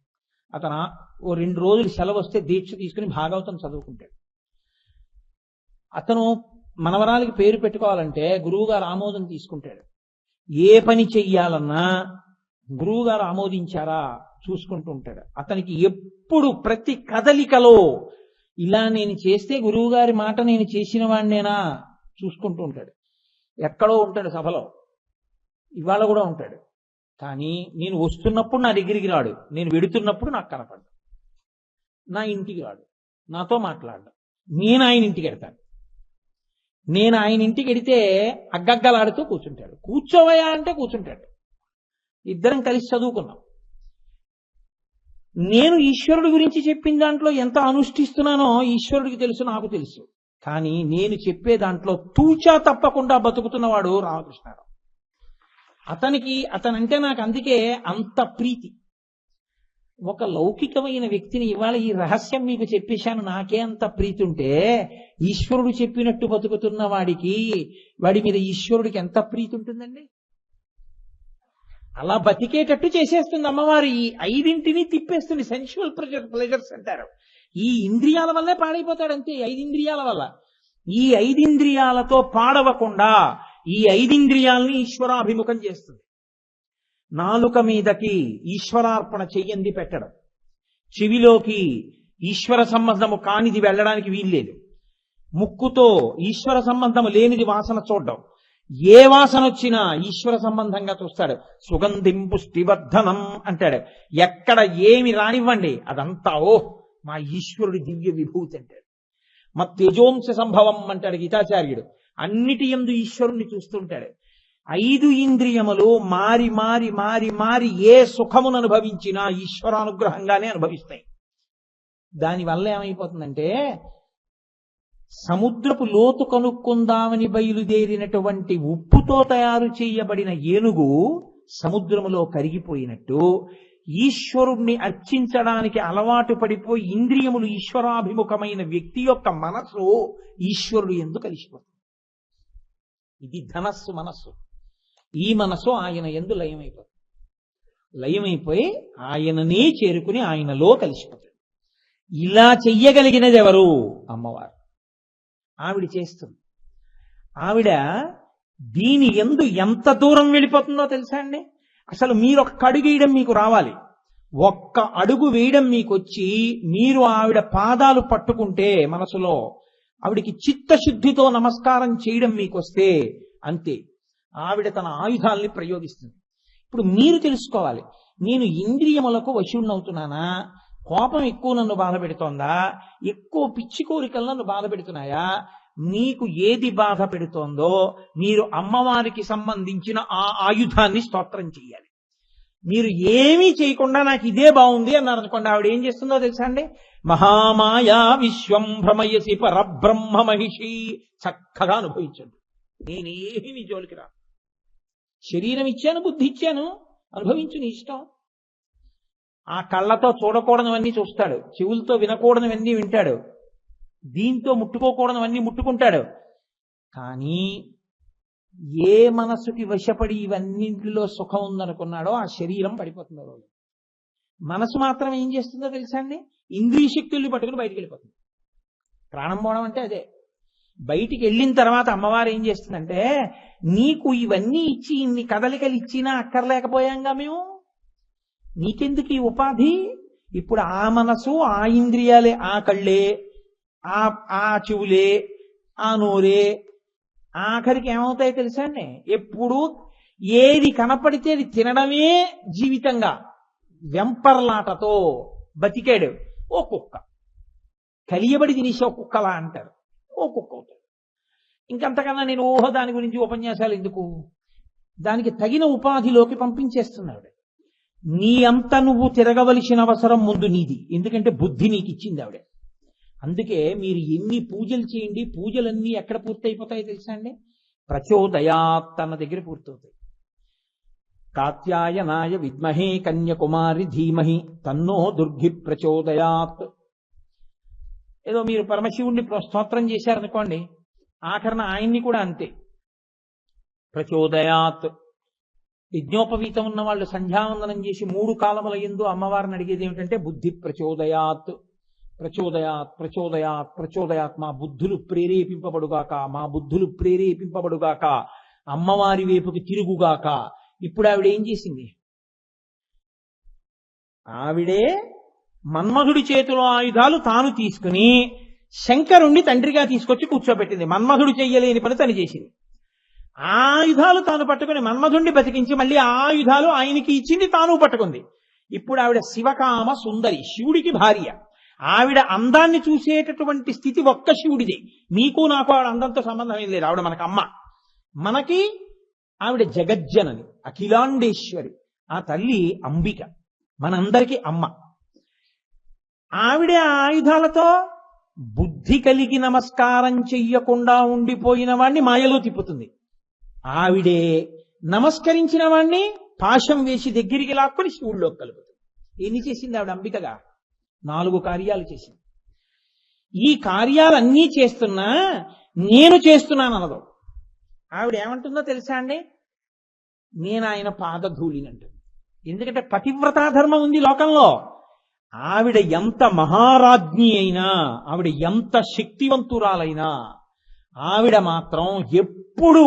అతను ఓ 2 రోజులు సెలవు వస్తే దీక్ష తీసుకుని భాగవతం చదువుకుంటాడు. అతను మనవరాలికి పేరు పెట్టుకోవాలంటే గురువుగారు ఆమోదం తీసుకుంటాడు. ఏ పని చెయ్యాలన్నా గురువుగారు ఆమోదించారా చూసుకుంటూ ఉంటాడు. అతనికి ఎప్పుడు ప్రతి కదలికలో ఇలా నేను చేస్తే గురువుగారి మాట నేను చేసిన వాడినేనా చూసుకుంటూ ఉంటాడు. ఎక్కడో ఉంటాడు సభలో, ఇవాళ కూడా ఉంటాడు. కానీ నేను వస్తున్నప్పుడు నా దగ్గరికి రాడు, నేను వెడుతున్నప్పుడు నాకు కనపడ్డా. నా ఇంటికి రాడు, నాతో మాట్లాడు. నేను ఆయన ఇంటికి వెడతాను. నేను ఆయన ఇంటికి వెడితే అగ్గగ్గలాడుతూ కూర్చుంటాడు. కూర్చోవయా అంటే కూర్చుంటాడు. ఇద్దరం కలిసి చదువుకున్నాం. నేను ఈశ్వరుడి గురించి చెప్పిన దాంట్లో ఎంత అనుష్ఠిస్తున్నానో ఈశ్వరుడికి తెలుసు, నాకు తెలుసు. కానీ నేను చెప్పే దాంట్లో తూచా తప్పకుండా బతుకుతున్నవాడు రామకృష్ణారావు. అతనంటే నాకు అందుకే అంత ప్రీతి. ఒక లౌకికమైన వ్యక్తిని ఇవాళ ఈ రహస్యం మీకు చెప్పేశాను, నాకే అంత ప్రీతి ఉంటే ఈశ్వరుడు చెప్పినట్టు బతుకుతున్న వాడి మీద ఈశ్వరుడికి ఎంత ప్రీతి ఉంటుందండి? అలా బతికేటట్టు చేసేస్తుంది అమ్మవారు. ఈ 5 తిప్పేస్తుంది. సెన్షువల్ ప్లెజర్స్ అంటారు. ఈ ఇంద్రియాల వల్లే పాడైపోతాడు అంతే. 5 ఇంద్రియాల వల్ల. ఈ 5 ఇంద్రియాలతో పాడవకుండా ఈ 5 ఇంద్రియాలని ఈశ్వరాభిముఖం చేస్తుంది. నాలుక మీదకి ఈశ్వరార్పణ చెయ్యంది పెట్టడం, చెవిలోకి ఈశ్వర సంబంధము కానిది వెళ్ళడానికి వీల్లేదు, ముక్కుతో ఈశ్వర సంబంధము లేనిది వాసన చూడడం, ఏ వాసన వచ్చినా ఈశ్వర సంబంధంగా చూస్తాడు. సుగంధిం పుష్టివర్ధనం అంటాడు. ఎక్కడ ఏమి రానివ్వండి అదంతా మా ఈశ్వరుడి దివ్య విభూతి అంటాడు. మా తేజోంశ సంభవం అంటాడు గీతాచార్యుడు. అన్నిటి యందు ఈశ్వరుణ్ణి చూస్తుంటాడు. 5 ఇంద్రియములు మారి మారి మారి మారి ఏ సుఖమును అనుభవించినా ఈశ్వరానుగ్రహంగానే అనుభవిస్తాయి. దానివల్ల ఏమైపోతుందంటే, సముద్రపు లోతు కనుక్కుందామని బయలుదేరినటువంటి ఉప్పుతో తయారు చేయబడిన ఏనుగు సముద్రములో కరిగిపోయినట్టు ఈశ్వరుణ్ణి అర్చించడానికి అలవాటు పడిపోయి ఇంద్రియములు ఈశ్వరాభిముఖమైన వ్యక్తి యొక్క మనసు ఈశ్వరుడు యందు కలిసిపోతుంది. ఇది ధనస్సు మనస్సు. ఈ మనసు ఆయన యందు లయమైపోతుంది. లయమైపోయి ఆయననే చేరుకుని ఆయనలో కలిసిపోతుంది. ఇలా చెయ్యగలిగినది ఎవరు? అమ్మవారు. ఆవిడ చేస్తుంది. ఆవిడ దీని యందు ఎంత దూరం వెళ్ళిపోతుందో తెలుసా అండి? అసలు మీరు ఒక్క అడుగు వేయడం మీకు రావాలి. ఒక్క అడుగు వేయడం మీకు వచ్చి మీరు ఆవిడ పాదాలు పట్టుకుంటే మనసులో ఆవిడికి చిత్తశుద్ధితో నమస్కారం చేయడం మీకు వస్తే అంతే, ఆవిడ తన ఆయుధాల్ని ప్రయోగిస్తుంది. ఇప్పుడు మీరు తెలుసుకోవాలి, నేను ఇంద్రియములకు వశుణ్ణవుతున్నానా? కోపం ఎక్కువ నన్ను బాధ పెడుతోందా? ఎక్కువ పిచ్చి కోరికలు నన్ను బాధ పెడుతున్నాయా? మీకు ఏది బాధ పెడుతోందో మీరు అమ్మవారికి సంబంధించిన ఆ ఆయుధాన్ని స్తోత్రం చెయ్యాలి. మీరు ఏమీ చేయకుండా నాకు ఇదే బాగుంది అన్నారు అనుకోండి, ఆవిడ ఏం చేస్తుందో తెలుసా అండి? మహామాయా విశ్వం భ్రమయసి పరబ్రహ్మ మహిషి, చక్కగా అనుభవించండి. నేనేమి జోలికి రా. శరీరం ఇచ్చాను, బుద్ధి ఇచ్చాను, అనుభవించు నీ ఇష్టం. ఆ కళ్ళతో చూడకూడనివన్నీ చూస్తాడు, చెవులతో వినకూడనివన్నీ వింటాడు, దీంతో ముట్టుకోకూడనివన్నీ ముట్టుకుంటాడు. కానీ ఏ మనసుకి వశపడి ఇవన్నింటిలో సుఖం ఉందనుకున్నాడో ఆ శరీరం పడిపోతుంది. మనసు మాత్రం ఏం చేస్తుందో తెలుసా అండి? ఇంద్రియ శక్తుల్ని పట్టుకుని బయటికి వెళ్ళిపోతుంది. ప్రాణం పోవడం అంటే అదే. బయటికి వెళ్ళిన తర్వాత అమ్మవారు ఏం చేస్తుందంటే, నీకు ఇవన్నీ ఇచ్చి ఇన్ని కదలికలు ఇచ్చినా అక్కర్లేకపోయాంగా మేము, నీకెందుకు ఈ ఉపాధి? ఇప్పుడు ఆ మనసు, ఆ ఇంద్రియాలే, ఆ కళ్ళే, ఆ చెవులే, ఆ నోరే ఆఖరికి ఏమవుతాయి తెలుసా అండి? ఎప్పుడు ఏది కనపడితే అది తినడమే జీవితంగా వెంపర్లాటతో బతికాడు. ఓ కుక్క కలియబడి తినేసి ఓ కుక్కలా అంటారు, ఓ కుక్క అవుతాడు. ఇంకంతకన్నా నేను దాని గురించి ఉపన్యాసాలు ఎందుకు, దానికి తగిన ఉపాధిలోకి పంపించేస్తున్నాడు. నీ అంత నువ్వు తిరగవలసిన అవసరం ముందు నీది, ఎందుకంటే బుద్ధి నీకు ఇచ్చింది ఆవిడ. అందుకే మీరు ఎన్ని పూజలు చేయండి, పూజలన్నీ ఎక్కడ పూర్తయిపోతాయో తెలుసా అండి? ప్రచోదయాత్ అన్న దగ్గర పూర్తవుతాయి. కాత్యాయనాయ విద్మహే కన్యకుమారి ధీమహి తన్నో దుర్గి ప్రచోదయాత్. ఏదో మీరు పరమశివుణ్ణి స్తోత్రం చేశారనుకోండి, ఆఖరణ ఆయన్ని కూడా అంతే ప్రచోదయాత్. యజ్ఞోపవీతం ఉన్న వాళ్ళు సంధ్యావందనం చేసి 3 కాలముల యందు అమ్మవారిని అడిగేది ఏమిటంటే బుద్ధి ప్రచోదయాత్, ప్రచోదయాత్, ప్రచోదయాత్, ప్రచోదయాత్. మా బుద్ధులు ప్రేరేపింపబడుగాక, మా బుద్ధులు ప్రేరేపింపబడుగాక, అమ్మవారి వైపుకి తిరుగుగాక. ఇప్పుడు ఆవిడ ఏం చేసింది? ఆవిడే మన్మధుడి చేతిలో ఆయుధాలు తాను తీసుకుని శంకరుణ్ణి తండ్రిగా తీసుకొచ్చి కూర్చోబెట్టింది. మన్మధుడు చెయ్యలేని పని తను చేసింది. ఆయుధాలు తాను పట్టుకుని మన్మధుణ్ణి బతికించి మళ్ళీ ఆ ఆయుధాలు ఆయనకి ఇచ్చింది, తాను పట్టుకుంది. ఇప్పుడు ఆవిడ శివకామ సుందరి, శివుడికి భార్య. ఆవిడ అందాన్ని చూసేటటువంటి స్థితి ఒక్క శివుడిది. మీకు నాకు ఆవిడ అందంతో సంబంధం ఏం లేదు. ఆవిడ మనకు అమ్మ, మనకి ఆవిడ జగజ్జనని, అఖిలాండేశ్వరి. ఆ తల్లి అంబిక, మనందరికీ అమ్మ. ఆవిడే ఆ ఆయుధాలతో బుద్ధి కలిగి నమస్కారం చెయ్యకుండా ఉండిపోయిన వాణ్ణి మాయలో తిప్పుతుంది. ఆవిడే నమస్కరించిన వాణ్ణి పాశం వేసి దగ్గరికి లాక్కొని శివుడిలో కలుపుతుంది. ఎన్ని చేసింది ఆవిడ అంబికగా? 4 కార్యాలు చేసింది. ఈ కార్యాలన్నీ చేస్తున్నా నేను చేస్తున్నాను అనదు. ఆవిడ ఏమంటుందో తెలుసా అండి? నేను ఆయన పాదధూళినంటుంది. ఎందుకంటే పతివ్రతా ధర్మం ఉంది లోకంలో. ఆవిడ ఎంత మహారాజ్ఞి అయినా, ఆవిడ ఎంత శక్తివంతురాలైనా, ఆవిడ మాత్రం ఎప్పుడూ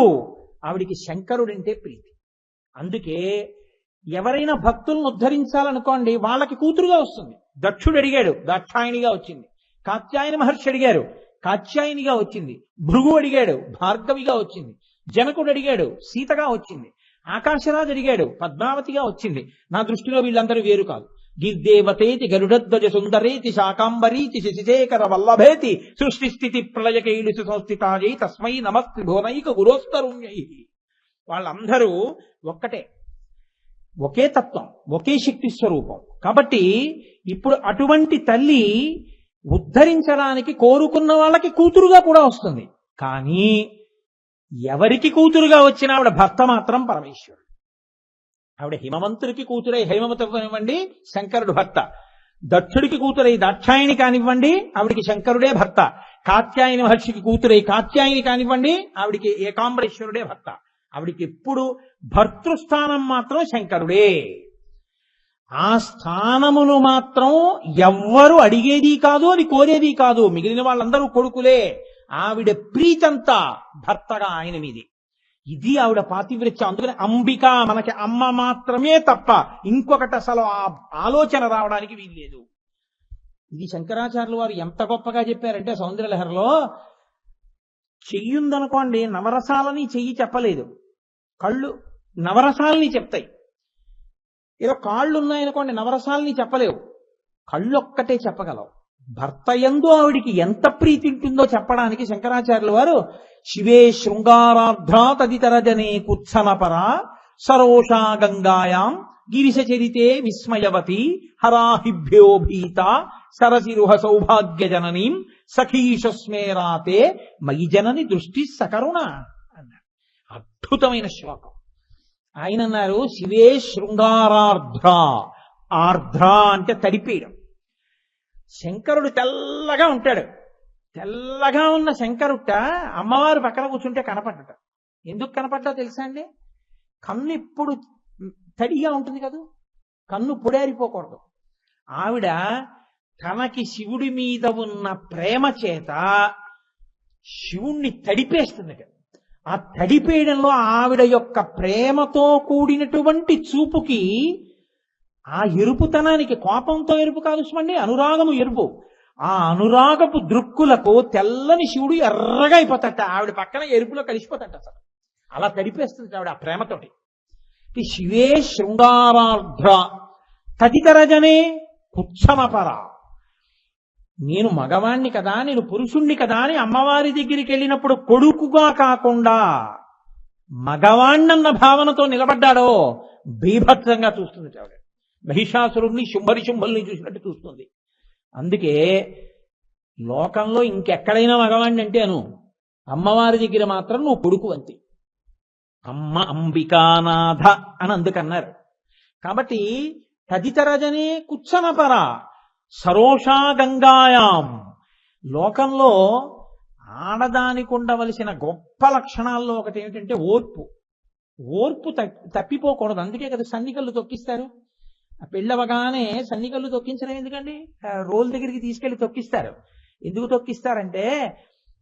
ఆవిడికి శంకరుడంటే ప్రీతి. అందుకే ఎవరైనా భక్తులను ఉద్ధరించాలనుకోండి, వాళ్ళకి కూతురుగా వస్తుంది. దక్షుడు అడిగాడు, దాక్షాయణిగా వచ్చింది. కాత్యాయన మహర్షి అడిగారు, కాత్యాయనిగా వచ్చింది. భృగు అడిగాడు, భార్గవిగా వచ్చింది. జనకుడు అడిగాడు, సీతగా వచ్చింది. ఆకాశరాజు అడిగాడు, పద్మావతిగా వచ్చింది. నా దృష్టిలో వీళ్ళందరూ వేరు కాదు. గిర్దేవతేతి గరుడధ్వజ సుందరేతి శాకాంబరీతి శశిశేఖర వల్లభేతి సృష్టి స్థితి ప్రళయకైలు సుసంస్థితాయై తస్మై నమస్తి భువనైక గురోస్తరుణ్యై. వాళ్ళందరూ ఒక్కటే, ఒకే తత్వం, ఒకే శక్తి స్వరూపం. కాబట్టి ఇప్పుడు అటువంటి తల్లి ఉద్ధరించడానికి కోరుకున్న వాళ్ళకి కూతురుగా కూడా వస్తుంది. కానీ ఎవరికి కూతురుగా వచ్చినా ఆవిడ భర్త మాత్రం పరమేశ్వరుడు. ఆవిడ హిమవంతుడికి కూతురై హైమవతి కానివ్వండి, శంకరుడు భర్త. దక్షుడికి కూతురై దాక్షాయణి కానివ్వండి, ఆవిడికి శంకరుడే భర్త. కాత్యాయని మహర్షికి కూతురై కాత్యాయని కానివ్వండి, ఆవిడికి ఏకాంబరేశ్వరుడే భర్త. ఆవిడికి ఎప్పుడు భర్తృస్థానం మాత్రం శంకరుడే. ఆ స్థానమును మాత్రం ఎవ్వరు అడిగేది కాదు, అది కోరేది కాదు. మిగిలిన వాళ్ళందరూ కొడుకులే. ఆవిడ ప్రీతంతా భర్తగా ఆయన మీది. ఇది ఆవిడ పాతివ్రత్యం. అందుకని అంబిక మనకి అమ్మ మాత్రమే తప్ప ఇంకొకటి అసలు ఆ ఆలోచన రావడానికి వీల్లేదు. ఇది శంకరాచార్యులు వారు ఎంత గొప్పగా చెప్పారంటే సౌందర్యలహరిలో, చెయ్యుందనుకోండి, నవరసాలని చెయ్యి చెప్పలేదు, కళ్ళు నవరసాలని చెప్తాయి. ఏదో కాళ్ళు ఉన్నాయనుకోండి, నవరసాలని చెప్పలేవు, కళ్ళొక్కటే చెప్పగలవు. భర్త యందు ఆవిడికి ఎంత ప్రీతి ఉంటుందో చెప్పడానికి శంకరాచార్యుల వారు శివే శృంగారార్ధ్రా తదితర జనే కుత్సనపర సరోషా గంగాయాం గిరిశచరితే విస్మయవతి హరాహిభ్యో భీత సరసిరుహ సౌభాగ్య జననీం సఖీషస్మేరాతే మయి జనని దృష్టి సకరుణ అన్నారు. అద్భుతమైన శ్లోకం. ఆయన అన్నారు, శివే శృంగారార్ధ్ర. ఆర్ధ్ర అంటే తడిపేయడం. శంకరుడు తెల్లగా ఉంటాడు. తెల్లగా ఉన్న శంకరుట అమ్మవారు పక్కన కూర్చుంటే కనపడ్డట. ఎందుకు కనపడ్డా తెలుసా అండి? కన్ను ఎప్పుడు తడిగా ఉంటుంది కదా, కన్ను పొడేరిపోకూడదు. ఆవిడ తనకి శివుడి మీద ఉన్న ప్రేమ చేత శివుణ్ణి తడిపేస్తుంది. ఆ తడిపేయడంలో ఆవిడ యొక్క ప్రేమతో కూడినటువంటి చూపుకి, ఆ ఎరుపుతనానికి, కోపంతో ఎరుపు కాదు సుమండి, అనురాగము ఎరుపు. ఆ అనురాగపు దృక్కులకు తెల్లని శివుడు ఎర్రగా అయిపోతాట. ఆవిడ పక్కన ఎరుపులో కలిసిపోతాట. అసలు అలా తడిపేస్తుంది ఆవిడ ఆ ప్రేమతోటి. శివే శృంగారార్ధ్ర తదితరజనే కుచ్చమపర. నేను మగవాణ్ణి కదా, నేను పురుషుణ్ణి కదా అని అమ్మవారి దగ్గరికి వెళ్ళినప్పుడు కొడుకుగా కాకుండా మగవాణ్ణన్న భావనతో నిలబడ్డాడో బీభత్సంగా చూస్తుంది ఆవిడ. మహిషాసురుణ్ణి శుంభుల్ని చూసినట్టు చూస్తుంది. అందుకే లోకంలో ఇంకెక్కడైనా మగవాణ్ణి అంటే అను, అమ్మవారి దగ్గర మాత్రం నువ్వు కొడుకు అంతే. అమ్మ అంబికానాథ అని అందుకన్నారు. కాబట్టి తదితరజనే కుచ్చనపర సరోషా గంగాయాం. లోకంలో ఆడదానికి ఉండవలసిన గొప్ప లక్షణాల్లో ఒకటి ఏమిటంటే ఓర్పు. ఓర్పు తప్పిపోకూడదు. అందుకే కదా సన్నికళ్ళు తొక్కిస్తారు. పెళ్ళవగానే సన్నికళ్ళు తొక్కించడం ఎందుకండి? రోల్ దగ్గరికి తీసుకెళ్లి తొక్కిస్తారు. ఎందుకు తొక్కిస్తారంటే,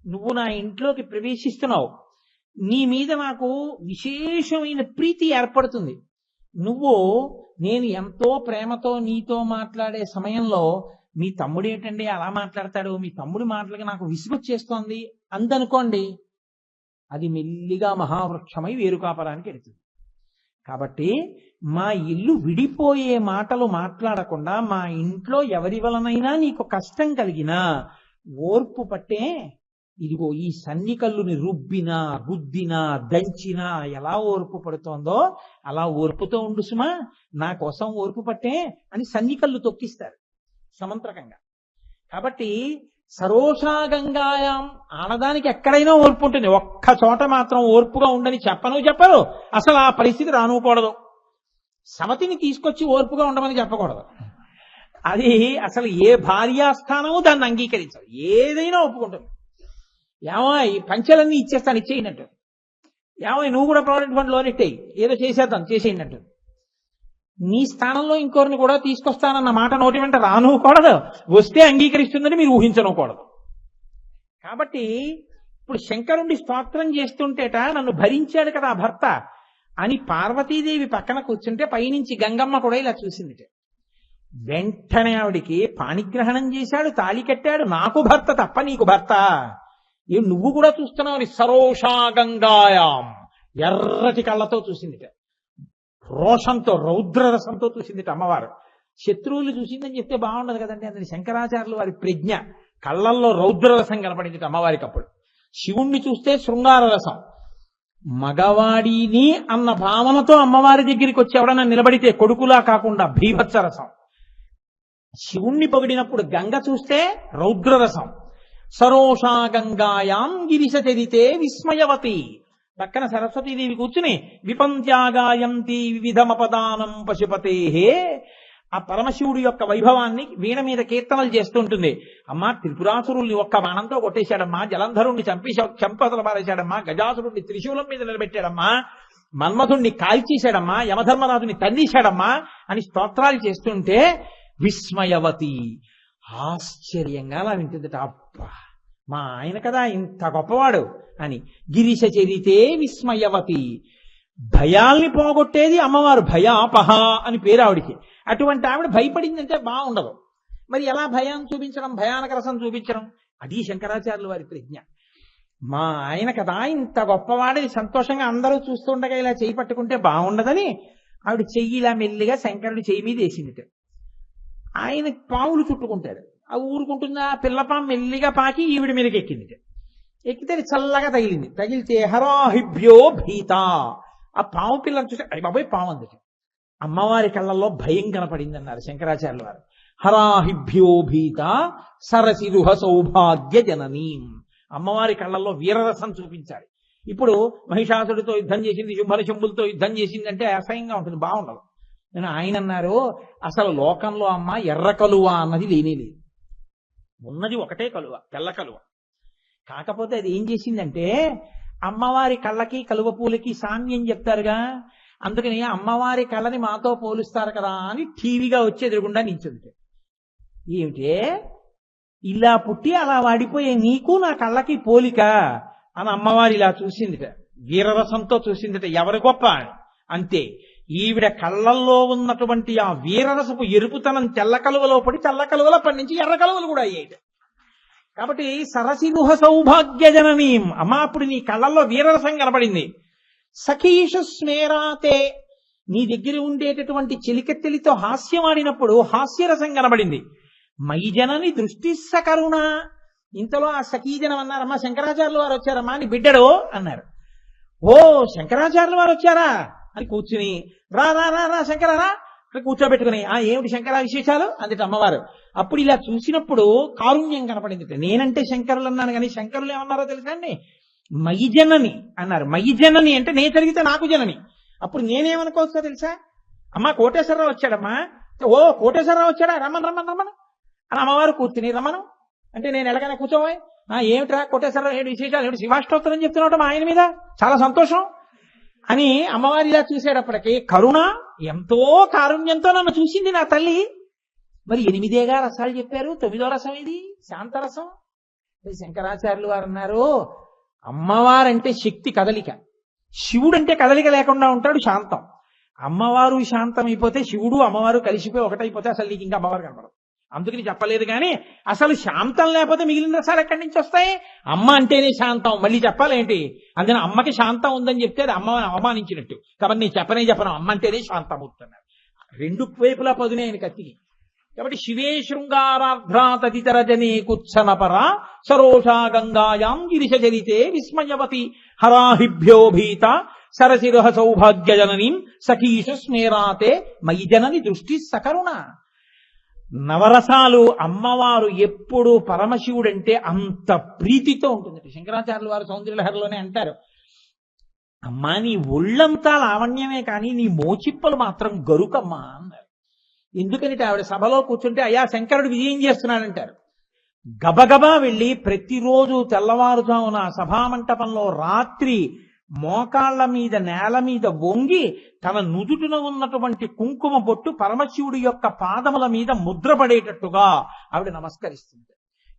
నువ్వు నా ఇంట్లోకి ప్రవేశిస్తున్నావు, నీ మీద నాకు విశేషమైన ప్రీతి ఏర్పడుతుంది. నేను ఎంతో ప్రేమతో నీతో మాట్లాడే సమయంలో మీ తమ్ముడు ఏంటండి అలా మాట్లాడతాడు, మీ తమ్ముడి మాటలకి నాకు విసుగొచ్చేస్తోంది అందనుకోండి, అది మెల్లిగా మహావృక్షమై వేరుకాపరానికి వెళుతుంది. కాబట్టి మా ఇల్లు విడిపోయే మాటలు మాట్లాడకుండా, మా ఇంట్లో ఎవరి వలనైనా నీకు కష్టం కలిగినా ఓర్పు పట్టే ఇదిగో ఈ సన్నికల్లుని రుబ్బినా గుద్దినా దంచినా ఎలా ఓర్పు పడుతోందో అలా ఓర్పుతో ఉండు సుమా, నా కోసం ఓర్పు పట్టే అని సన్నికల్లు తొక్కిస్తారు సమంత్రకంగా. కాబట్టి సరోషా గంగాయాం, ఆడదానికి ఎక్కడైనా ఓర్పు ఉంటుంది. ఒక్క చోట మాత్రం ఓర్పుగా ఉండని చెప్పరు. అసలు ఆ పరిస్థితి రానుకూడదు. సవతిని తీసుకొచ్చి ఓర్పుగా ఉండమని చెప్పకూడదు. అది అసలు ఏ భార్యాస్థానము దాన్ని అంగీకరించదు. ఏదైనా ఒప్పుకుంటుంది. ఏమో ఈ పంచెలన్నీ ఇచ్చేస్తాను, ఇచ్చేయినట్టు. ఏమో నువ్వు కూడా ప్రావిడెంట్ ఫండ్ లోన్ ఎట్టేయి, ఏదో చేసేద్దాం చేసేయినట్టు. నీ స్థానంలో ఇంకోరిని కూడా తీసుకొస్తానన్న మాట నోటి వెంట రానుకూడదు. వస్తే అంగీకరిస్తుందని మీరు ఊహించనుకూడదు. కాబట్టి ఇప్పుడు శంకరుణ్ణి స్తోత్రం చేస్తుంటేట నన్ను భరించాడు కదా ఆ భర్త అని పార్వతీదేవి పక్కన కూర్చుంటే పైనుంచి గంగమ్మ కూడా ఇలా చూసిందిట. వెంటనే ఆవిడికి పాణిగ్రహణం చేశాడు, తాళి కట్టాడు. నాకు భర్త తప్ప నీకు భర్త, నువ్వు కూడా చూస్తున్నావు అని సరోషా గంగాయాం ఎర్రటి కళ్ళతో చూసిందిట. రోషంతో రౌద్రరసంతో చూసిందిట అమ్మవారు. శత్రువులు చూసిందని చెప్తే బాగుండదు కదండి. అందుని శంకరాచార్యులు వారి ప్రజ్ఞ, కళ్ళల్లో రౌద్రరసం కనపడింది అమ్మవారికి. అప్పుడు శివుణ్ణి చూస్తే శృంగార రసం. మగవాడిని అన్న భావనతో అమ్మవారి దగ్గరికి వచ్చి ఎవడన్నా నిలబడితే కొడుకులా కాకుండా భీభత్సరసం. శివుణ్ణి పొగిడినప్పుడు గంగ చూస్తే రౌద్రరసం. సరోషా గంగాయాం గిరిశ చరితే విస్మయవతి. పక్కన సరస్వతీదేవి కూర్చుని విపంత్యాగాయంతి వివిధమపదానం పశుపతేహే, ఆ పరమశివుడి యొక్క వైభవాన్ని వీణ మీద కీర్తనలు చేస్తుంటుంది. అమ్మా త్రిపురాసురుల్ని ఒక్క బాణంతో కొట్టేశాడమ్మా, జలంధరుణ్ణి చంపదల పారేశాడమ్మా, గజాసురుణ్ణి త్రిశూలం మీద నిలబెట్టాడమ్మా, మన్మధుణ్ణి కాల్చేశాడమ్మా, యమధర్మరాజుని తన్నేశాడమ్మా అని స్తోత్రాలు చేస్తుంటే విస్మయవతి ఆశ్చర్యంగా అలా వింటుందట. అబ్బా మా ఆయన కదా ఇంత గొప్పవాడు అని. గిరిశ చరితే విస్మయవతి, భయాల్ని పోగొట్టేది అమ్మవారు. భయాపహ అని పేరు ఆవిడికి. అటువంటి ఆవిడ భయపడిందంటే బాగుండదు. మరి ఎలా భయం చూపించడం, భయానక రసం చూపించడం? అది శంకరాచార్యులు వారి ప్రజ్ఞ. మా ఆయన కదా ఇంత గొప్పవాడని సంతోషంగా అందరూ చూస్తుండగా ఇలా చెయ్యి పట్టుకుంటే బాగుండదని ఆవిడ చెయ్యి ఇలా మెల్లిగా శంకరుడి చెయ్యి మీద వేసిందిట. ఆయన పావులు చుట్టుకుంటాడు, ఆ ఊరుకుంటుందా పిల్లపాం మెల్లిగా పాకి ఈవిడ మీదకి ఎక్కింది. ఎక్కితే చల్లగా తగిలింది. తగిలితే హరాహిభ్యో భీత. ఆ పాము పిల్లని చూస్తే అది బాబాయ్ పాము అందుట. అమ్మవారి కళ్ళల్లో భయం కనపడింది అన్నారు శంకరాచార్యుల వారు. హరాహిభ్యో భీత సరసిరుహ సౌభాగ్య జననీం. అమ్మవారి కళ్ళల్లో వీరరసం చూపించాలి. ఇప్పుడు మహిషాసుడితో యుద్ధం చేసింది, శుంభులతో యుద్ధం చేసింది అంటే అసహ్యంగా ఉంటుంది, బాగుండదు. నేను ఆయన అన్నారు, అసలు లోకంలో అమ్మ ఎర్ర కలువ అన్నది లేనేలేదు. ఉన్నది ఒకటే కలువ, తెల్ల కలువ. కాకపోతే అది ఏం చేసిందంటే అమ్మవారి కళ్ళకి కలువ పూలకి సామ్యం చెప్తారుగా, అందుకని అమ్మవారి కళ్ళని మాతో పోలుస్తారు కదా అని టీవీగా వచ్చి ఎదురుగుండా నించుంది. ఏమిటే ఇలా పుట్టి అలా వాడిపోయే నీకు నా కళ్ళకి పోలిక అని అమ్మవారి ఇలా చూసిందిట, వీరరసంతో చూసిందిట. ఎవరు గొప్ప అంతే. ఈవిడ కళ్ళల్లో ఉన్నటువంటి ఆ వీరరసపు ఎరుపుతనం తెల్ల కలువలో పడి తెల్ల కలువలో పడి నుంచి ఎర్ర కలువలు కూడా అయ్యాయి. కాబట్టి సరసిరుహ సౌభాగ్య జననీం. అమ్మా అప్పుడు నీ కళ్ళల్లో వీరరసం కనపడింది. సఖీషు స్మేరాతే, నీ దగ్గర ఉండేటటువంటి చెలికెత్తెలితో హాస్యం ఆడినప్పుడు హాస్యరసం కనబడింది. మయి జనని దృష్టి సకరుణ. ఇంతలో ఆ సఖీజనం అన్నారమ్మా, శంకరాచార్యులు వారు వచ్చారమ్మా నీ బిడ్డడు అన్నారు. ఓ శంకరాచార్యులు వారు వచ్చారా అని కూర్చుని రా రా రా రా శంకరారా అని కూర్చోబెట్టుకుని ఏమిటి శంకర విశేషాలు అందుట అమ్మవారు. అప్పుడు ఇలా చూసినప్పుడు కారుణ్యం కనపడింది. నేనంటే శంకరులు అన్నాను కానీ శంకరులు ఏమన్నారో తెలుసా అండి, మయి జనని అన్నారు. మయి జనని అంటే నేను జరిగితే నాకు జనని. అప్పుడు నేనేమనుకోవచ్చో తెలుసా, అమ్మా కోటేశ్వరరావు వచ్చాడమ్మా. ఓ కోటేశ్వరరావు వచ్చాడా, రమ్మను రమ్మను రమ్మను అని అమ్మవారు కూర్చుని రమ్మను అంటే నేను ఎలాగైనా కూర్చోబోయ్. ఏమిట్రా కోటేశ్వరరావు ఏడు విశేషాలు, ఏమిటి శివాష్టోత్తరం చెప్తున్నాడు మా ఆయన మీద, చాలా సంతోషం అని అమ్మవారు ఇలా చూసేటప్పటికి కరుణ ఎంతో కారుణ్యంతో నన్ను చూసింది నా తల్లి. మరి 8 రసాలు చెప్పారు, 9వ రసం ఇది శాంతరసం. శంకరాచార్యులు వారు అన్నారు, అమ్మవారంటే శక్తి కదలిక, శివుడంటే కదలిక లేకుండా ఉంటాడు శాంతం. అమ్మవారు శాంతం అయిపోతే శివుడు అమ్మవారు కలిసిపోయి ఒకటైపోతే అసలు నీకు ఇంకా అమ్మవారు కనపడదు. అందుకని చెప్పలేదు కానీ అసలు శాంతం లేకపోతే మిగిలిన రసాలు ఎక్కడి నుంచి వస్తాయి? అమ్మ అంటేనే శాంతం, మళ్ళీ చెప్పాలేంటి? అందుకని అమ్మకి శాంతం ఉందని చెప్తే అది అమ్మ అవమానించినట్టు. కాబట్టి నేను చెప్పను, అమ్మ అంటేనే శాంతం అవుతున్నారు. 2 వైపులా పదునే ఆయన కత్తికి. కాబట్టి శివే శృంగారార్ధ్రా తదితర జనే కుత్సనపర సరోషా గంగాయాం గిరిశచరితే విస్మయవతి హరాహిభ్యో భీత సరసిరహ సౌభాగ్య జననీం సఖీషు స్మేరాతే మయి జనని దృష్టి సకరుణ. నవరసాలు అమ్మవారు ఎప్పుడు పరమశివుడంటే అంత ప్రీతితో ఉంటుంది. శంకరాచార్యుల వారు సౌందర్యలహరిలోనే అంటారు, అమ్మా నీ ఒళ్ళంతా లావణ్యమే కానీ నీ మోచిప్పలు మాత్రం గరుకమ్మా అన్నారు. ఎందుకంటే ఆవిడ సభలో కూర్చుంటే అయ్యా శంకరుడు విజయం చేస్తున్నాడంటారు. గబగబా వెళ్ళి ప్రతిరోజు తెల్లవారుజామున సభామంటపంలో రాత్రి మోకాళ్ల మీద నేల మీద వంగి తన నుదుటిన ఉన్నటువంటి కుంకుమ బొట్టు పరమశివుడి యొక్క పాదముల మీద ముద్రపడేటట్టుగా ఆవిడ నమస్కరిస్తుంది.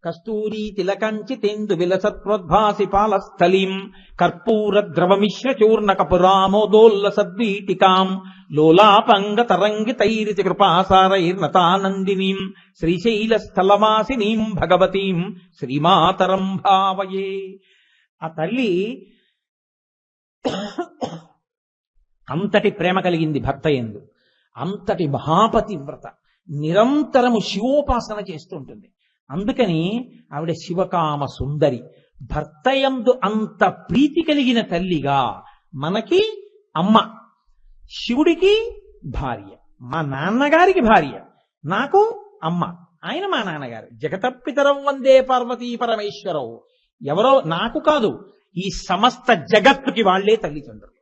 కస్తూరి తిలకంచి తెందు విలసత్వద్భాసి పాలస్థలీం కర్పూర ద్రవమిశ్ర చూర్ణ కపురామోదోల్ల సద్వీటికాం లోలాపంగ తరంగి తైరితి కృపాసారైర్నతానందినీం శ్రీశైల స్థలవాసినీం భగవతీం శ్రీమాతరం భావయే. ఆ తల్లి అంతటి ప్రేమ కలిగింది భర్త యందు, అంతటి మహాపతివ్రత, నిరంతరము శివోపాసన చేస్తుంటుంది. అందుకని ఆవిడ శివకామ సుందరి. భర్త యందు అంత ప్రీతి కలిగిన తల్లిగా మనకి అమ్మ, శివుడికి భార్య, మా నాన్నగారికి భార్య, నాకు అమ్మ, ఆయన మా నాన్నగారు. జగతపితరం వందే పార్వతీ పరమేశ్వరవు. ఎవరో నాకు కాదు, ఈ సమస్త జగత్తుకి వాళ్లే తల్లిదండ్రులు.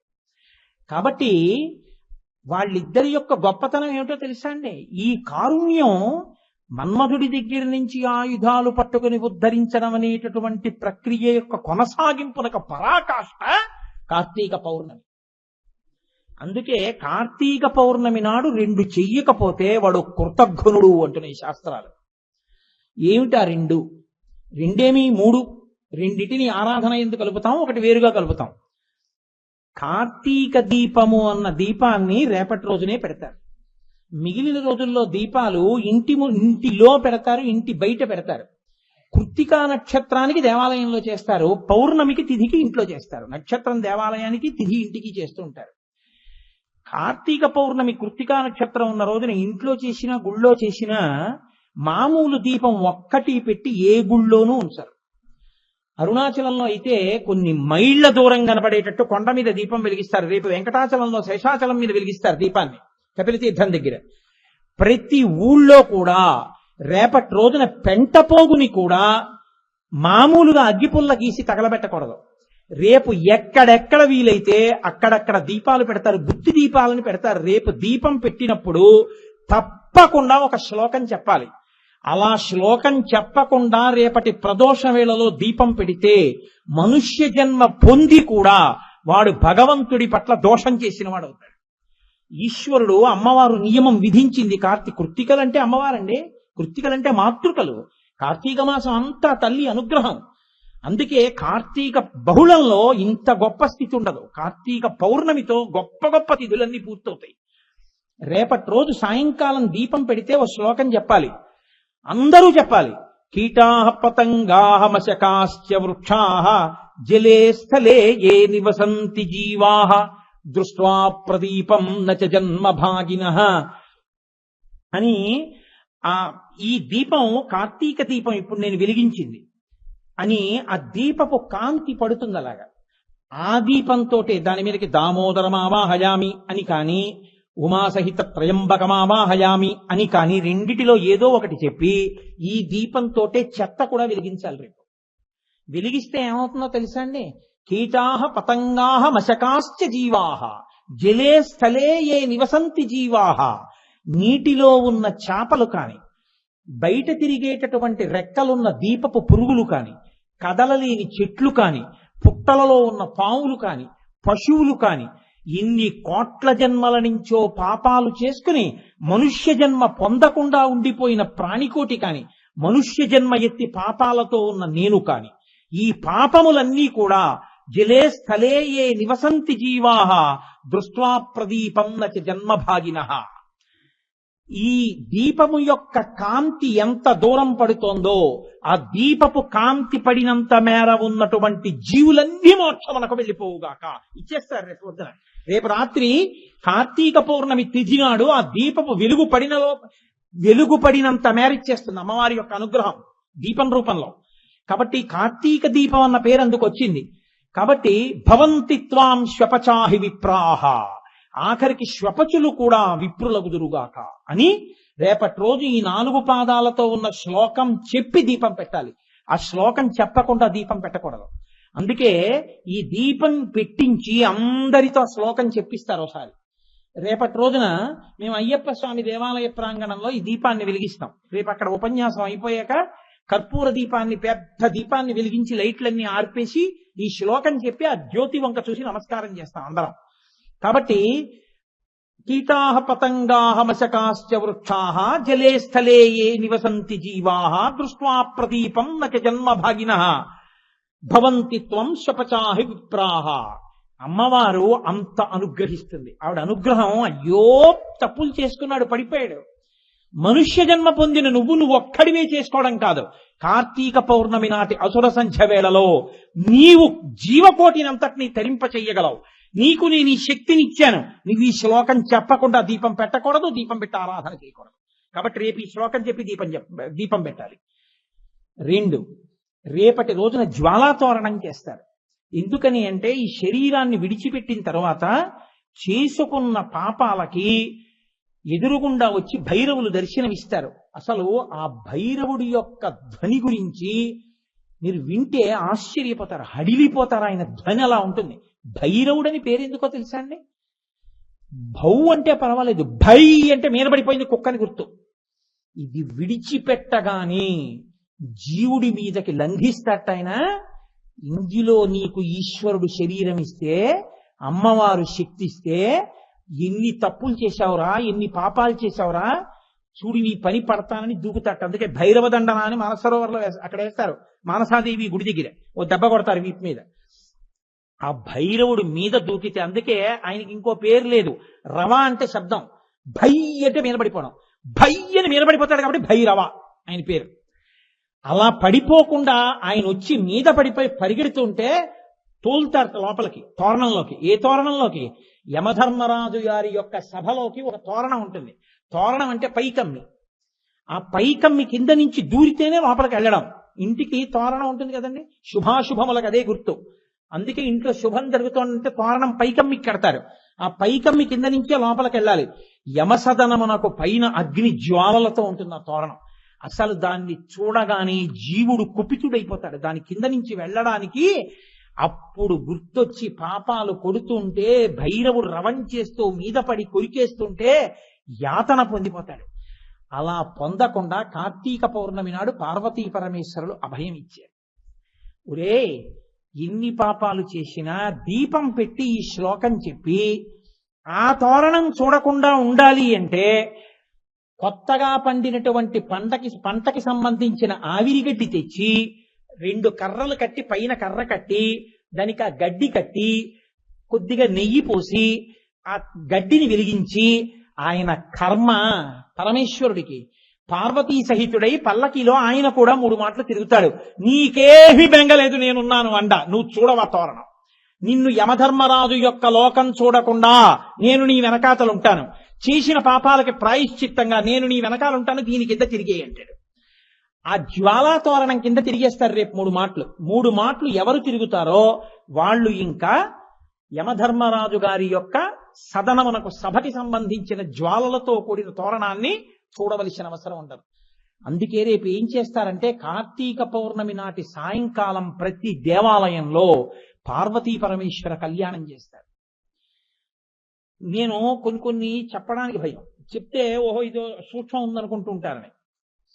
కాబట్టి వాళ్ళిద్దరి యొక్క గొప్పతనం ఏమిటో తెలుసా అండి? ఈ కారుణ్యం మన్మధుడి దగ్గర నుంచి ఆయుధాలు పట్టుకుని ఉద్ధరించడం అనేటటువంటి ప్రక్రియ యొక్క కొనసాగింపునకు పరాకాష్ట కార్తీక పౌర్ణమి. అందుకే కార్తీక పౌర్ణమి నాడు 2 చెయ్యకపోతే వాడు కృతఘ్నుడు అంటున్నాయి శాస్త్రాలు. ఏమిటా 2? 3 రెండిటిని ఆరాధన ఎందుకు కలుపుతాం, ఒకటి వేరుగా కలుపుతాం. కార్తీక దీపము అన్న దీపాన్ని రేపటి రోజునే పెడతారు. మిగిలిన రోజుల్లో దీపాలు ఇంటిలో పెడతారు, ఇంటి బయట పెడతారు. కృత్తికా నక్షత్రానికి దేవాలయంలో చేస్తారు, పౌర్ణమికి తిథికి ఇంట్లో చేస్తారు. నక్షత్రం దేవాలయానికి, తిథి ఇంటికి చేస్తూ ఉంటారు. కార్తీక పౌర్ణమి కృత్తికా నక్షత్రం ఉన్న రోజున ఇంట్లో చేసినా గుళ్ళో చేసినా మామూలు దీపం ఒక్కటి పెట్టి ఏ గుళ్ళోనూ ఉంచారు. అరుణాచలంలో అయితే కొన్ని మైళ్ల దూరం కనపడేటట్టు కొండ మీద దీపం వెలిగిస్తారు. రేపు వెంకటాచలంలో శేషాచలం మీద వెలిగిస్తారు దీపాన్ని కపిలతీర్థం దగ్గర. ప్రతి ఊళ్ళో కూడా రేపటి రోజున పెంటపోగుని కూడా మామూలుగా అగ్గిపుల్ల గీసి తగలబెట్టకూడదు. రేపు ఎక్కడెక్కడ వీలైతే అక్కడక్కడ దీపాలు పెడతారు, గుత్తి దీపాలను పెడతారు. రేపు దీపం పెట్టినప్పుడు తప్పకుండా ఒక శ్లోకం చెప్పాలి. అలా శ్లోకం చెప్పకుండా రేపటి ప్రదోష వేళలో దీపం పెడితే మనుష్య జన్మ పొంది కూడా వాడు భగవంతుడి పట్ల దోషం చేసిన వాడు అవుతాడు. ఈశ్వరుడు అమ్మవారు నియమం విధించింది. కృత్తికలంటే అమ్మవారండి, కృత్తికలంటే మాతృకలు. కార్తీక మాసం అంతా తల్లి అనుగ్రహం. అందుకే కార్తీక బహుళంలో ఇంత గొప్ప స్థితి ఉండదు. కార్తీక పౌర్ణమితో గొప్ప గొప్ప తిథులన్నీ పూర్తవుతాయి. రేపటి రోజు సాయంకాలం దీపం పెడితే ఓ శ్లోకం చెప్పాలి, అందరూ చెప్పాలి. కీటాః పతంగాః మశకాశ్చ వృక్షాః జలే స్థలే ఏ నివసంతి జీవాః దృష్ట్వా ప్రదీపం నచ జన్మభాగినః అని ఈ దీపం కార్తీక దీపం ఇప్పుడు నేను వెలిగించింది అని ఆ దీపపు కాంతి పడుతుంది అలాగా. ఆ దీపంతో దాని మీదకి దామోదరమావాహయామి అని కానీ ఉమాసహిత త్రయంబకమావాహయామి అని కానీ రెండిటిలో ఏదో ఒకటి చెప్పి ఈ దీపంతో చెత్త కూడా వెలిగించాలి. రేపు వెలిగిస్తే ఏమవుతుందో తెలుసా అండి? కీటాహ పతంగాహ మశకాశ్చ జీవాహ జలే స్థలే ఏ నివసంతి జీవాహ. నీటిలో ఉన్న చేపలు కాని, బయట తిరిగేటటువంటి రెక్కలున్న దీపపు పురుగులు కాని, కదలలేని చెట్లు కాని, పుట్టలలో ఉన్న పాములు కాని, పశువులు కాని, ఇన్ని కోట్ల జన్మల నుంచో పాపాలు చేసుకుని మనుష్య జన్మ పొందకుండా ఉండిపోయిన ప్రాణికోటి కాని, మనుష్య జన్మ ఎత్తి పాపాలతో ఉన్న నేను కాని, ఈ పాపములన్నీ కూడా జలే స్థలే ఏ నివసంతి జీవాహ దృష్ట్వా ప్రదీపం నచ జన్మభాగినః. ఈ దీపము యొక్క కాంతి ఎంత దూరం పడుతోందో ఆ దీపపు కాంతి పడినంత మేర ఉన్నటువంటి జీవులన్నీ మోక్షమునకు వెళ్ళిపోవుగాక. ఇచ్చేస్తారు రేపు పొద్దున. రేపు రాత్రి కార్తీక పౌర్ణమి తిథి నాడు ఆ దీపపు వెలుగు పడినంత మేర ఇచ్చేస్తుంది అమ్మవారి యొక్క అనుగ్రహం దీపం రూపంలో. కాబట్టి కార్తీక దీపం అన్న పేరు అందుకు వచ్చింది. కాబట్టి భవంతి త్వాం శ్వపచాహి విప్రాహ, ఆఖరికి శ్వపచులు కూడా విప్రులగుదురుగాక అని రేపటి రోజు ఈ 4 పాదాలతో ఉన్న శ్లోకం చెప్పి దీపం పెట్టాలి. ఆ శ్లోకం చెప్పకుండా దీపం పెట్టకూడదు. అందుకే ఈ దీపం పెట్టించి అందరితో ఆ శ్లోకం చెప్పిస్తారు ఒకసారి. రేపటి రోజున మేము అయ్యప్ప స్వామి దేవాలయ ప్రాంగణంలో ఈ దీపాన్ని వెలిగిస్తాం. రేపు అక్కడ ఉపన్యాసం అయిపోయాక కర్పూర దీపాన్ని, పెద్ద దీపాన్ని వెలిగించి లైట్లన్నీ ఆర్పేసి ఈ శ్లోకం చెప్పి ఆ జ్యోతి వంక చూసి నమస్కారం చేస్తాం అందరం. కాబట్టి కీటాహ పతంగాహ మశకాశ్చ వృక్షాః జలే స్థలే ఏ నివసంతి జీవాః దృష్ట్వా ప్రదీపం నచ జన్మభాగినః భవంతి త్వం శ్వపచాహి విప్రాః. అమ్మవారు అంత అనుగ్రహిస్తుంది. ఆవిడ అనుగ్రహం, అయ్యో తప్పులు చేసుకున్నాడు పడిపోయాడు, మనుష్య జన్మ పొందిన నువ్వు ఒక్కడివే చేసుకోవడం కాదు, కార్తీక పౌర్ణమి నాటి అసుర సంధ్య వేళలో నీవు జీవకోటినంతటినీ తరింప చెయ్యగలవు. నీకు నేను ఈ శక్తినిచ్చాను. నువ్వు ఈ శ్లోకం చెప్పకుండా దీపం పెట్టకూడదు, దీపం పెట్టి ఆరాధన చేయకూడదు. కాబట్టి రేపు ఈ శ్లోకం చెప్పి దీపం పెట్టాలి. 2, రేపటి రోజున జ్వాలాతోరణం చేస్తారు. ఎందుకని అంటే ఈ శరీరాన్ని విడిచిపెట్టిన తర్వాత చేసుకున్న పాపాలకి ఎదురుగుండా వచ్చి భైరవులు దర్శనమిస్తారు. అసలు ఆ భైరవుడి యొక్క ధ్వని గురించి మీరు వింటే ఆశ్చర్యపోతారు, హడిలిపోతారు. ఆయన ధ్వని అలా ఉంటుంది. భైరవుడని పేరు ఎందుకో తెలుసా అండి? భౌ అంటే పర్వాలేదు, భై అంటే మీద పడిపోయింది కుక్కని గుర్తు. ఇది విడిచిపెట్టగానే జీవుడి మీదకి లంఘిస్తాట ఆయన. ఇందులో నీకు ఈశ్వరుడు శరీరం ఇస్తే, అమ్మవారు శక్తి ఇస్తే, ఎన్ని తప్పులు చేశావురా, ఎన్ని పాపాలు చేశావురా, చూడు నీ పని పడతానని దూకుతాట. అందుకే భైరవ దండన అని మానసరోవర్లో అక్కడ వేస్తారు. మానసాదేవి గుడి దగ్గర ఓ దెబ్బ కొడతారు వీపు మీద. ఆ భైరవుడు మీద దూకితే, అందుకే ఆయనకి ఇంకో పేరు లేదు. రవ అంటే శబ్దం, భై అంటే మీద పడిపోవడం. భై అని మీద పడిపోతాడు కాబట్టి భైరవ ఆయన పేరు. అలా పడిపోకుండా ఆయన వచ్చి మీద పడిపోయి పరిగెడుతుంటే తోలుతారు లోపలికి, తోరణంలోకి. ఏ తోరణంలోకి? యమధర్మరాజు గారి యొక్క సభలోకి ఒక తోరణం ఉంటుంది. తోరణం అంటే పైకమ్మి. ఆ పైకమ్మి కింద నుంచి దూరితేనే లోపలికి వెళ్ళడం. ఇంటికి తోరణం ఉంటుంది కదండి, శుభాశుభములకు అదే గుర్తు. అందుకే ఇంట్లో శుభం జరుగుతుందంటే తోరణం పైకమ్మికి కడతారు. ఆ పైకమ్మి కింద నుంచే లోపలికి వెళ్ళాలి. యమసదనమునకు పైన అగ్ని జ్వాలలతో ఉంటుంది ఆ తోరణం. అసలు దాన్ని చూడగానే జీవుడు కుపితుడైపోతాడు దాని కింద నుంచి వెళ్ళడానికి. అప్పుడు గుర్తొచ్చి పాపాలు కొడుతుంటే, భైరవుడు రవం చేస్తూ మీద పడి కొరికేస్తుంటే యాతన పొందిపోతాడు. అలా పొందకుండా కార్తీక పౌర్ణమి నాడు పార్వతీ పరమేశ్వరులు అభయం ఇచ్చారు. ఒరే, ఎన్ని పాపాలు చేసినా దీపం పెట్టి ఈ శ్లోకం చెప్పి ఆ తోరణం చూడకుండా ఉండాలి అంటే కొత్తగా పండినటువంటి పంటకి సంబంధించిన ఆవిరిగడ్డి తెచ్చి 2 కర్రలు కట్టి, పైన కర్ర కట్టి, దానికి ఆ గడ్డి కట్టి, కొద్దిగా నెయ్యి పోసి ఆ గడ్డిని వెలిగించి, ఆయన కర్మ పరమేశ్వరుడికి పార్వతీ సహితుడై పల్లకిలో ఆయన కూడా 3 మాటలు తిరుగుతాడు. నీకేమీ బెంగలేదు, నేనున్నాను అండ, నువ్వు చూడవా తోరణం. నిన్ను యమధర్మరాజు యొక్క లోకం చూడకుండా నేను నీ వెనకాతలుంటాను, చేసిన పాపాలకి ప్రాయశ్చిత్తంగా నేను నీ వెనకాలంటాను, దీని కింద తిరిగే అంటాడు. ఆ జ్వాలాతోరణం కింద తిరిగేస్తారు రేపు 3 మాటలు ఎవరు తిరుగుతారో వాళ్ళు ఇంకా యమధర్మరాజు గారి యొక్క సదనమునకు సభకి సంబంధించిన జ్వాలలతో కూడిన తోరణాన్ని చూడవలసిన అవసరం ఉండదు. అందుకే రేపు ఏం చేస్తారంటే కార్తీక పౌర్ణమి నాటి సాయంకాలం ప్రతి దేవాలయంలో పార్వతీ పరమేశ్వర కళ్యాణం చేస్తారు. నేను కొన్ని చెప్పడానికి భయం, చెప్తే ఓహో ఇదో సూక్ష్మం ఉందనుకుంటూ ఉంటారని.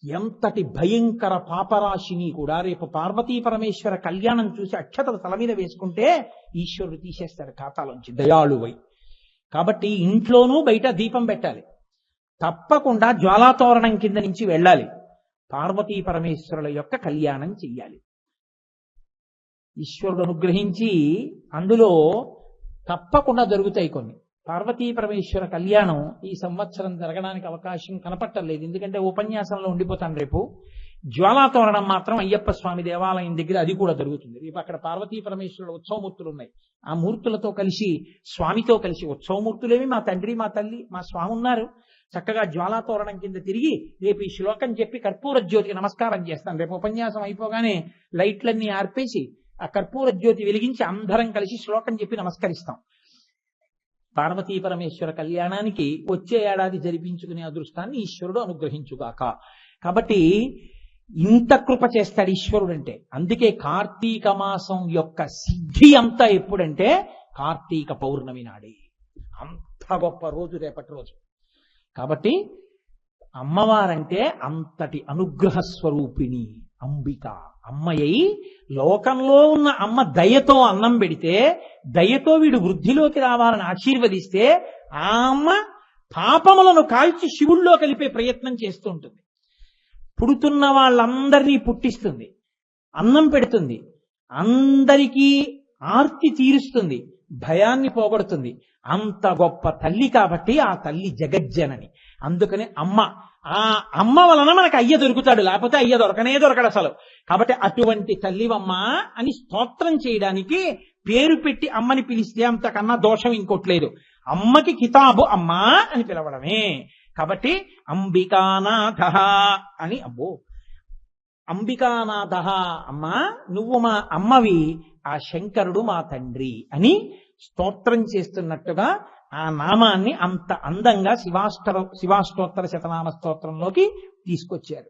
ఎంతటి భయంకర పాపరాశిని కూడా రేపు పార్వతీ పరమేశ్వర కళ్యాణం చూసి అక్షతలు తల మీద వేసుకుంటే ఈశ్వరుడు తీసేస్తాడు ఖాతాలోంచి దయాళువై. కాబట్టి ఇంట్లోనూ బయట దీపం పెట్టాలి, తప్పకుండా జ్వాలాతోరణం కింద నుంచి వెళ్ళాలి, పార్వతీ పరమేశ్వరుల యొక్క కళ్యాణం చెయ్యాలి. ఈశ్వరుడు అనుగ్రహించి అందులో తప్పకుండా జరుగుతాయి కొన్ని. పార్వతీ పరమేశ్వర కళ్యాణం ఈ సంవత్సరం జరగడానికి అవకాశం కనపట్టలేదు, ఎందుకంటే ఉపన్యాసంలో ఉండిపోతాను. రేపు జ్వాలాతోరణం మాత్రం అయ్యప్ప స్వామి దేవాలయం దగ్గర అది కూడా జరుగుతుంది. రేపు అక్కడ పార్వతీ పరమేశ్వరుల ఉత్సవమూర్తులు ఉన్నాయి. ఆ మూర్తులతో కలిసి స్వామితో కలిసి ఉత్సవమూర్తులేమి మా తండ్రి మా తల్లి మా స్వామి ఉన్నారు. చక్కగా జ్వాలాతోరణం కింద తిరిగి రేపు ఈ శ్లోకం చెప్పి కర్పూర జ్యోతికి నమస్కారం చేస్తాను. రేపు ఉపన్యాసం అయిపోగానే లైట్లన్నీ ఆర్పేసి ఆ కర్పూర జ్యోతి వెలిగించి అందరం కలిసి శ్లోకం చెప్పి నమస్కరిస్తాం. పార్వతీ పరమేశ్వర కళ్యాణానికి వచ్చే ఏడాది జరిపించుకునే అదృష్టాన్ని ఈశ్వరుడు అనుగ్రహించుగాక. కాబట్టి ఇంత కృప చేస్తాడు ఈశ్వరుడు అంటే. అందుకే కార్తీక మాసం యొక్క సిద్ధి అంతా ఎప్పుడంటే కార్తీక పౌర్ణమి నాడే. అంత గొప్ప రోజు రేపటి రోజు. కాబట్టి అమ్మవారంటే అంతటి అనుగ్రహ స్వరూపిణి అంబిక. అమ్మయ్యి లోకంలో ఉన్న అమ్మ దయతో అన్నం పెడితే, దయతో వీడు వృద్ధిలోకి రావాలని ఆశీర్వదిస్తే, ఆ అమ్మ పాపములను కాల్చి శివుల్లో కలిపే ప్రయత్నం చేస్తూ ఉంటుంది. పుడుతున్న వాళ్ళందరినీ పుట్టిస్తుంది, అన్నం పెడుతుంది, అందరికీ ఆర్తి తీరుస్తుంది, భయాన్ని పోగొడుతుంది. అంత గొప్ప తల్లి కాబట్టి ఆ తల్లి జగజ్జనని. అందుకని అమ్మ, ఆ అమ్మ వలన మనకు అయ్య దొరుకుతాడు, లేకపోతే అయ్య దొరకడు అసలు. కాబట్టి అటువంటి తల్లివమ్మ అని స్తోత్రం చేయడానికి పేరు పెట్టి అమ్మని పిలిస్తే అంతకన్నా దోషం ఇంకోట్లేదు. అమ్మకి కితాబు అమ్మా అని పిలవడమే. కాబట్టి అంబికానాథ అని, అబ్బో అంబికానాథ అమ్మా నువ్వు మా అమ్మవి, ఆ శంకరుడు మా తండ్రి అని స్తోత్రం చేస్తున్నట్టుగా ఆ నామాన్ని అంత అందంగా శివాష్టోత్తర శతనామ స్తోత్రంలోకి తీసుకొచ్చారు.